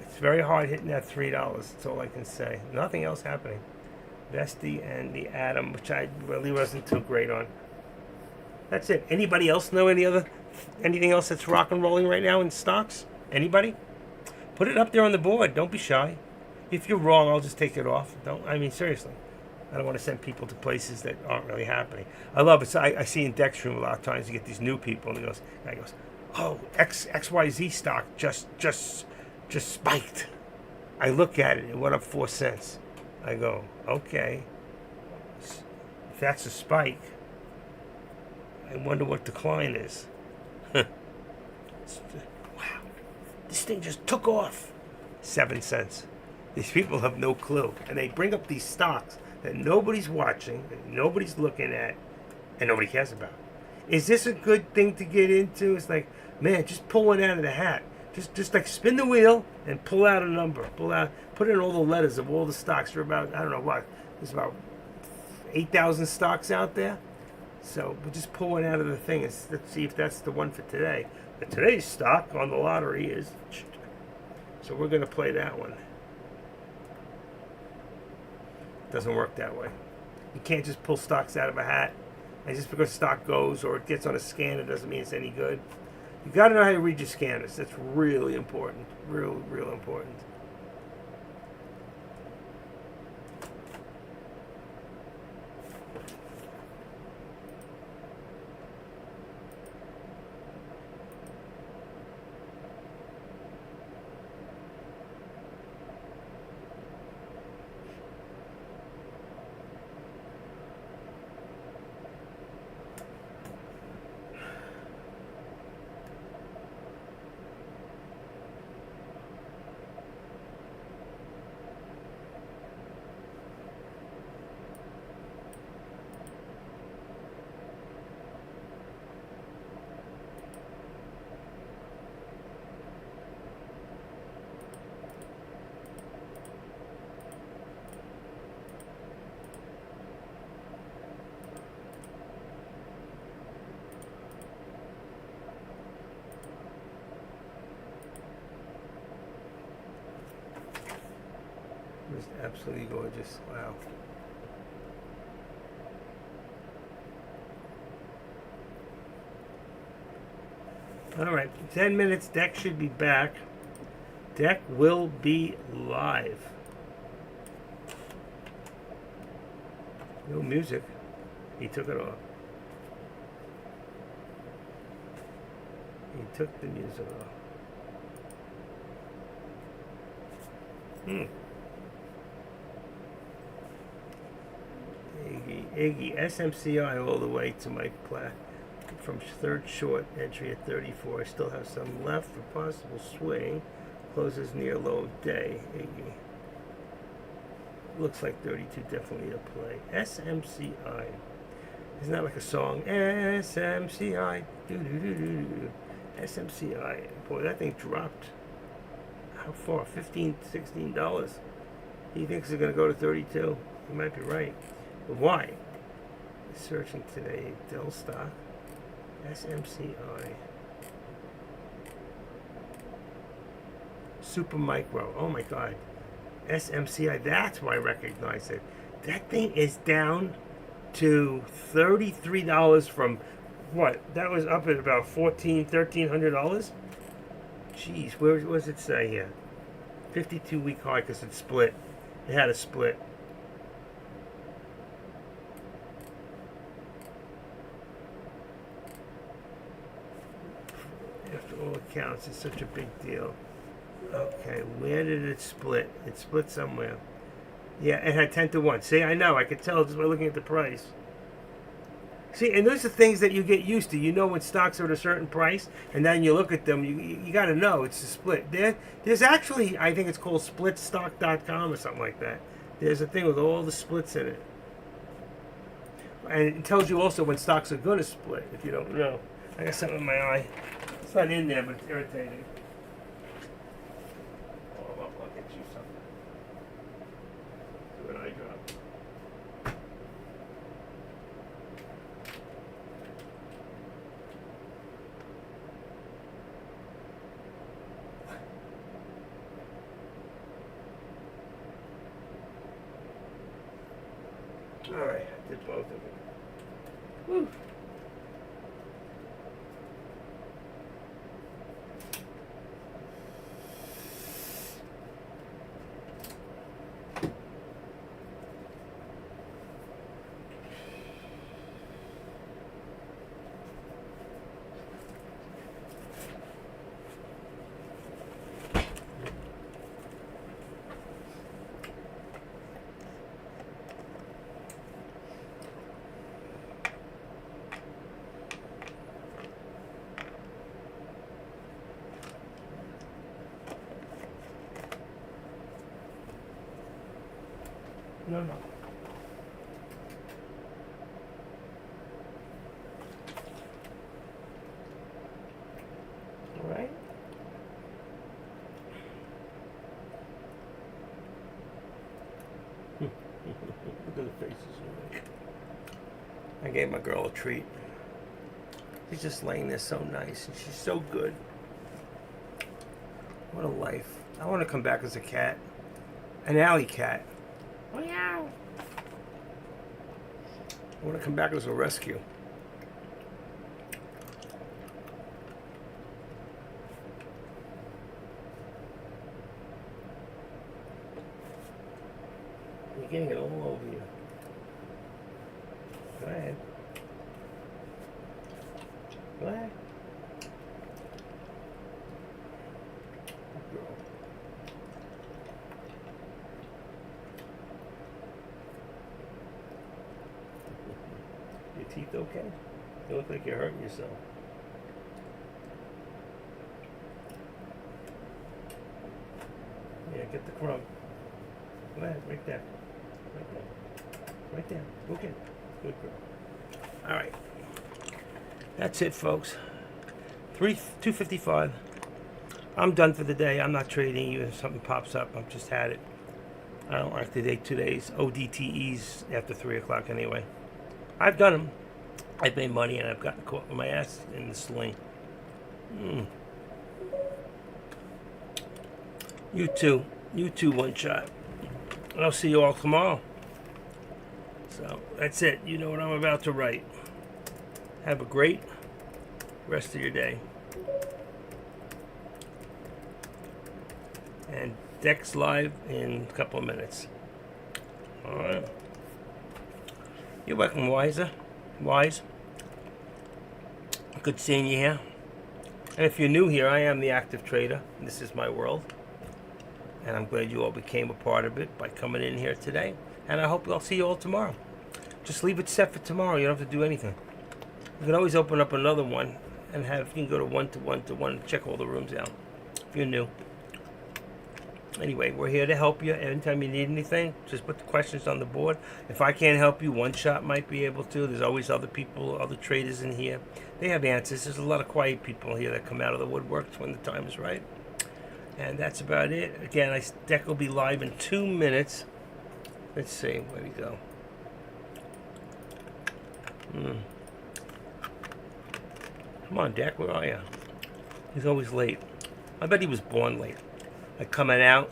It's very hard hitting that $3. That's all I can say. Nothing else happening. Vesti and the Atom, which I really wasn't too great on. That's it. Anybody else know anything else that's rock and rolling right now in stocks? Anybody? Put it up there on the board. Don't be shy. If you're wrong, I'll just take it off. Seriously. I don't want to send people to places that aren't really happening. I love it. So I see in Dex Room a lot of times you get these new people, and he goes, "Oh, XYZ stock just spiked." I look at it. It went up 4 cents. I go, okay. If that's a spike, I wonder what decline is. Wow. This thing just took off. 7 cents. These people have no clue. And they bring up these stocks that nobody's watching, that nobody's looking at, and nobody cares about. Is this a good thing to get into? It's like, man, just pull one out of the hat. Just like spin the wheel and pull out a number. Put in all the letters of all the stocks. There are about, I don't know what, there's about 8,000 stocks out there. So we'll just pull one out of the thing and let's see if that's the one for today. But today's stock on the lottery is, so we're going to play that one. Doesn't work that way. You can't just pull stocks out of a hat. And just because stock goes or it gets on a scanner doesn't mean it's any good. You got to know how to read your scanners. That's really important. Real important. Just absolutely gorgeous. Wow. All right, 10 minutes. Deck should be back. Deck will be live. No music. He took it off. He took the music off. Iggy, SMCI all the way to my from third short entry at 34. I still have some left for possible swing. Closes near low of day. Iggy. Looks like 32 definitely a play. SMCI. Isn't that like a song? SMCI. SMCI. Boy, that thing dropped. How far? $15, $16. He thinks it's going to go to 32. He might be right. But why? Searching today. Dell stock. SMCI. Super Micro. Oh my God. SMCI. That's why I recognize it. That thing is down to $33 from what? That was up at about $1,300. Jeez, where does it say here? 52-week high because it split. It had a split. After all accounts, it's such a big deal. Okay, where did it split? It split somewhere. Yeah, it had 10 to 1. See, I know. I could tell just by looking at the price. See, and those are things that you get used to. You know when stocks are at a certain price, and then you look at them, you got to know it's a split. There's actually, I think it's called splitstock.com or something like that. There's a thing with all the splits in it. And it tells you also when stocks are going to split, if you don't know. I got something in my eye. It's not in there, but it's irritating. Oh, I'll get you something. Do an eye drop. All right, I did both of them. Woo. No. All right. Look at the faces. I gave my girl a treat. She's just laying there so nice, and she's so good. What a life. I want to come back as a cat. An alley cat. Meow. I want to come back as a rescue. You're getting it all over you. Go ahead. Go ahead. Good girl. Your teeth okay? You look like you're hurting yourself. Yeah, get the crumb. Go ahead, right there. Right there. Right there. Okay. Good girl. All right. That's it, folks. 2:55. I'm done for the day. I'm not trading. Even if something pops up, I've just had it. I don't like to take 2 days. ODTEs after 3 o'clock anyway. I've done them. I've made money and I've gotten caught with my ass in the sling. You too. You too, one shot. I'll see you all tomorrow. So that's it. You know what I'm about to write. Have a great rest of your day. And Deck's live in a couple of minutes. All right. You're welcome, Wise. Good seeing you here. And if you're new here, I am the Active Trader. This is my world. And I'm glad you all became a part of it by coming in here today. And I hope I'll see you all tomorrow. Just leave it set for tomorrow. You don't have to do anything. You can always open up another one and you can go to one and check all the rooms out if you're new. Anyway, we're here to help you. Anytime you need anything, just put the questions on the board. If I can't help you, One Shot might be able to. There's always other people, other traders in here. They have answers. There's a lot of quiet people here that come out of the woodworks when the time is right. And that's about it. Again, Deck will be live in 2 minutes. Let's see, where'd he go? Come on, Deck, where are you? He's always late. I bet he was born late. Like coming out,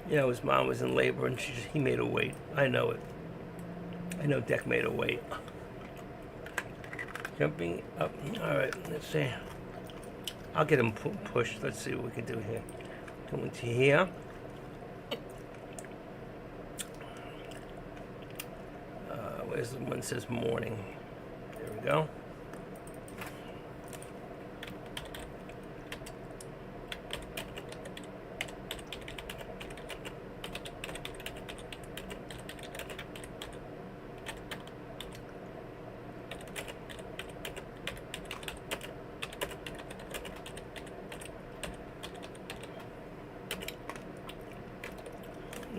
you know, his mom was in labor and he made her wait. I know it. I know Deck made her wait. Jumping up. All right, let's see. I'll get him pushed. Let's see what we can do here. Go into here. Where's the one that says morning? There we go.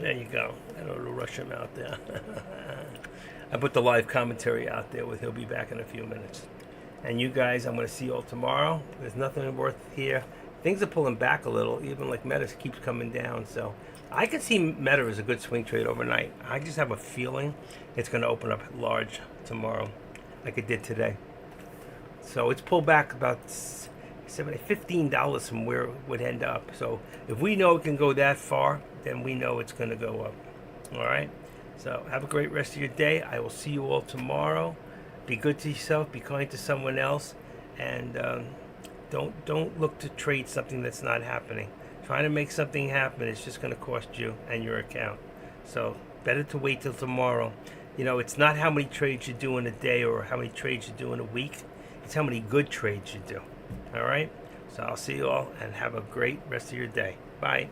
There you go. I don't know to rush him out there. I put the live commentary out there with he'll be back in a few minutes. And you guys, I'm going to see you all tomorrow. There's nothing worth here. Things are pulling back a little. Even like Meta keeps coming down. So I can see Meta as a good swing trade overnight. I just have a feeling it's going to open up large tomorrow, like it did today. So it's pulled back about $15 from where it would end up. So if we know it can go that far, then we know it's going to go up. All right. So have a great rest of your day. I will see you all tomorrow. Be good to yourself. Be kind to someone else, and don't look to trade something that's not happening. Trying to make something happen is just going to cost you and your account. So better to wait till tomorrow. You know, it's not how many trades you do in a day or how many trades you do in a week. It's how many good trades you do. All right. So I'll see you all and have a great rest of your day. Bye.